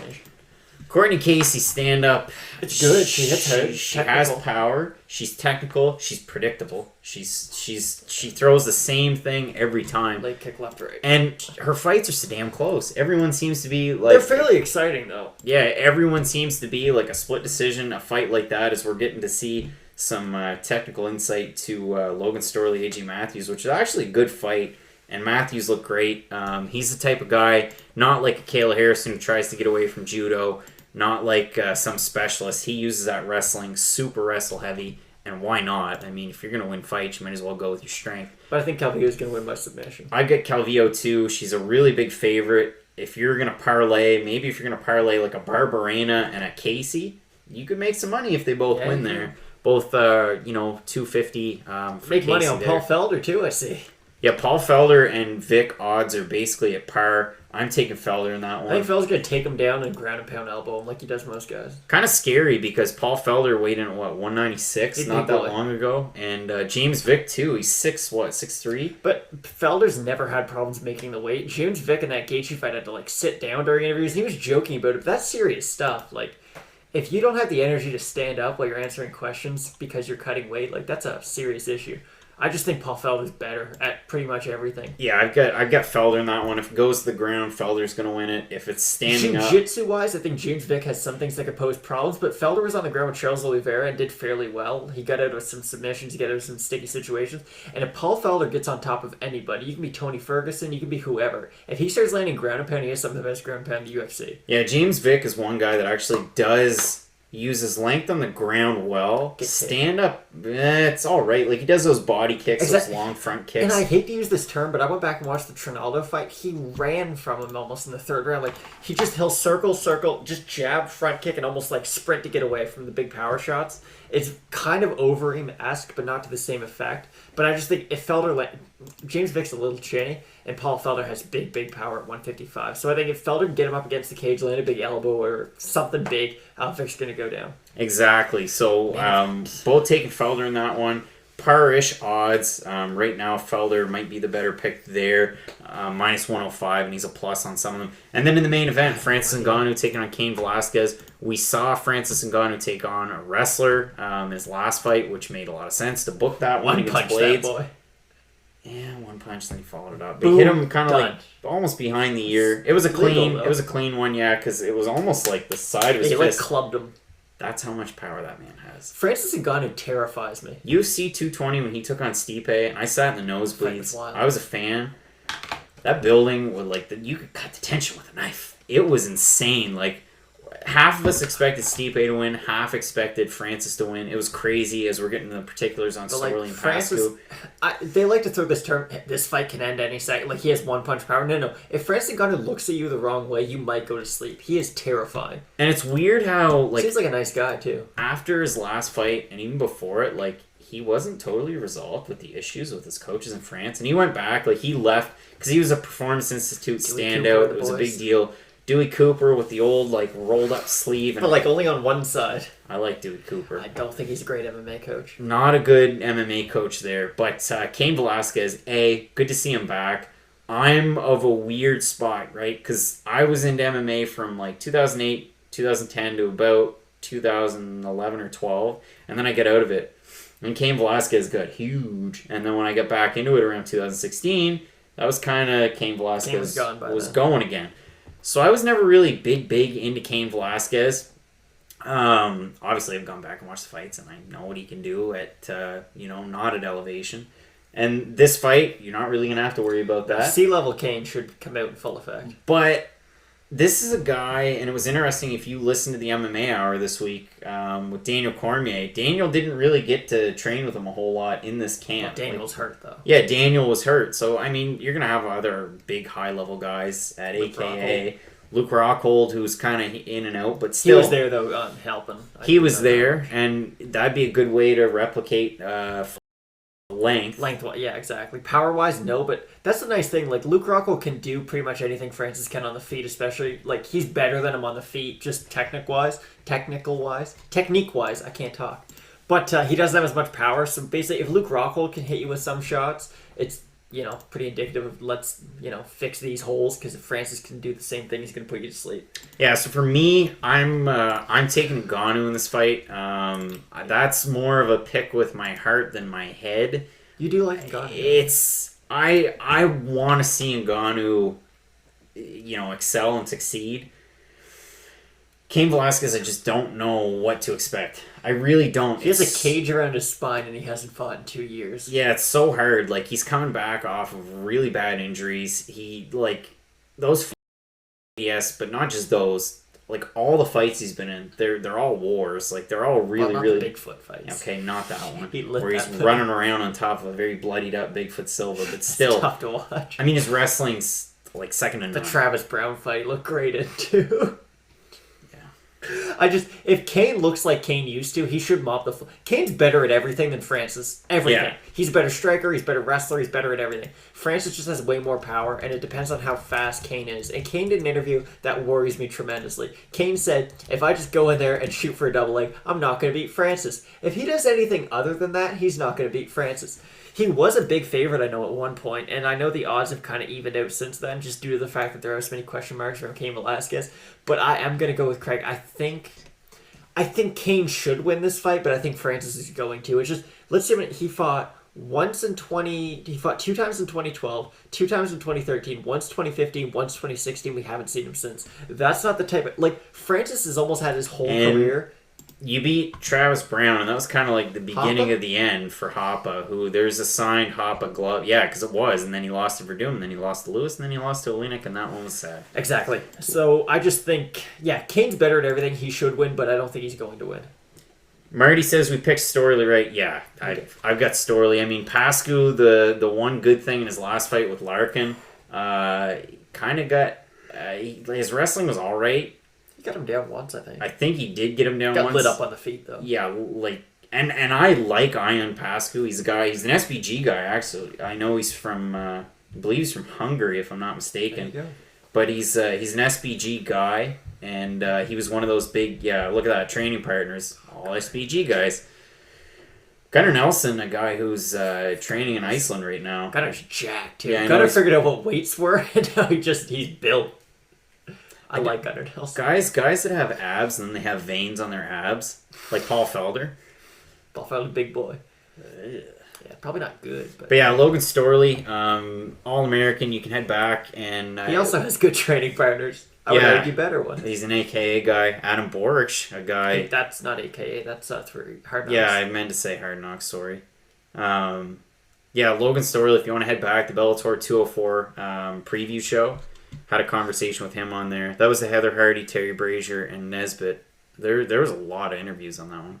Courtney Casey, stand up. It's good. She hits her. She has power. She's technical. She's predictable. She throws the same thing every time. Leg kick, left, right. And her fights are so damn close. Everyone seems to be like. They're fairly exciting though. Yeah, everyone seems to be like a split decision. A fight like that as we're getting to see some technical insight to Logan Storley, AJ Matthews, which is actually a good fight. And Matthews looked great. He's the type of guy, not like a Kayla Harrison who tries to get away from judo. Not like some specialist. He uses that wrestling, super wrestle heavy, and why not? I mean, if you're going to win fights, you might as well go with your strength. But I think Calvillo's going to win by submission. I get Calvillo too. She's a really big favorite. If you're going to parlay, maybe if you're going to parlay like a Barberena and a Casey, you could make some money if they both win there. Both, $250 for Make Casey money on there. Paul Felder too, I see. Yeah, Paul Felder and Vic odds are basically at par. I'm taking Felder in that one. I think Felder's going to take him down and ground and pound elbow him like he does most guys. Kind of scary because Paul Felder weighed in at 196 not that long ago, and James Vick too. He's 6'3". But Felder's never had problems making the weight. James Vick in that Gaethje fight had to sit down during interviews. He was joking about it, but that's serious stuff. If you don't have the energy to stand up while you're answering questions because you're cutting weight, that's a serious issue. I just think Paul Felder's better at pretty much everything. Yeah, I've got Felder in that one. If it goes to the ground, Felder's going to win it. If it's standing up... Jiu-jitsu-wise, I think James Vick has some things that could pose problems, but Felder was on the ground with Charles Oliveira and did fairly well. He got out of some submissions, he got out of some sticky situations. And if Paul Felder gets on top of anybody, you can be Tony Ferguson, you can be whoever. If he starts landing ground and pound, he has some of the best ground and pound in the UFC. Yeah, James Vick is one guy that actually does... use his length on the ground well. Stand up, it's all right. He does those body kicks, those long front kicks. And I hate to use this term, but I went back and watched the Trinaldo fight. He ran from him almost in the third round. He'll circle, just jab, front kick, and almost sprint to get away from the big power shots. It's kind of Overeem-esque, but not to the same effect. But I just think if Felder, James Vick's a little chinny, and Paul Felder has big power at 155. So I think if Felder can get him up against the cage, land a big elbow or something big, Vick's going to go down. Exactly. So both taking Felder in that one. par-ish odds. Right now, Felder might be the better pick there. Minus 105, and he's a plus on some of them. And then in the main event, Francis Ngannou taking on Cain Velasquez. We saw Francis Ngannou take on a wrestler in his last fight, which made a lot of sense to book that one against punch Blades. that boy. Yeah, one punch, then he followed it up. But Boom, he hit him kind of done. like almost behind the ear. It was a Legal, though. clean one, yeah, because it was almost like the side of his He like fist. clubbed him. That's how much power that man has. Francis Ngannou terrifies me. UFC 220 when he took on Stipe, and I sat in the Fight was nosebleeds. wild. I was a fan. That building would you could cut the tension with a knife. It was insane. Like half of us expected Stipe to win, half expected Francis to win. It was crazy as we're getting the particulars on But like Sterling and Francis, Pascu. they like to throw this term. This fight can end any second. Like he has one punch power. No. If Francis Ngannou looks at you the wrong way, you might go to sleep. He is terrifying. And it's weird how Seems like a nice guy too. after his last fight and even before it, he wasn't totally resolved with the issues with his coaches in France, and he went back. He left because he was a Performance Institute Dewey standout. Cooper, It was a boys. big deal. Dewey Cooper with the old rolled up sleeve, and But only on one side. I like Dewey Cooper. I don't think he's a great MMA coach. Not a good MMA coach there, but Cain Velasquez, good to see him back. I'm of a weird spot, right? Because I was into MMA from 2008, 2010 to about 2011 or 12, and then I get out of it. And Cain Velasquez got huge, and then when I got back into it around 2016, that was kind of Cain Velasquez was gone by was then. going again. So I was never really big into Cain Velasquez. Obviously, I've gone back and watched the fights, and I know what he can do at not at elevation. And this fight, you're not really gonna have to worry about that. Sea level Kane should come out in full effect. But this is a guy, and it was interesting if you listen to the MMA Hour this week with Daniel Cormier. Daniel didn't really get to train with him a whole lot in this camp. Daniel's hurt though. Yeah, Daniel was hurt. So, I mean, you're going to have other big high-level guys at Luke AKA. Luke Rockhold, who's kind of in and out, but still. He was there though, helping. He was there, and that'd be a good way to replicate length. Lengthwise, yeah, exactly. Power-wise, no, but that's the nice thing. Luke Rockhold can do pretty much anything Francis can on the feet, especially. He's better than him on the feet, just technique-wise. I can't talk. But he doesn't have as much power, so basically, if Luke Rockhold can hit you with some shots, it's, pretty indicative of let's, fix these holes, because if Francis can do the same thing, he's going to put you to sleep. Yeah, so for me, I'm taking Ngannou in this fight. That's more of a pick with my heart than my head. You do like Ngannou. It's I want to see Ngannou, excel and succeed. Cain Velasquez, I just don't know what to expect. I really don't. He has a cage around his spine and he hasn't fought in 2 years. Yeah, it's so hard. He's coming back off of really bad injuries. He those yes, but not just those. All the fights he's been in, they're all wars. They're all really not really the Bigfoot fights. Okay, not that one. He lit where he's that thing. running around on top of a very bloodied up Bigfoot Silva, but still Tough to watch. I mean, his wrestling's second to The none. Travis Brown fight looked great in too. If Kane looks like Kane used to, he should mop the floor. Kane's better at everything than Francis. Everything. Yeah. He's a better striker, he's a better wrestler, he's better at everything. Francis just has way more power, and it depends on how fast Kane is. And Kane did an interview that worries me tremendously. Kane said, if I just go in there and shoot for a double leg, I'm not going to beat Francis. If he does anything other than that, he's not going to beat Francis. He was a big favorite, I know, at one point, and I know the odds have kind of evened out since then, just due to the fact that there are so many question marks around Cain Velasquez. But I am going to go with Craig. I think Kane should win this fight, but I think Francis is going to. It's just, let's see, he fought he fought 2 times in 2012, 2 times in 2013, once 2015, once 2016. We haven't seen him since. That's not the type of, Francis has almost had his whole career. You beat Travis Brown, and that was kind of the beginning Hoppa? of the end for Hoppa, who there's a signed Hoppa glove. Yeah, because it was, and then he lost to Verdum, and then he lost to Lewis, and then he lost to Olenek, and that one was sad. Exactly. So I just think, Kane's better at everything. He should win, but I don't think he's going to win. Marty says we picked Storley right. Yeah, I've got Storley. I mean, Pascu, the one good thing in his last fight with Larkin, kind of got... his wrestling was all right. Got him down once, I think. I think he did get him down Got once. lit up on the feet, though. Yeah, and I like Ion Pascu. He's an SBG guy, actually. I know he's from, I believe he's from Hungary, if I'm not mistaken. There you go. But he's an SBG guy, and he was one of those big, look at that, training partners, all SBG guys. Gunnar Nelson, a guy who's training in Iceland right now. Gunner's jacked too. Yeah, I know Gunner he's- figured out what weights were, and now he's built. I like Gunnar Nelson. Guys that have abs and then they have veins on their abs, like Paul Felder. Buffalo big boy. Yeah, probably not good, but But yeah, Logan Storley, All-American. You can head back and he also has good training partners. I would Yeah. argue better ones. he's an AKA guy. Adam Borich, a guy. Hey, that's not AKA. That's for Hard Knocks. Yeah, I meant to say Hard Knocks. Sorry. Yeah, Logan Storley. If you want to head back, the Bellator 204 preview show, had a conversation with him on there. That was the Heather Hardy, Terry Brazier, and Nesbitt. There was a lot of interviews on that one.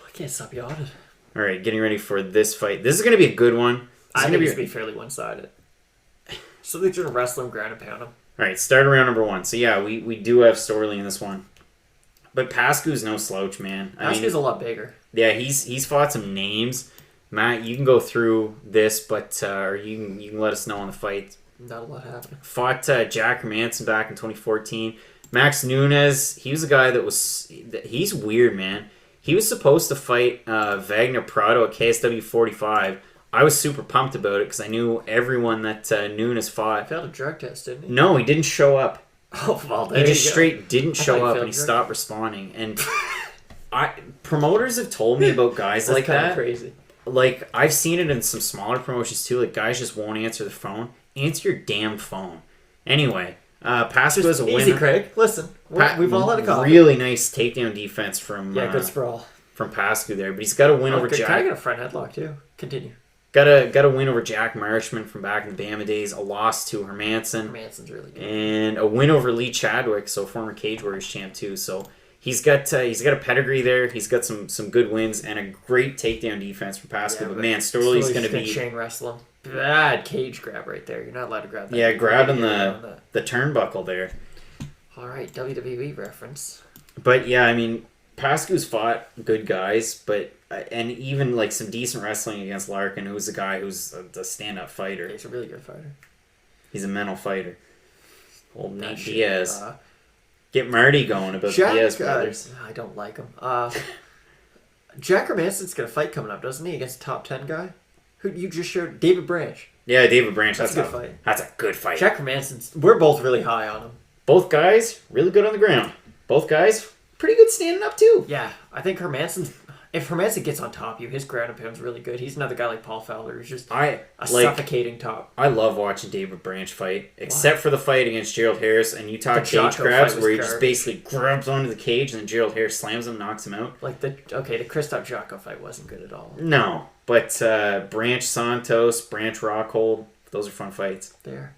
I can't stop yawning. All right, getting ready for this fight. This is going to be a good one. I It's think gonna it's going to be fairly one-sided. So they're going to wrestle him, ground and pound him. All right, start around number one. So yeah, we do have Storley in this one, but Pascu's no slouch, man. Pascu's a lot bigger. Yeah, he's fought some names. Matt, you can go through this, but or you can let us know on the fight. Not a lot happening. Fought Jack Hermanson back in 2014. Max Nunes, he was a guy he's weird, man. He was supposed to fight Wagner Prado at KSW 45. I was super pumped about it because I knew everyone that Nunes fought. Failed a drug test, didn't he? No, he didn't show up. Oh, well, there He you just go. straight didn't I show thought he up failed and he drug stopped responding. And promoters have told me about guys That's like kind that. of crazy. Like, I've seen it in some smaller promotions too. Like, guys just won't answer the phone. Answer your damn phone. Anyway, Pascu has a Easy, win. Craig. Listen, we've all had a coffee. Really nice takedown defense from Yeah, good sprawl. from Pascu there. But he's got a win over Can I Jack. get a front headlock, too? Continue. Got a win over Jack Marshman from back in the Bama days. A loss to Hermanson. Manson's really good. And a win over Lee Chadwick, so former Cage Warriors champ too. So he's got a pedigree there. He's got some good wins and a great takedown defense from Pascal. Yeah, but but man, Storley's going to be chain wrestle him. Bad cage grab right there. You're not allowed to grab that. grabbing Yeah, the turnbuckle there. All right, WWE reference. But yeah, I mean, Pascu's fought good guys, but and even like some decent wrestling against Larkin, who's a guy who's a stand-up fighter. He's a really good fighter. He's a mental fighter. Old Nate shit. Diaz. Get Marty going about the Jack, Diaz brothers. I don't like him. Jack Hermanson's got a fight coming up, doesn't he, against a top 10 guy? Who you just showed? David Branch. Yeah, David Branch. That's a good fight. That's a good fight. Jack Hermanson's. We're both really high on him. Both guys really good on the ground. Both guys pretty good standing up too. Yeah, I think Hermanson's. If Hermanson gets on top of you, his ground and pound's really good. He's another guy like Paul Felder who's just a suffocating top. I love watching David Branch fight, except for the fight against Gerald Harris and Utah cage Jocko grabs, fight was where he just garbage. basically grabs onto the cage and then Gerald Harris slams him, knocks him out. Like the Christoph Jocko fight wasn't good at all. No, but Branch Santos, Branch Rockhold, those are fun fights. There.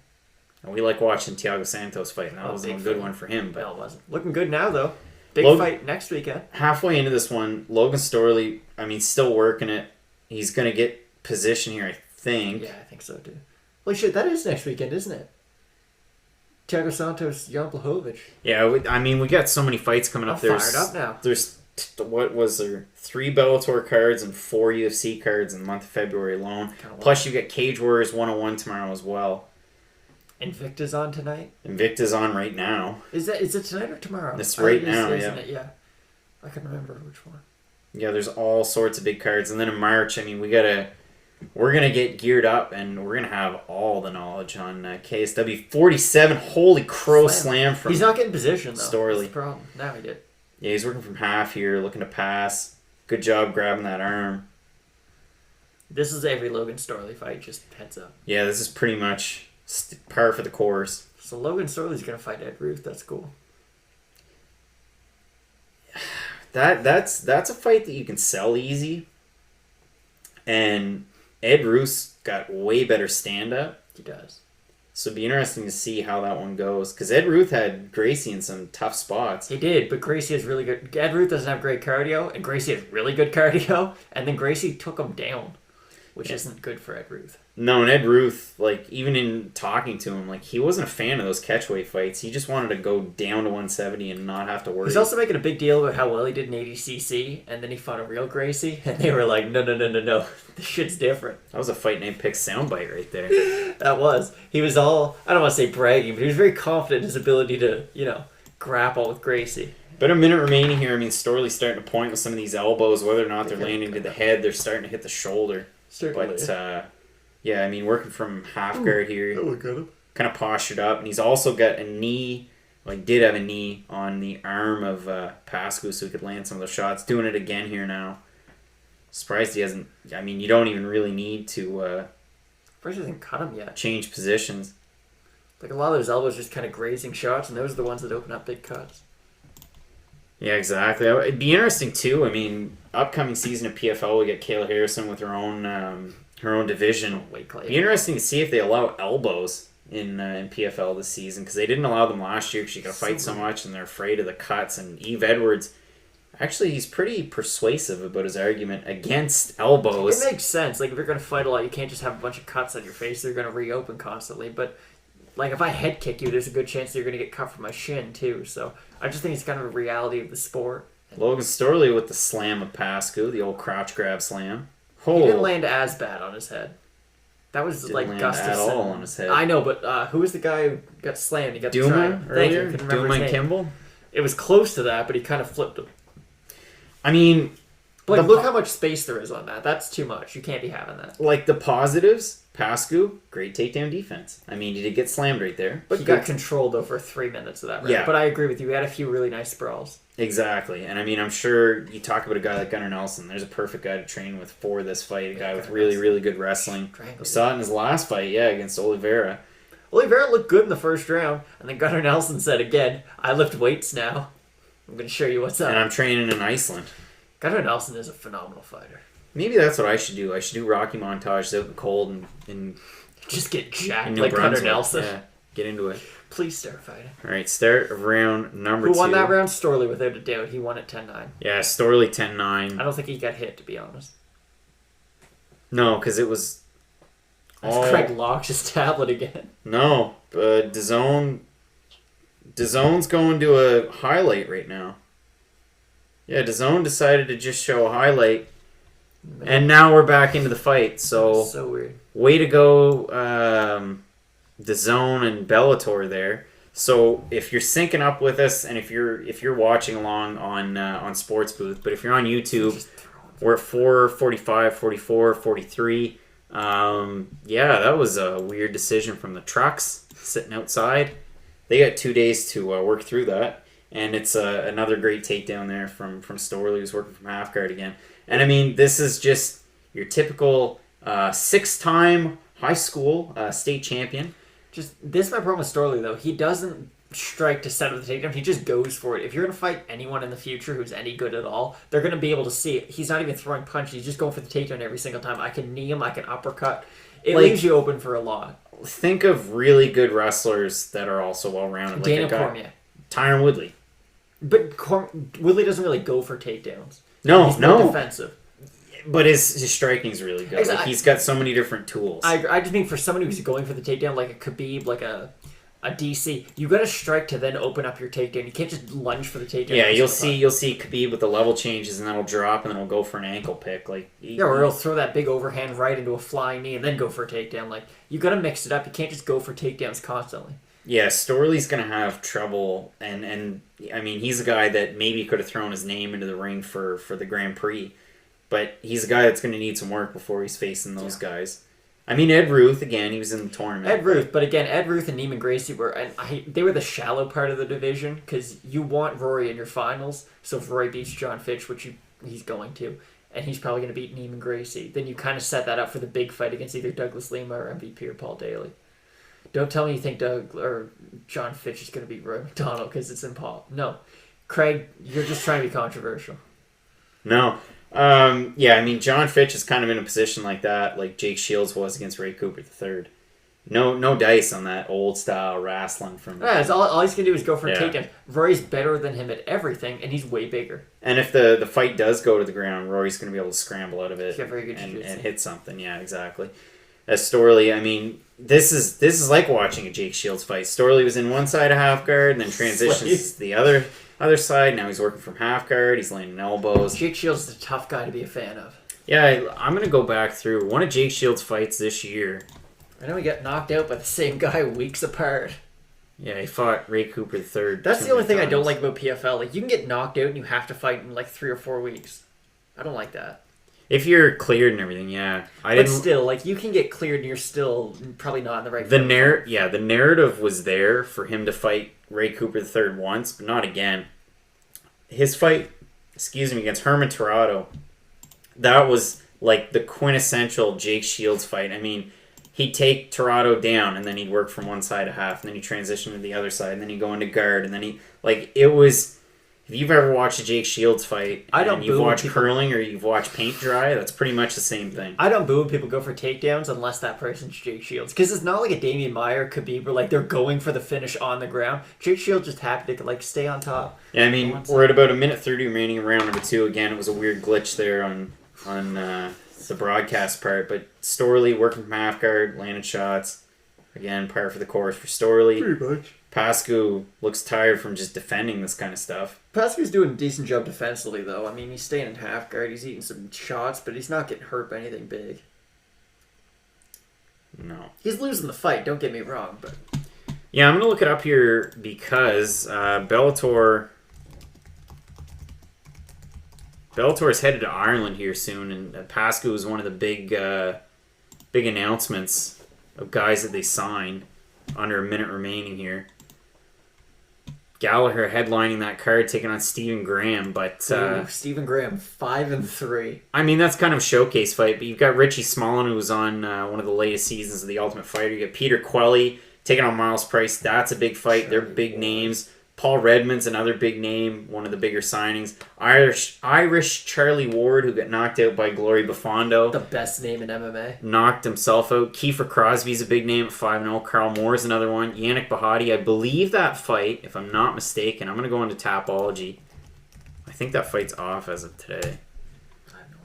And we like watching Thiago Santos fight. And that wasn't a big good fight. one for him, but Well, it wasn't. Looking good now though. Big Logan- fight next weekend. halfway into this one, Logan Storley, I mean, still working it. He's gonna get position here, I think. Yeah, I think so too. Well, shit, that is next weekend, isn't it? Thiago Santos, Jan Blachowicz. Yeah, I mean, we got so many fights coming up. I'm fired up now. There's what was there? 3 Bellator cards and 4 UFC cards in the month of February alone. Kinda Plus, you get Cage Warriors 101 tomorrow as well. Invicta's on tonight. Invicta's on right now. Is it tonight or tomorrow? It's I right think now, isn't yeah. it? Yeah. I can remember which one. Yeah, there's all sorts of big cards, and then in March, I mean, we're gonna get geared up, and we're gonna have all the knowledge on KSW 47. Holy crow slam from. He's not getting position though. Storley. That's the problem. Now he did. Yeah, he's working from half here, looking to pass. Good job grabbing that arm. This is every Logan Storley fight. Just heads up. Yeah, this is pretty much par for the course. So Logan Storley's gonna fight Ed Ruth. That's cool. That's a fight that you can sell easy. And Ed Roos got way better stand-up. He does. So it'd be interesting to see how that one goes. Because Ed Ruth had Gracie in some tough spots. He did, but Gracie has really good. Ed Ruth doesn't have great cardio, and Gracie has really good cardio. And then Gracie took him down, which isn't good for Ed Ruth. No, and Ed Ruth, like, even in talking to him, like, he wasn't a fan of those catchweight fights. He just wanted to go down to 170 and not have to worry. He's also making a big deal about how well he did in ADCC, and then he fought a real Gracie, and they were like, no. This shit's different. That was a fight name pick soundbite right there. That was. He was all, I don't want to say bragging, but he was very confident in his ability to, grapple with Gracie. But a minute remaining here. I mean, Storley's starting to point with some of these elbows. Whether or not they're landing to the head, they're starting to hit the shoulder. Certainly. But, yeah, I mean, working from half guard here. That look good. Kind of postured up. And he's also got a knee, like, did have a knee on the arm of Pascu so he could land some of those shots. Doing it again here now. Surprised he hasn't. I mean, you don't even really need to Surprised he hasn't cut him yet. change positions. Like, a lot of those elbows just kind of grazing shots, and those are the ones that open up big cuts. Yeah, exactly. It'd be interesting too. I mean, upcoming season of PFL, we get Kayla Harrison with her own division. Weight class. It'd be interesting to see if they allow elbows in PFL this season, because they didn't allow them last year because you got to fight so much and they're afraid of the cuts. And Eve Edwards, actually, he's pretty persuasive about his argument against elbows. It makes sense. Like, if you're going to fight a lot, you can't just have a bunch of cuts on your face. They're going to reopen constantly. But, like, if I head kick you, there's a good chance that you're going to get cut from my shin, too. So, I just think it's kind of a reality of the sport. Logan Storley with the slam of Pascu, the old crouch grab slam. He didn't land as bad on his head. That was Didn't like land Gustafson. at all on his head. I know, but who was the guy who got slammed? He got the Duma try. Thank you. earlier? Couldn't remember Duma his and name. Kimball? It was close to that, but he kind of flipped him. I mean, Like, the look how much space there is on that. That's too much. You can't be having that. like the positives, Pascu, great takedown defense. I mean, he did get slammed right there. But He got good. controlled over 3 minutes of that round. Yeah. But I agree with you. We had a few really nice sprawls. Exactly. And I mean, I'm sure you talk about a guy like Gunnar Nelson. There's a perfect guy to train with for this fight. A guy with really, really good wrestling. We saw it in his last fight, against Oliveira. Oliveira looked good in the first round, and then Gunnar Nelson said again, I lift weights now. I'm going to show you what's up. And I'm training in Iceland. Gunnar Nelson is a phenomenal fighter. Maybe that's what I should do. I should do Rocky montages out in the cold and Just get in jacked New like Gunnar Brunswick. Nelson. Yeah, get into it. Please start fighting. All right, start of round number 2. Who won that round? Storley, without a doubt. He won at 10-9. Yeah, Storley I 10-9. don't think he got hit, to be honest. No, because it was... As Craig locks his tablet again. No, DAZN's going to a highlight right now. Yeah, DAZN decided to just show a highlight, and now we're back into the fight. So weird. way to go, DAZN and Bellator there. So if you're syncing up with us, and if you're watching along on Sports Booth, but if you're on YouTube, we're at 4:45, 44, 43. Yeah, that was a weird decision from the trucks sitting outside. They got 2 days to work through that, and it's another great takedown there from Storley, who's working from half guard again. And I mean, this is just your typical 6-time high school state champion. This is my problem with Storley, though. He doesn't strike to set up the takedown. He just goes for it. If you're going to fight anyone in the future who's any good at all, they're going to be able to see it. He's not even throwing punches. He's just going for the takedown every single time. I can knee him. I can uppercut. It leaves you open for a lot. Think of really good wrestlers that are also well-rounded. Daniel Cormier. Tyron Woodley. But Woodley doesn't really go for takedowns. No, He's more defensive. But his striking's really good. Exactly. Like, he's got so many different tools. I just mean for somebody who's going for the takedown, like a Khabib, like a DC, you got to strike to then open up your takedown. You can't just lunge for the takedown. Yeah, you'll see Khabib with the level changes, and then he'll drop, and then he'll go for an ankle pick. Like, or he'll throw that big overhand right into a flying knee and then go for a takedown. Like, you got to mix it up. You can't just go for takedowns constantly. Yeah, Storley's gonna have trouble, and I mean, he's a guy that maybe could have thrown his name into the ring for the Grand Prix, but he's a guy that's gonna need some work before he's facing those guys. I mean, Ed Ruth, again, he was in the tournament. Ed Ruth and Neiman Gracie they were the shallow part of the division, because you want Rory in your finals. So if Rory beats John Fitch, which he's going to, and he's probably going to beat Neiman Gracie, then you kind of set that up for the big fight against either Douglas Lima or MVP or Paul Daly. Don't tell me you think John Fitch is going to beat Roy McDonald, because it's impossible. No. Craig, you're just trying to be controversial. No. Yeah, I mean, John Fitch is kind of in a position like that, like Jake Shields was against Ray Cooper III. No dice on that old style wrestling from. Yeah, all he's gonna do is go for a takedown. Rory's better than him at everything, and he's way bigger. And if the fight does go to the ground, Rory's gonna be able to scramble out of it and hit something. Yeah, exactly. As Storley, I mean, this is like watching a Jake Shields fight. Storley was in one side of half guard, and then transitions to the other side. Now he's working from half guard. He's landing elbows. Jake Shields is a tough guy to be a fan of. Yeah, I'm going to go back through one of Jake Shields' fights this year. I know we got knocked out by the same guy weeks apart. Yeah, he fought Ray Cooper III. That's the only thing I don't like about PFL. Like, you can get knocked out and you have to fight in like 3 or 4 weeks. I don't like that. If you're cleared and everything, yeah. But still, like, you can get cleared and you're still probably not in the right... The narrative was there for him to fight Ray Cooper III once, but not again. His fight, against Herman Tirado, that was like the quintessential Jake Shields fight. I mean, he'd take Tirado down, and then he'd work from one side a half, and then he'd transition to the other side, and then he'd go into guard, and then it was... If you've ever watched a Jake Shields fight, and you've watched curling or you've watched paint dry, that's pretty much the same thing. I don't boo when people go for takedowns unless that person's Jake Shields. Because it's not like a Damian Maia or Khabib where like they're going for the finish on the ground. Jake Shields just happy to like stay on top. Yeah, I mean, we're at about 1:30 remaining in round number 2. Again, it was a weird glitch there on the broadcast part. But Storley working from half guard, landed shots. Again, par for the course for Storley. Pretty much. Pascu looks tired from just defending this kind of stuff. Pascu's doing a decent job defensively, though. I mean, he's staying in half guard, he's eating some shots, but he's not getting hurt by anything big. No. He's losing the fight, don't get me wrong, but... Yeah, I'm going to look it up here because Bellator is headed to Ireland here soon, and Pascu is one of the big announcements of guys that they signed under a minute remaining here. Gallagher headlining that card, taking on Stephen Graham, but... Stephen Graham, 5-3. I mean, that's kind of a showcase fight, but you've got Richie Smallin, who was on one of the latest seasons of The Ultimate Fighter. You got Peter Quelly taking on Miles Price. That's a big fight. Sure. They're big names. Paul Redmond's another big name, one of the bigger signings. Irish Charlie Ward, who got knocked out by Glory Buffando. The best name in MMA. Knocked himself out. Kiefer Crosby's a big name at 5-0. Carl Moore's another one. Yannick Bahati, I believe that fight, if I'm not mistaken, I'm going to go into Tapology. I think that fight's off as of today.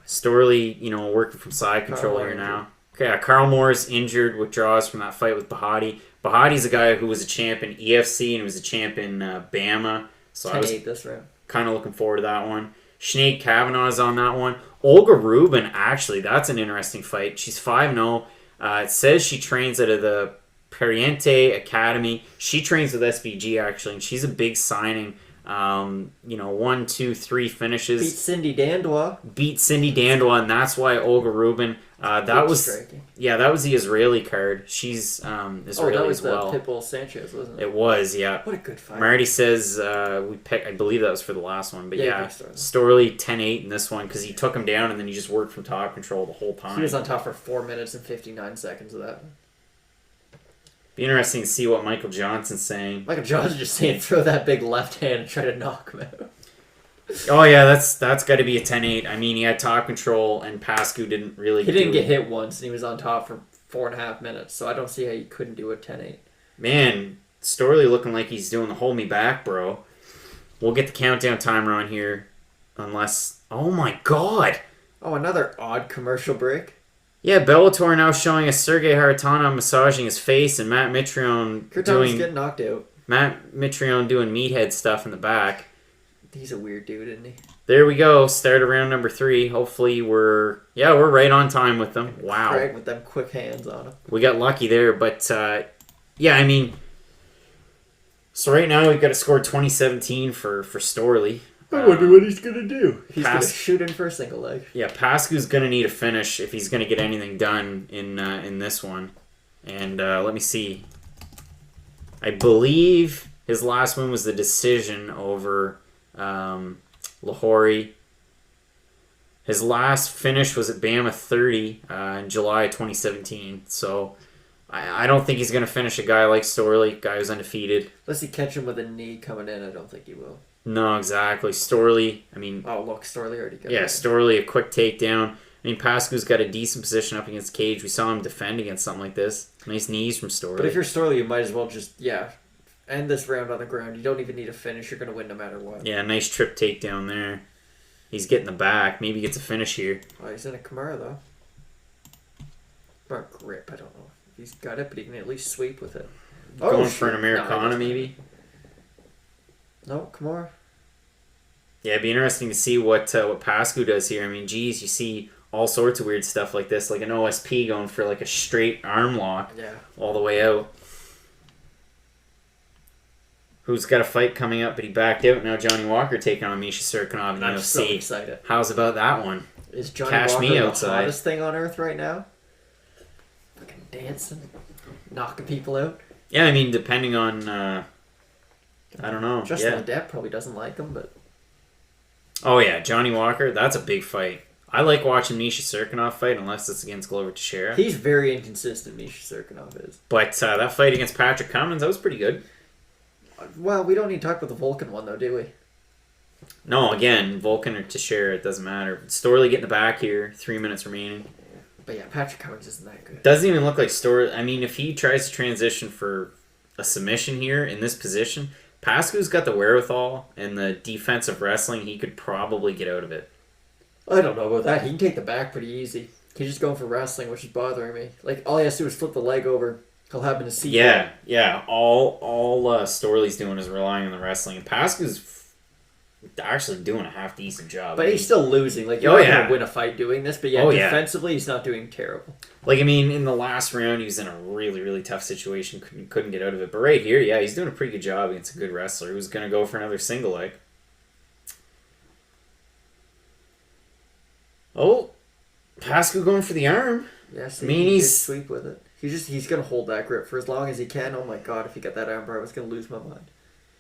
Storley, working from side control here now. Okay, Carl Moore's injured, withdraws from that fight with Bahati. Bahati's a guy who was a champ in EFC and he was a champ in BAMA. So I was this round. Kind of looking forward to that one. Sinead Kavanaugh's on that one. Olga Rubin, actually, that's an interesting fight. She's 5-0. It says she trains out of the Periente Academy. She trains with SBG, actually, and she's a big signing. 1, 2, 3 finishes. Beat Cindy Dandois. And that's why Olga Rubin. That was the Israeli card. She's Israeli that was as well. Pitbull Sanchez, wasn't it? It was, yeah. What a good fight. Marty says we picked. I believe that was for the last one, but yeah Storley 10-8 in this one because he took him down and then he just worked from top control the whole time. He was on top for 4 minutes and 59 seconds of that. Be interesting to see what Michael Johnson's saying. Michael Johnson's just saying throw that big left hand and try to knock him out. Oh yeah, that's got to be a 10-8. I mean, he had top control and Pascu didn't really. He didn't get hit once, and he was on top for 4.5 minutes. So I don't see how you couldn't do a 10-8. Man, Storley looking like he's doing the hold me back, bro. We'll get the countdown timer on here, unless. Oh my god! Oh, another odd commercial break. Yeah, Bellator now showing us Sergey Haratana massaging his face and Matt Mitrione getting knocked out. Matt Mitrione doing meathead stuff in the back. He's a weird dude, isn't he? There we go. Start of round number 3. Hopefully we're right on time with them. Wow. Craig with them quick hands on him. We got lucky there, but I mean, so right now we've got a score 2017 for Storley. I wonder what he's going to do. He's going to shoot in for a single leg. Yeah, Pascu's going to need a finish if he's going to get anything done in this one. And let me see. I believe his last one was the decision over Lahori. His last finish was at Bama 30 in July 2017. So I don't think he's going to finish a guy like Storley, guy who's undefeated. Unless he catch him with a knee coming in, I don't think he will. No, exactly. Storley, I mean... Oh, look, Storley already got Yeah, Storley, a quick takedown. I mean, Pascu's got a decent position up against Cage. We saw him defend against something like this. Nice knees from Storley. But if you're Storley, you might as well just, end this round on the ground. You don't even need a finish. You're going to win no matter what. Yeah, nice trip takedown there. He's getting the back. Maybe he gets a finish here. Oh, he's in a Kimura, though. Or grip, I don't know. He's got it, but he can at least sweep with it. Going for an Americana, maybe? No, Kimura. Yeah, it'd be interesting to see what Pascu does here. I mean, geez, you see all sorts of weird stuff like this, like an OSP going for like a straight arm lock all the way out. who's got a fight coming up, but he backed out. Now Johnny Walker taking on Misha Serkinov in I'm UFC. so excited. How's about that one? Is Johnny Cash Walker me the outside. hottest thing on earth right now? Fucking dancing, knocking people out. Yeah, I mean, depending on, I don't know. Justin Ledepp probably doesn't like him, but Oh yeah, Johnny Walker. That's a big fight. I like watching Misha Serkinov fight unless it's against Glover Teixeira. he's very inconsistent. Misha Serkinov is. But that fight against Patrick Cummins, that was pretty good. Well, we don't need to talk about the Vulcan one though, do we? No, again, Vulcan or Teixeira, it doesn't matter. Storley getting the back here. 3 minutes remaining. But yeah, Patrick Cummins isn't that good. Doesn't even look like Storley. I mean, if he tries to transition for a submission here in this position, Pascu's got the wherewithal and the defensive wrestling. He could probably get out of it. I don't know about that. He can take the back pretty easy. He's just going for wrestling, which is bothering me. Like, all he has to do is flip the leg over. He'll happen to see. Yeah. All Storley's doing is relying on the wrestling. And Pascu's actually doing a half decent job. But he's still losing. Like, you're not going to win a fight doing this. But yeah, defensively, he's not doing terrible. Like, I mean, in the last round, he was in a really, really tough situation. Couldn't get out of it. But right here, yeah, he's doing a pretty good job against a good wrestler who's going to go for another single leg. Oh, Pascu going for the arm. Yeah, I mean, he's sweep with it. He's gonna hold that grip for as long as he can. Oh my god, if he got that armbar, I was gonna lose my mind.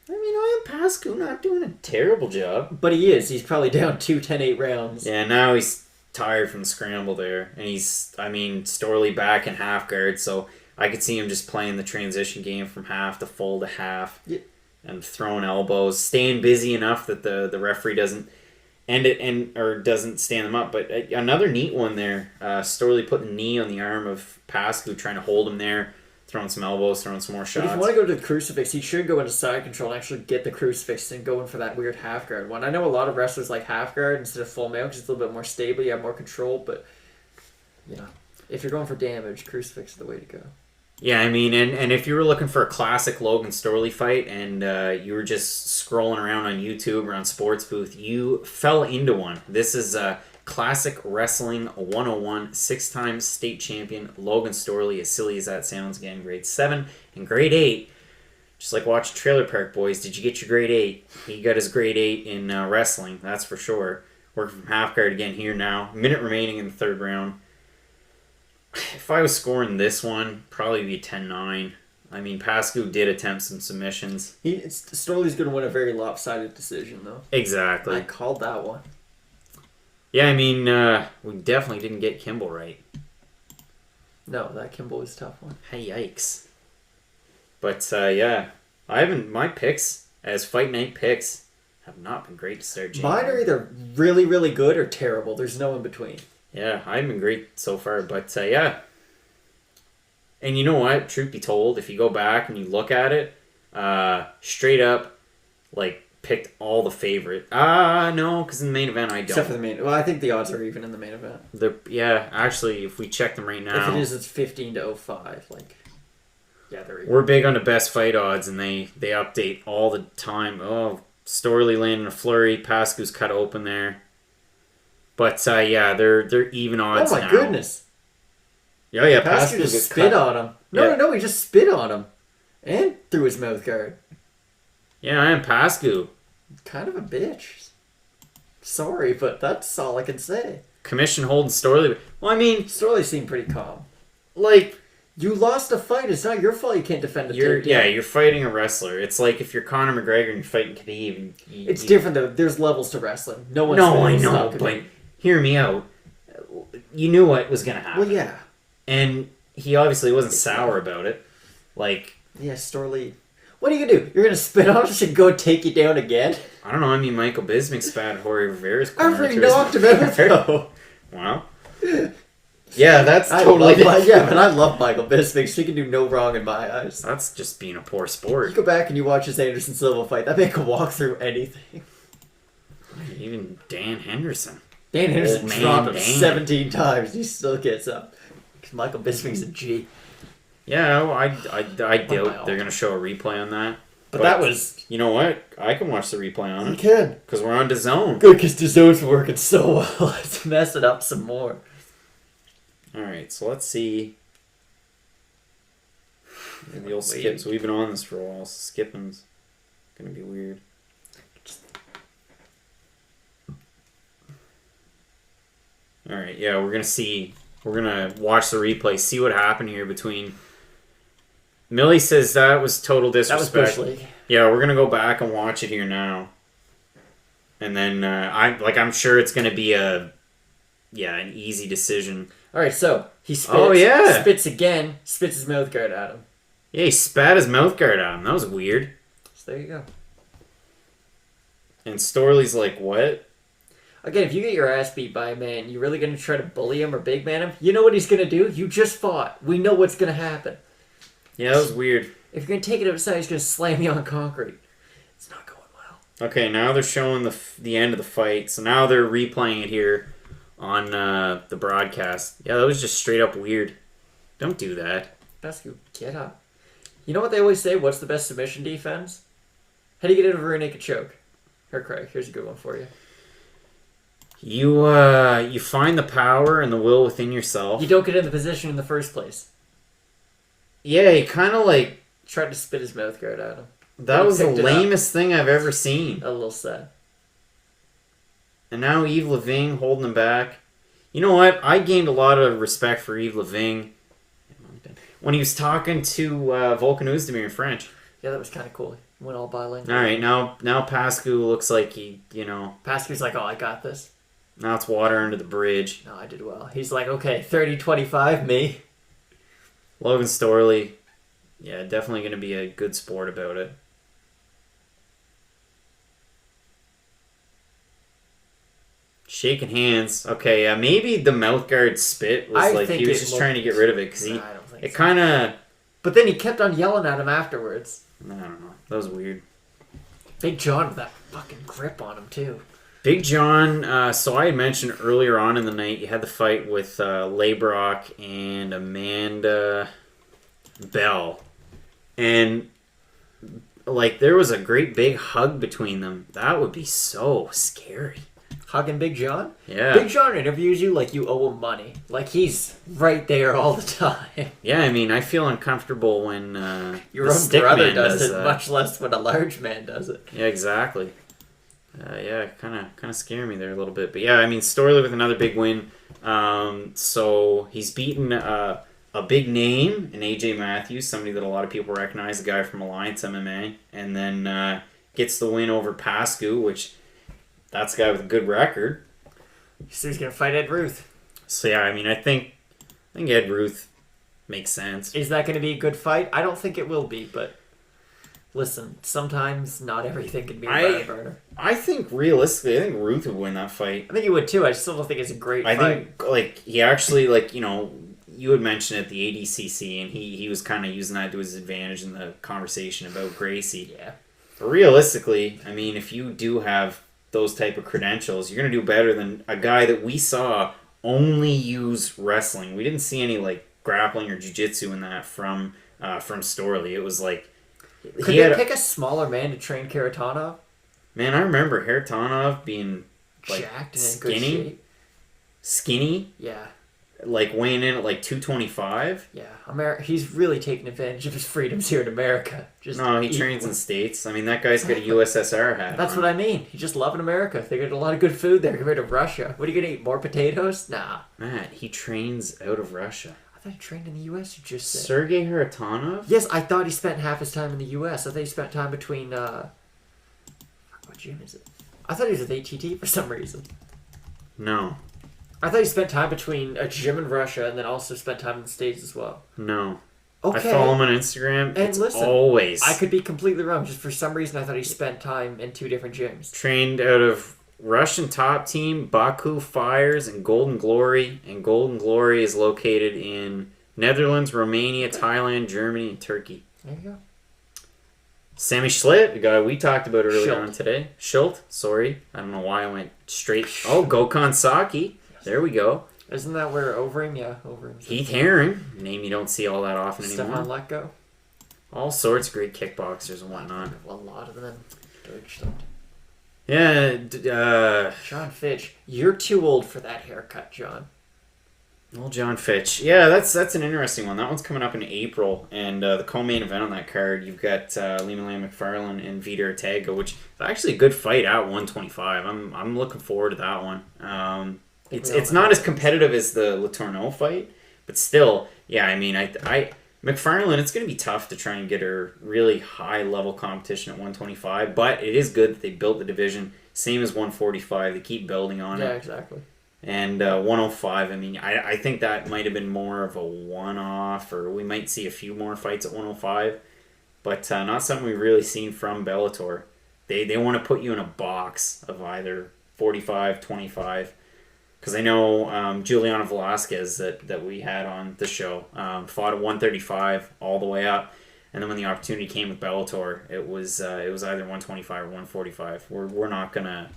I mean, I am Pascu not doing a terrible job. But he is. He's probably down 10-8 rounds. Yeah, now he's tired from the scramble there. And Storley back in half guard, so I could see him just playing the transition game from half to full to half. Yeah. And throwing elbows, staying busy enough that the referee doesn't end it or doesn't stand them up. But another neat one there. Storley putting a knee on the arm of Pascu, trying to hold him there, throwing some elbows, throwing some more shots. But if you want to go to the crucifix, he should go into side control and actually get the crucifix and go in for that weird half guard one. I know a lot of wrestlers like half guard instead of full mount because it's a little bit more stable, you have more control, but if you're going for damage, crucifix is the way to go. Yeah, I mean, and if you were looking for a classic Logan Storley fight and you were just scrolling around on YouTube or on Sports Booth, you fell into one. This is Classic Wrestling 101, 6-time state champion Logan Storley, as silly as that sounds, again, grade 7 and grade 8. Just like watching Trailer Park Boys, did you get your grade 8? He got his grade 8 in wrestling, that's for sure. Working from half guard again here now. Minute remaining in the third round. If I was scoring this one, probably be 10-9. I mean, Pascu did attempt some submissions. Storley's going to win a very lopsided decision, though. Exactly. I called that one. Yeah, I mean, we definitely didn't get Kimball right. No, that Kimball was a tough one. Hey, yikes. But, yeah, my picks, as Fight Night picks, have not been great to start January. Mine are either really, really good or terrible. There's no in between. Yeah, I haven't been great so far, but yeah. And you know what? Truth be told, if you go back and you look at it, straight up, like, picked all the favorite. No, because in the main event I don't. Except for the main. Well, I think the odds are even in the main event. Yeah, actually, if we check them right now. If it is, it's 15-05. Like, yeah, they're even. We're big on the best fight odds, and they update all the time. Oh, Storley landing a flurry. Pascu's cut open there. But yeah, they're even odds now. Oh my goodness! Yeah, Pascu just spit on him. No, he just spit on him, and threw his mouth guard. Yeah, I am Pascu. Kind of a bitch. Sorry, but that's all I can say. Commission holding Storley. Well, I mean, Storley seemed pretty calm. Like, you lost a fight. It's not your fault you can't defend a third. You're fighting a wrestler. It's like if you're Conor McGregor and you're fighting Khabib. It's different though. There's levels to wrestling. No, I know, but hear me out. You knew what was going to happen. Well, yeah. And he obviously wasn't sour about it. Like... Yeah, Storley... What are you going to do? You're going to spit on him and go take you down again? I don't know. I mean, Michael Bisping spat Jorge Rivera's corner. I've already knocked him out, though. Wow. Yeah, that's totally different. Yeah, but I love Michael Bisping, so he can do no wrong in my eyes. That's just being a poor sport. You go back and you watch his Anderson Silva fight. That man can walk through anything. Even Dan Henderson. Dan Henderson dropped him 17 times and he still gets up. Because Michael Bisping's a G. Yeah, I doubt they're going to show a replay on that. But that was... You know what? I can watch the replay on it. You can. Because we're on DAZN. Good, because DAZN's working so well. Let's mess it up some more. Alright, so let's see. The old skips. We've been on this for a while. Skippings. Gonna be weird. All right, yeah, we're gonna watch the replay, see what happened here between. Millie says that was total disrespect. That was Bush League. Yeah, we're gonna go back and watch it here now, and then I'm sure it's gonna be an easy decision. All right, so he spits. Oh, yeah. Spits again. Spits his mouth guard at him. Yeah, he spat his mouth guard at him. That was weird. So there you go. And Storley's like, what? Again, if you get your ass beat by a man, you really going to try to bully him or big man him? You know what he's going to do? You just fought. We know what's going to happen. Yeah, that was weird. If you're going to take it outside, he's going to slam you on concrete. It's not going well. Okay, now they're showing the end of the fight. So now they're replaying it here on the broadcast. Yeah, that was just straight up weird. Don't do that. Bascu, get up. You know what they always say? What's the best submission defense? How do you get out of a rear naked choke? Here, Craig, here's a good one for you. You find the power and the will within yourself. You don't get in the position in the first place. Yeah, he kind of like... Tried to spit his mouth guard at him. That was the lamest thing I've ever seen. A little sad. And now Yves Lavigne holding him back. You know what? I gained a lot of respect for Yves Lavigne when he was talking to Volkan Oezdemir in French. Yeah, that was kind of cool. He went all bilingual. All right, now Pascu looks like he, Pascu's like, oh, I got this. Now it's water under the bridge. No, I did well. He's like, okay, 30-25, me. Logan Storley, yeah, definitely going to be a good sport about it. Shaking hands. Okay, yeah, maybe the mouth guard spit was he was just trying to get rid of it because I don't think it kind of. But then he kept on yelling at him afterwards. I don't know. That was weird. Big John with that fucking grip on him too. Big John. So I had mentioned earlier on in the night you had the fight with Leibrock and Amanda Bell, and there was a great big hug between them. That would be so scary. Hugging Big John? Yeah. Big John interviews you like you owe him money. Like he's right there all the time. Yeah, I mean, I feel uncomfortable when your own brother does it, much less when a large man does it. Yeah, exactly. Yeah, kind of scare me there a little bit. But yeah, I mean, Storley with another big win. So he's beaten a big name in AJ Matthews, somebody that a lot of people recognize, a guy from Alliance MMA, and then gets the win over Pascu, which... That's a guy with a good record. So he's going to fight Ed Ruth. So yeah, I mean, I think Ed Ruth makes sense. Is that going to be a good fight? I don't think it will be, but listen, sometimes not everything can be a barn burner. I think realistically, I think Ruth would win that fight. I think he would too. I still don't think it's a great fight. I think he actually you had mentioned at the ADCC, and he was kind of using that to his advantage in the conversation about Gracie. Yeah. But realistically, I mean, if you do have those type of credentials, you're going to do better than a guy that we saw only use wrestling. We didn't see any grappling or jiu-jitsu in that from Storley. It was could they pick a smaller man to train Karatanov? Man, I remember Haratonov being jacked and skinny. in good shape. Skinny? Yeah. Weighing in at 225. Yeah, he's really taking advantage of his freedoms here in America. He trains in States. I mean, that guy's got a USSR hat. That's what I mean. He's just loving America. They get a lot of good food there compared to Russia. What are you going to eat? More potatoes? Nah. Matt, he trains out of Russia. I thought he trained in the U.S. You just said. Sergei Haratonov? Yes, I thought he spent half his time in the U.S. I thought he spent time between... what gym is it? I thought he was with ATT for some reason. No. I thought he spent time between a gym in Russia and then also spent time in the States as well. No. Okay. I follow him on Instagram. And it's listen, always... I could be completely wrong. Just for some reason, I thought he spent time in two different gyms. Trained out of Russian top team, Baku Fires, and Golden Glory. And Golden Glory is located in Netherlands, Romania, Thailand, Germany, and Turkey. There you go. Sammy Schlitt, the guy we talked about earlier on today. Schilt, sorry. I don't know why I went straight... Oh, Gokhan Saki. There we go. Isn't that where Overeem? Yeah, Overeem. Heath Herring, name you don't see all that often anymore. Stefan Letko. All sorts of great kickboxers and whatnot. A lot of them. Deutschland. Yeah, John Fitch, you're too old for that haircut, John. Well, John Fitch. Yeah, that's an interesting one. That one's coming up in April, and the co-main event on that card, you've got Leland McFarlane and Vitor Ortega, which is actually a good fight at 125. I'm looking forward to that one. It's not as competitive as the Letourneau fight, but still, yeah. I mean, I McFarlane, it's going to be tough to try and get her really high level competition at 125, but it is good that they built the division same as 145. They keep building on it. Yeah, exactly. And 105, I mean, I think that might have been more of a one-off, or we might see a few more fights at 105, but not something we've really seen from Bellator. They want to put you in a box of either 45, 25, because I know Juliana Velasquez that we had on the show fought at 135 all the way up, and then when the opportunity came with Bellator, it was either 125 or 145. We're not going to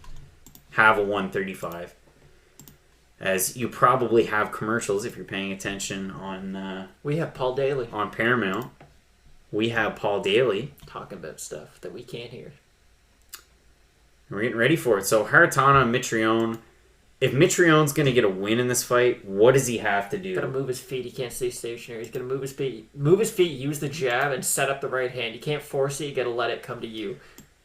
have a 135. As you probably have commercials if you're paying attention on... we have Paul Daly. On Paramount. We have Paul Daly. Talking about stuff that we can't hear. We're getting ready for it. So, Haratana and Mitrione. If Mitrione's going to get a win in this fight, what does he have to do? He's got to move his feet. He can't stay stationary. He's going to move his feet, use the jab, and set up the right hand. You can't force it. You got to let it come to you.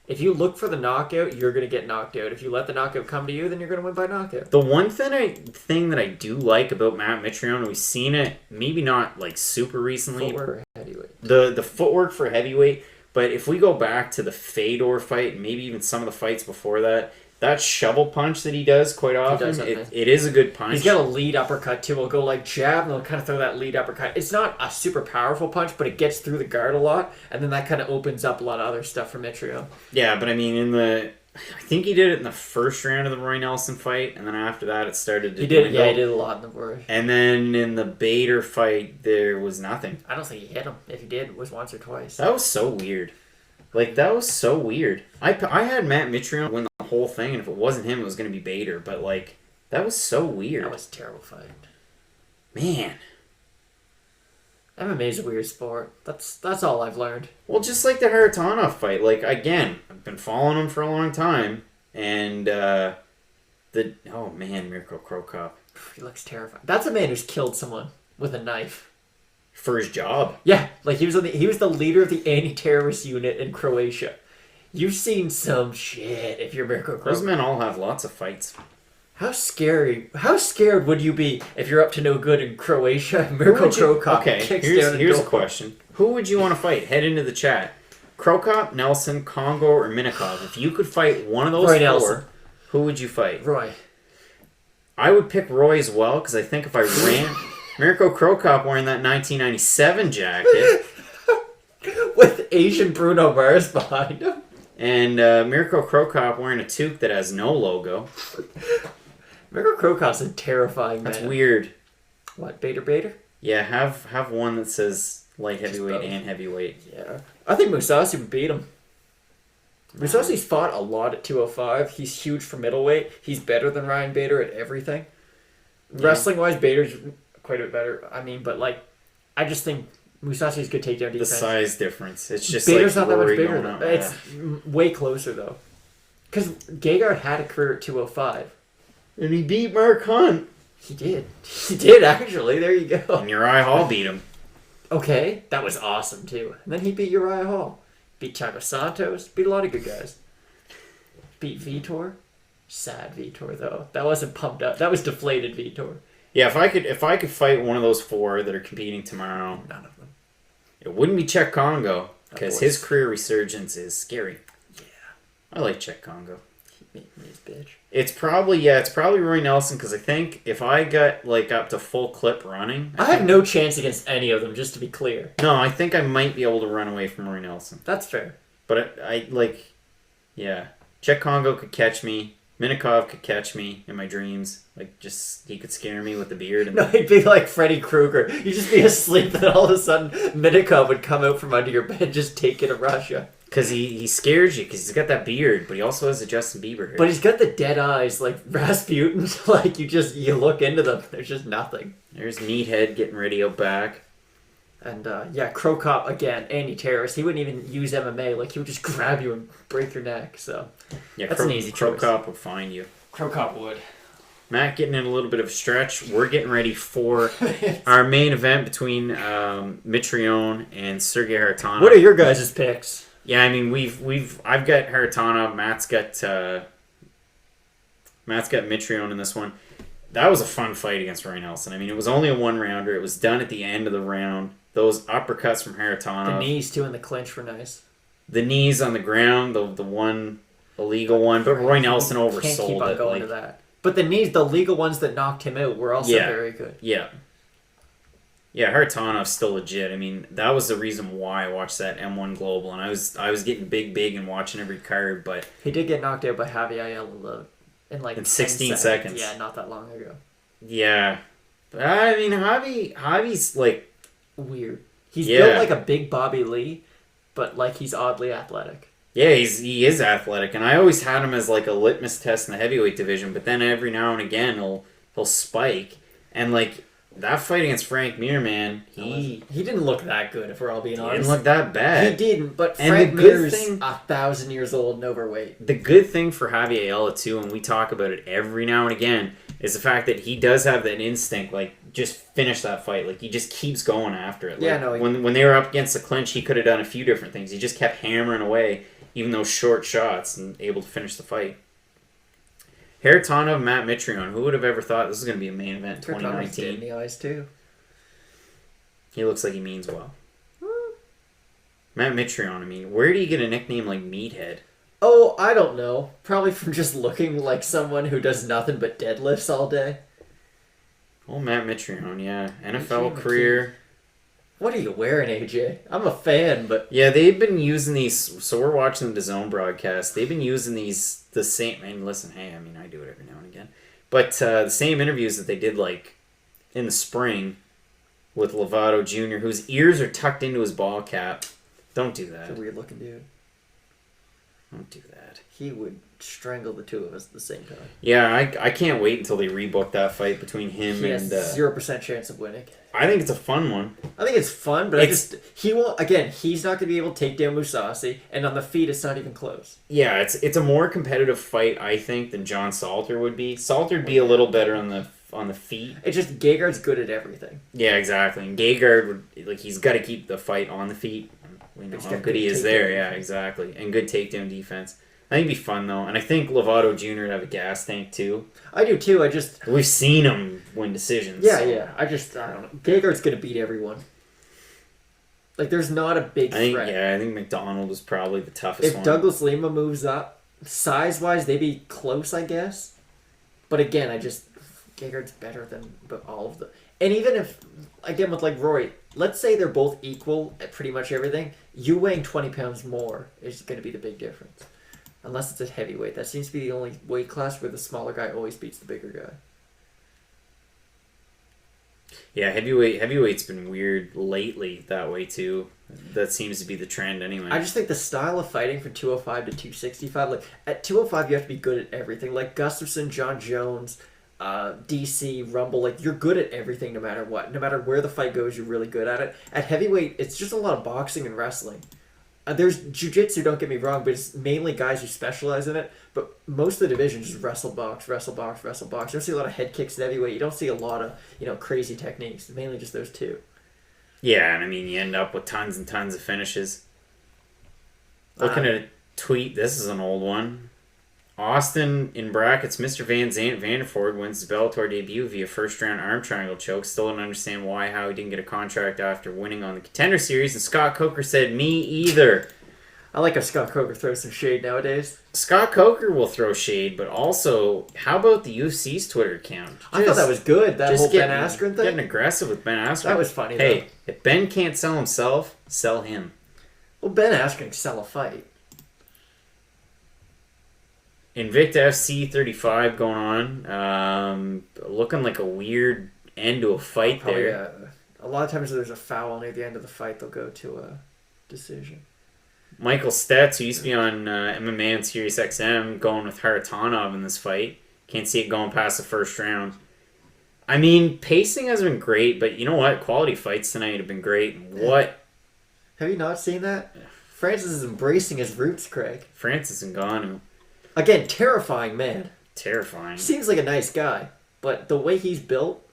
If you look for the knockout, you're going to get knocked out. If you let the knockout come to you, then you're going to win by knockout. The one thing that I do like about Matt Mitrione, we've seen it, maybe not like super recently. Footwork or heavyweight. The footwork for heavyweight, but if we go back to the Fedor fight, maybe even some of the fights before that, that shovel punch that he does quite often, it is a good punch. He's got a lead uppercut too. He'll go like jab and he'll kind of throw that lead uppercut. It's not a super powerful punch, but it gets through the guard a lot, and then that kind of opens up a lot of other stuff for Mitrione. Yeah, but I mean, I think he did it in the first round of the Roy Nelson fight, and then after that it started to dwindle. Yeah, he did a lot in the Roy. And then in the Bader fight, there was nothing. I don't think he hit him. If he did, it was once or twice. That was so weird. That was so weird. I had Matt Mitrione win the whole thing, and if it wasn't him, it was going to be Bader. But, that was so weird. That was a terrible fight. Man. MMA's a weird sport. That's all I've learned. Well, just like the Haratana fight. Again, I've been following him for a long time, and, oh, man, Mirko Cro Cop. He looks terrifying. That's a man who's killed someone with a knife. For his job. Yeah, he was the leader of the anti-terrorist unit in Croatia. You've seen some shit if you're Mirko Cro Cop. Those men all have lots of fights. How scared would you be if you're up to no good in Croatia? Mirko Cro Cop kicks down here's a question. Who would you want to fight? Head into the chat. Cro Cop, Nelson, Congo, or Minikov. If you could fight one of those four, Nelson. Who would you fight? Roy. I would pick Roy as well, because I think if I ran... Mirko Cro Cop wearing that 1997 jacket. With Asian Bruno Mars behind him. And Mirko Cro Cop wearing a toque that has no logo. Mirko Cro Cop's a terrifying man. That's weird. What, Bader? Yeah, have one that says light heavyweight and heavyweight. Yeah. I think Mousasi would beat him. Mousasi's fought a lot at 205. He's huge for middleweight. He's better than Ryan Bader at everything. Yeah. Wrestling-wise, Bader's quite a bit better. I mean, but I just think Mousasi's good takedown defense. The size difference. It's just Bader's not that much Rory bigger. going It's way closer, though. Because Gegard had a career at 205. And he beat Mark Hunt. He did. He did, actually. There you go. And Uriah Hall beat him. Okay. That was awesome, too. And then he beat Uriah Hall. Beat Thiago Santos. Beat a lot of good guys. Beat Vitor. Sad Vitor, though. That wasn't pumped up. That was deflated Vitor. Yeah, if I could fight one of those four that are competing tomorrow, none of them. It wouldn't be Czech Congo, because his career resurgence is scary. Yeah. I like Czech Congo. He made me his bitch. It's probably Roy Nelson, because I think if I got up to full clip running, I have no chance against any of them, just to be clear. No, I think I might be able to run away from Roy Nelson. That's fair. But yeah, Czech Congo could catch me. Minikov could catch me in my dreams. He could scare me with the beard. And no, he'd be like Freddy Krueger. You'd just be asleep, and all of a sudden, Minikov would come out from under your bed and just take you to Russia. Because he scares you, because he's got that beard, but he also has a Justin Bieber hair. But he's got the dead eyes, like Rasputin. You look into them, there's just nothing. There's Meathead getting ready out back. And, Cro Cop, again, anti-terrorist. He wouldn't even use MMA. He would just grab you and break your neck, so... Yeah, that's an easy Cro choice. Cop would find you. Cro Cop would. Matt getting in a little bit of a stretch. We're getting ready for our main event between Mitrione and Sergey Haritonov. What are your guys' picks? Yeah, I mean I've got Haritonov. Matt's got Mitrione in this one. That was a fun fight against Roy Nelson. I mean, it was only a 1-rounder. It was done at the end of the round. Those uppercuts from Haritonov. The knees too in the clinch were nice. The knees on the ground, the one illegal one, but Roy Nelson oversold Can't keep on it. going to that. But the knees, the legal ones that knocked him out, were also very good. Yeah. Yeah, Haritonov's still legit. I mean, that was the reason why I watched that M1 Global, and I was getting big and watching every card, but he did get knocked out by Javier in 16 seconds. Yeah, not that long ago. Yeah. But I mean, Javi's like weird. He's built like a big Bobby Lee, but like he's oddly athletic. Yeah, he is athletic, and I always had him as like a litmus test in the heavyweight division. But then every now and again he'll spike, and like that fight against Frank Mir, man, he didn't look that good. If we're all being honest, didn't look that bad. He didn't, but and Frank Mir's 1,000 years old and overweight. The good thing for Javier Ayala too, and we talk about it every now and again, is the fact that he does have that instinct, like just finish that fight. Like he just keeps going after it. Like, yeah, no. When they were up against the clinch, he could have done a few different things. He just kept hammering away, even those short shots, and able to finish the fight. Haritonov, Matt Mitrione. Who would have ever thought this was going to be a main event in 2019? In the eyes too. He looks like he means well. Matt Mitrione, I mean, where do you get a nickname like Meathead? Oh, I don't know. Probably from just looking like someone who does nothing but deadlifts all day. Oh, Matt Mitrione, yeah. NFL career. What are you wearing, AJ? I'm a fan, but... Yeah, they've been using these... So we're watching the DAZN broadcast. They've been using these... The same... And listen, hey, I mean, I do it every now and again. But the same interviews that they did, like, in the spring with Lovato Jr., whose ears are tucked into his ball cap. Don't do that. He's a weird-looking dude. Don't do that. He would strangle the two of us at the same time. Yeah, I can't wait until they rebook that fight between him he has and... 0% chance of winning. I think it's a fun one. I think it's fun, but he won't... Again, he's not going to be able to take down Mousasi, and on the feet, it's not even close. Yeah, it's a more competitive fight, I think, than John Salter would be. Salter would be a little better on the feet. It's just Gegard's good at everything. Yeah, exactly. And Gegard, he's got to keep the fight on the feet. We know how good he is there. Yeah, exactly. And good takedown defense. I think it'd be fun, though. And I think Lovato Jr. would have a gas tank, too. I do, too. We've seen him win decisions. Yeah, yeah. I don't know. Gegard's going to beat everyone. Like, there's not a big threat. Yeah, I think McDonald is probably the toughest one. If Douglas Lima moves up, size-wise, they'd be close, I guess. But again, Gegard's better than all of them. And even if, again, with, like, Roy, let's say they're both equal at pretty much everything, you weighing 20 pounds more is going to be the big difference. Unless it's a heavyweight. That seems to be the only weight class where the smaller guy always beats the bigger guy. Yeah, heavyweight's been weird lately that way, too. That seems to be the trend anyway. I just think the style of fighting from 205 to 265, like, at 205 you have to be good at everything. Like Gustafsson, John Jones, DC, Rumble, like, you're good at everything no matter what. No matter where the fight goes, you're really good at it. At heavyweight, it's just a lot of boxing and wrestling. There's jiu-jitsu, don't get me wrong, but it's mainly guys who specialize in it. But most of the division is just wrestle, box, wrestle, box, wrestle, box. You don't see a lot of head kicks at heavyweight. You don't see a lot of, crazy techniques. It's mainly just those two. Yeah, and I mean, you end up with tons and tons of finishes. Looking at a tweet, this is an old one. Austin, in brackets, Mr. Van Zant Vanderford wins his Bellator debut via first-round arm triangle choke. Still don't understand how he didn't get a contract after winning on the Contender Series. And Scott Coker said, me either. I like how Scott Coker throws some shade nowadays. Scott Coker will throw shade, but also, how about the UFC's Twitter account? I thought that was good, that whole Ben Askren thing. Getting aggressive with Ben Askren. That was funny, Hey, though. if Ben can't sell himself, sell him. Well, Ben Askren can sell a fight. Invicta FC 35 going on. Looking like a weird end to a fight there. A lot of times there's a foul near the end of the fight, they'll go to a decision. Michael Stetz, who used to be on MMA and Sirius XM, going with Haritonov in this fight. Can't see it going past the first round. I mean, pacing has been great, but you know what? Quality fights tonight have been great. What? Have you not seen that? Francis is embracing his roots, Craig. Francis Ngannou. Again, terrifying man. Terrifying. Seems like a nice guy. But the way he's built,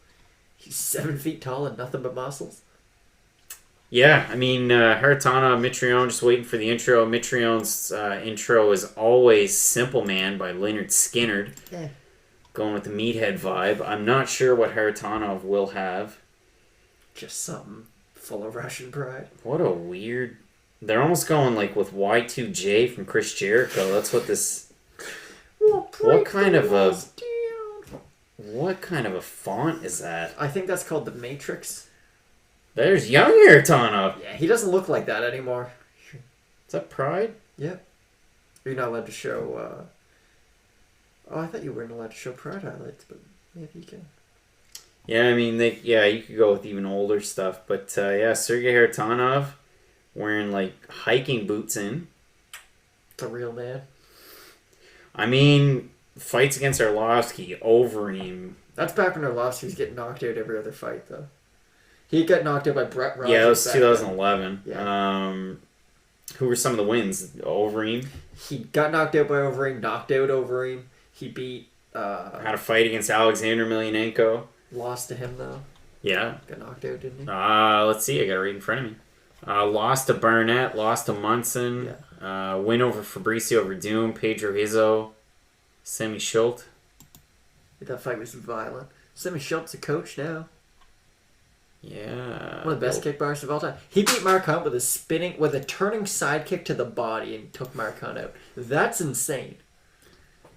he's 7 feet tall and nothing but muscles. Yeah, I mean, Haritana, Mitrione, just waiting for the intro. Mitrione's intro is always Simple Man by Leonard Skinner. Yeah. Going with the meathead vibe. I'm not sure what Haritanov will have. Just something full of Russian pride. What a weird... They're almost going like with Y2J from Chris Jericho. That's what this... What kind of a font is that? I think that's called the Matrix. There's young Haritanov. Yeah, he doesn't look like that anymore. Is that Pride? Yep. You're not allowed to show... Oh, I thought you weren't allowed to show Pride highlights, but maybe you can. Yeah, I mean, you could go with even older stuff. But, Sergei Haritanov wearing, like, hiking boots in. The real man. I mean, fights against Arlovsky, Overeem. That's back when Arlovsky was getting knocked out every other fight, though. He got knocked out by Brett Rogers. Yeah, it was 2011. Yeah. Who were some of the wins? Overeem? He got knocked out by Overeem, knocked out Overeem. He beat... Had a fight against Alexander Emelianenko. Lost to him, though. Yeah. Got knocked out, didn't he? Let's see. I got it right in front of me. Lost to Barnett. Lost to Munson. Yeah. Win over Fabricio Verdum. Pedro Hizzo. Semi Schultz. That fight was violent. Semi Schultz a coach now. Yeah. One of the best kickboxers of all time. He beat Mark Hunt with a turning sidekick to the body and took Mark Hunt out. That's insane.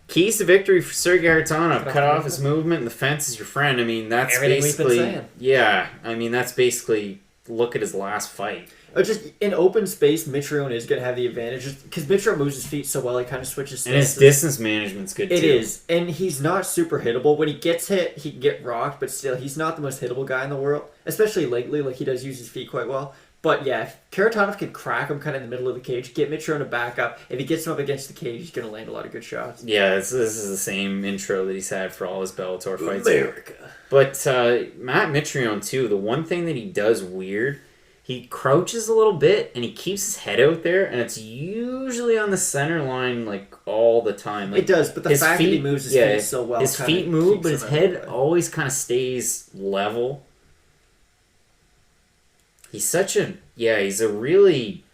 Keys to victory for Sergei Haritanov. Cut off his movement, and the fence is your friend. I mean, that's Everything basically... we've been saying. Yeah. I mean, that's basically... Look at his last fight. Just in open space, Mitrione is going to have the advantage. Because Mitrione moves his feet so well, he kind of switches stances. And his distance management's good, too. It is. And he's not super hittable. When he gets hit, he can get rocked, but still, he's not the most hittable guy in the world. Especially lately, like, he does use his feet quite well. But yeah, if Haritanov can crack him kind of in the middle of the cage, get Mitrione to back up. If he gets him up against the cage, he's going to land a lot of good shots. Yeah, this is the same intro that he's had for all his Bellator fights. America. But Matt Mitrione, too, the one thing that he does weird, he crouches a little bit and he keeps his head out there, and it's usually on the center line like all the time. Like, it does, but the fact that he moves his feet so well, his feet move, but his head always kind of stays level. He's he's a really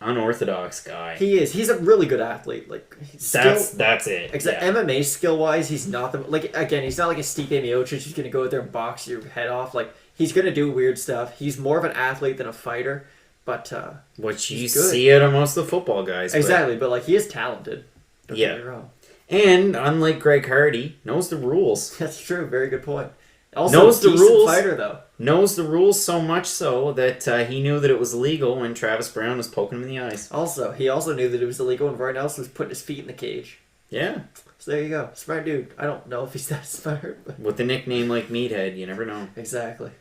unorthodox guy. He is. He's a really good athlete. Like that's it. Exactly. Yeah. MMA skill wise, he's not he's not like a Stipe Miocic who's gonna go out there and box your head off. Like, he's gonna do weird stuff. He's more of an athlete than a fighter, but which you see out of most of the football guys. Exactly, but like, he is talented. Don't get me wrong. And unlike Greg Hardy, knows the rules. That's true. Very good point. Also, knows the rules. Fighter though. Knows the rules so much so that he knew that it was illegal when Travis Brown was poking him in the eyes. Also, he also knew that it was illegal when Brian Nelson was putting his feet in the cage. Yeah. So there you go. Smart dude. I don't know if he's that smart. But... With a nickname like Meathead, you never know. Exactly.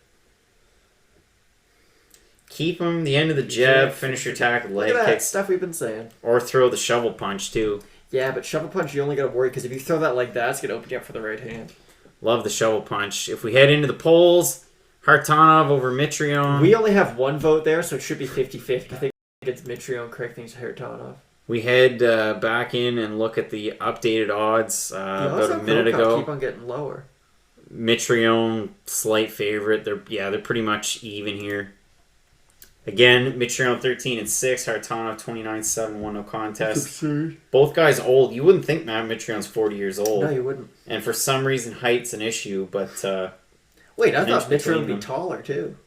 Keep him, the end of the jab, finish your attack, leg kick. Stuff we've been saying. Or throw the shovel punch, too. Yeah, but shovel punch, you only got to worry, because if you throw that like that, it's going to open you up for the right hand. Love the shovel punch. If we head into the polls, Haritanov over Mitrione. We only have one vote there, so it should be 50-50. I think it's Mitrione, correct things Haritanov. We head back in and look at the updated odds about a minute ago. Keep on getting lower. Mitrione, slight favorite. They're pretty much even here. Again, Mitrione 13-6, Haritanov 29-7, 1-0 contest. Absurd. Both guys old. You wouldn't think Matt Mitrione's 40 years old. No, you wouldn't. And for some reason, height's an issue, but... Wait, I thought Mitrione would be taller, too.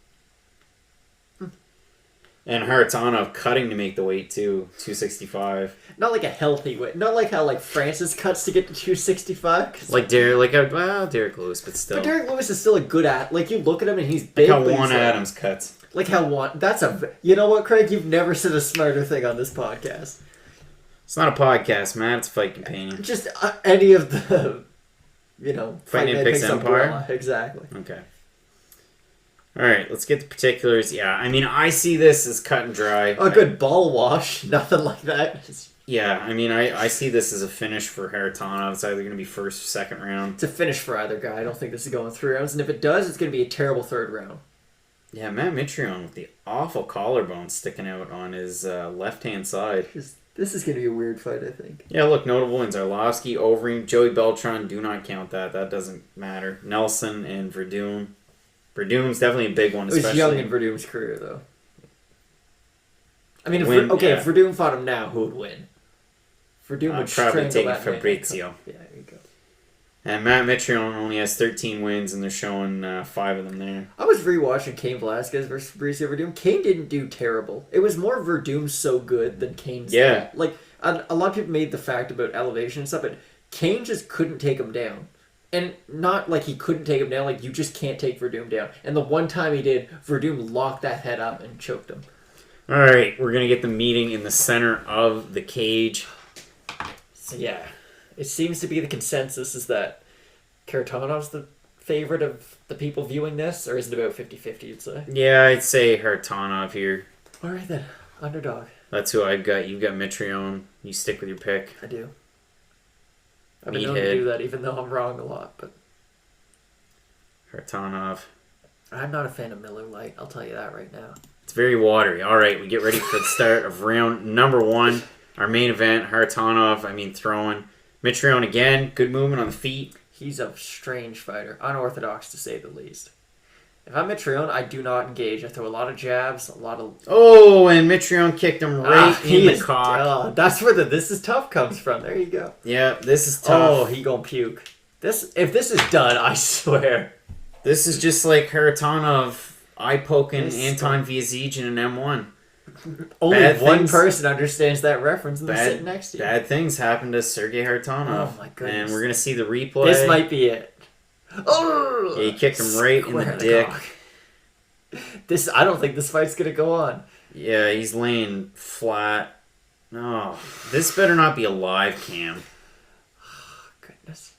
And Haritanov cutting to make the weight, too. 265. Not like a healthy weight. Not like how, like, Francis cuts to get to 265. Like Derek Lewis, but still. But Derek Lewis is still a good Like, you look at him and he's big. Like how Juan Adams cuts. Like how Juan... That's a... You know what, Craig? You've never said a smarter thing on this podcast. It's not a podcast, man. It's a fight companion. Just any of the... Fight Night Picks Empire? Umbrella. Exactly. Okay. Alright, let's get the particulars. Yeah, I mean, I see this as cut and dry. A good ball wash. Nothing like that. Yeah, I mean, I see this as a finish for Haritanov. It's either going to be first or second round. It's a finish for either guy. I don't think this is going 3 rounds. And if it does, it's going to be a terrible third round. Yeah, Matt Mitrione with the awful collarbone sticking out on his left-hand side. Just This is going to be a weird fight, I think. Yeah, look, notable wins. Arlovsky, Overeem, Joey Beltran. Do not count that. That doesn't matter. Nelson and Verdum. Verdum's definitely a big one, It was especially. young in Verdum's career, though. I mean, if Win, if yeah. Verdum fought him now, who would win? Verdum I'd would probably strangle take that man. Fabrizio. Yeah, there you go. And Matt Mitrione only has 13 wins, and they're showing 5 of them there. I was rewatching Cain Velasquez versus Fabrizio Verdum. Cain didn't do terrible. It was more Verdum so good than Cain's. Yeah. Like, a lot of people made the fact about elevation and stuff, but Cain just couldn't take him down. And not like he couldn't take him down, like you just can't take Verdum down. And the one time he did, Verdum locked that head up and choked him. All right, we're going to get the meeting in the center of the cage. So yeah, it seems to be the consensus is that Karatanov's the favorite of the people viewing this, or is it about 50-50, you'd say? Yeah, I'd say Hartonov here. All right then, underdog. That's who I've got. You've got Mitrione. You stick with your pick. I do. I've been known Meathead. to do that, even though I'm wrong a lot, but Hartonov. I'm not a fan of Miller Lite, I'll tell you that right now. It's very watery. All right, we get ready for the start of round number 1. Our main event, Hartonov, throwing. Mitrione again. Good movement on the feet. He's a strange fighter, unorthodox to say the least. If I'm Mitrione, I do not engage. I throw a lot of jabs, a lot of... Oh, and Mitrione kicked him right in the cock. That's where the "this is tough" comes from. There you go. Yeah, this is tough. Oh, he gonna puke. If this is done, I swear. This is just like Hartonov eye-poking This Anton Viazij in an M1. Only Bad one things- person understands that reference, and they're sitting next to you. Bad things happened to Sergei Hartonov. Oh, my goodness. And we're going to see the replay. This might be it. Oh, Yeah, he kicked him right in the Square dick. cock. I don't think this fight's gonna go on. Yeah, he's laying flat. Oh, this better not be a live cam. Goodness.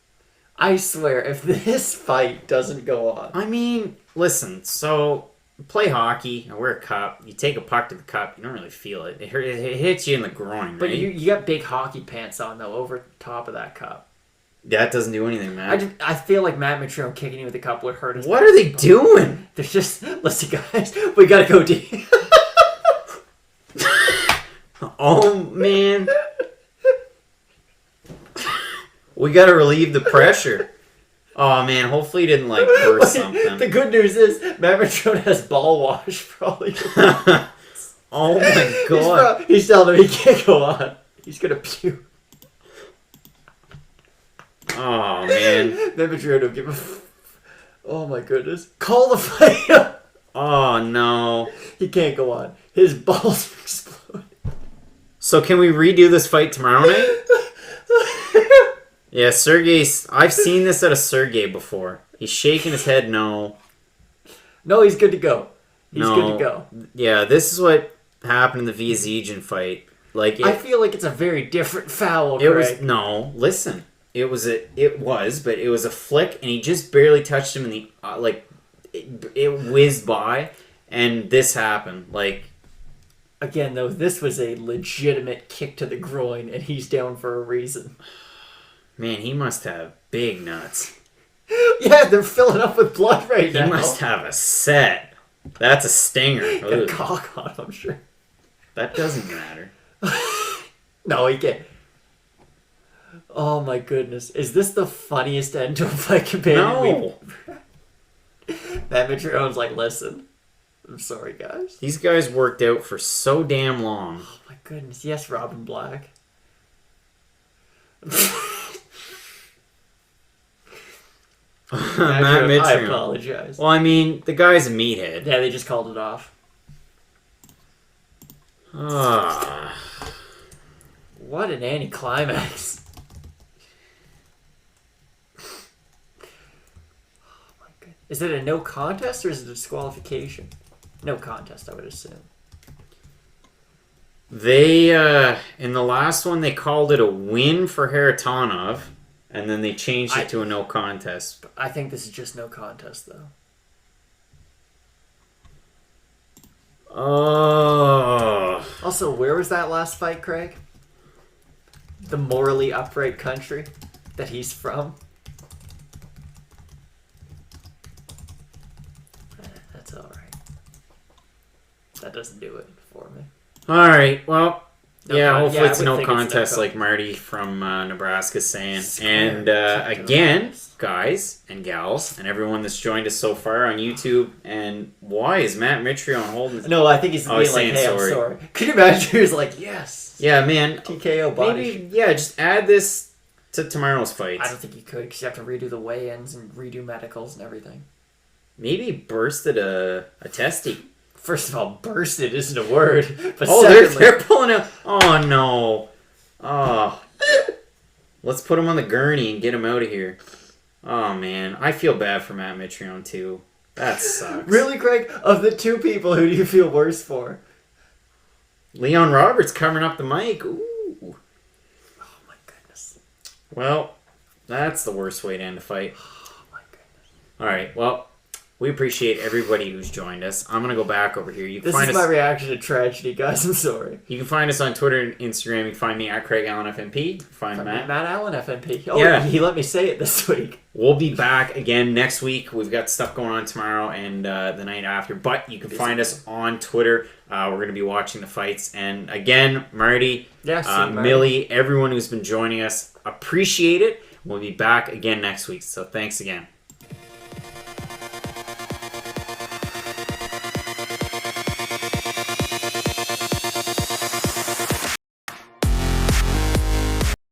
I swear, if this fight doesn't go on, Listen, so play hockey, I wear a cup, you take a puck to the cup, you don't really feel it. It hits you in the groin, but right? you got big hockey pants on though over top of that cup. That doesn't do anything, man. I feel like Matt Mitrione kicking you with the cup would hurt his What back. are they doing? They're just listen, guys. We gotta go deep. Oh, man. We gotta relieve the pressure. Oh, man, hopefully he didn't, burst something. The good news is Matt Mitrione has ball wash for all he Oh, my God. He's telling him he can't go on. He's gonna puke. Oh, man. Matt Mitrione will give a... Oh my goodness. Call the fight. Oh, no. He can't go on. His balls explode. So can we redo this fight tomorrow night? Yeah, I've seen this at a Sergey before. He's shaking his head no. No, he's good to go. He's No. good to go. Yeah, this is what happened in the Viazij fight. I feel like it's a very different foul, It Greg. was no. Listen, but it was a flick, and he just barely touched him in the it whizzed by, and this happened. Again, though, this was a legitimate kick to the groin, and he's down for a reason. Man, he must have big nuts. Yeah, they're filling up with blood right now. He must have a set. That's a stinger. Got a Ugh. cock on him, I'm sure. That doesn't matter. No, he can't. Oh my goodness. Is this the funniest end to a fight companion? No. Matt Mitrione's like, listen, I'm sorry, guys. These guys worked out for so damn long. Oh my goodness. Yes, Robin Black. Matt I Mitrione. apologize. Well, the guy's a meathead. Yeah, they just called it off. Ah. What an anticlimax. Oh my goodness. Is it a no contest or is it a disqualification? No contest, I would assume. They, in the last one, they called it a win for Haratonov, and then they changed it to a no contest. I think this is just no contest, though. Oh. Also, where was that last fight, Craig? The morally upright country that he's from? That's alright. That doesn't do it for me. Alright, well, Yeah, hopefully I it's would no think it's contest no like Marty from Nebraska saying. Square. And Check your again, eyes. guys and gals, and everyone that's joined us so far on YouTube, and why is Matt Mitrione holding... No, I think he's Oh, being he's like, saying hey, sorry. I'm sorry. Could you imagine? He was like, yes. Yeah, man. TKO body. Maybe, yeah, just add this to tomorrow's fights. I don't think you could because you have to redo the weigh-ins and redo medicals and everything. Maybe bursted a testy. First of all, bursted isn't a word. But Oh, secondly, they're pulling out... Oh, no. Oh. Let's put him on the gurney and get him out of here. Oh, man. I feel bad for Matt Mitrione, too. That sucks. really, Greg, of the two people, who do you feel worse for? Leon Roberts covering up the mic. Ooh. Oh my goodness. Well, that's the worst way to end a fight. Oh my goodness. All right. Well, we appreciate everybody who's joined us. I'm going to go back over here. You can This find is us... my reaction to tragedy, guys. I'm sorry. You can find us on Twitter and Instagram. You can find me at Craig Allen FMP. Find Matt. Matt Allen, FNP. Oh, Yeah. he let me say it this week. We'll be back again next week. We've got stuff going on tomorrow and the night after. But you can find us on Twitter. We're going to be watching the fights. And again, Marty, Yeah, see you, Marty. Millie, everyone who's been joining us, appreciate it. We'll be back again next week. So thanks again.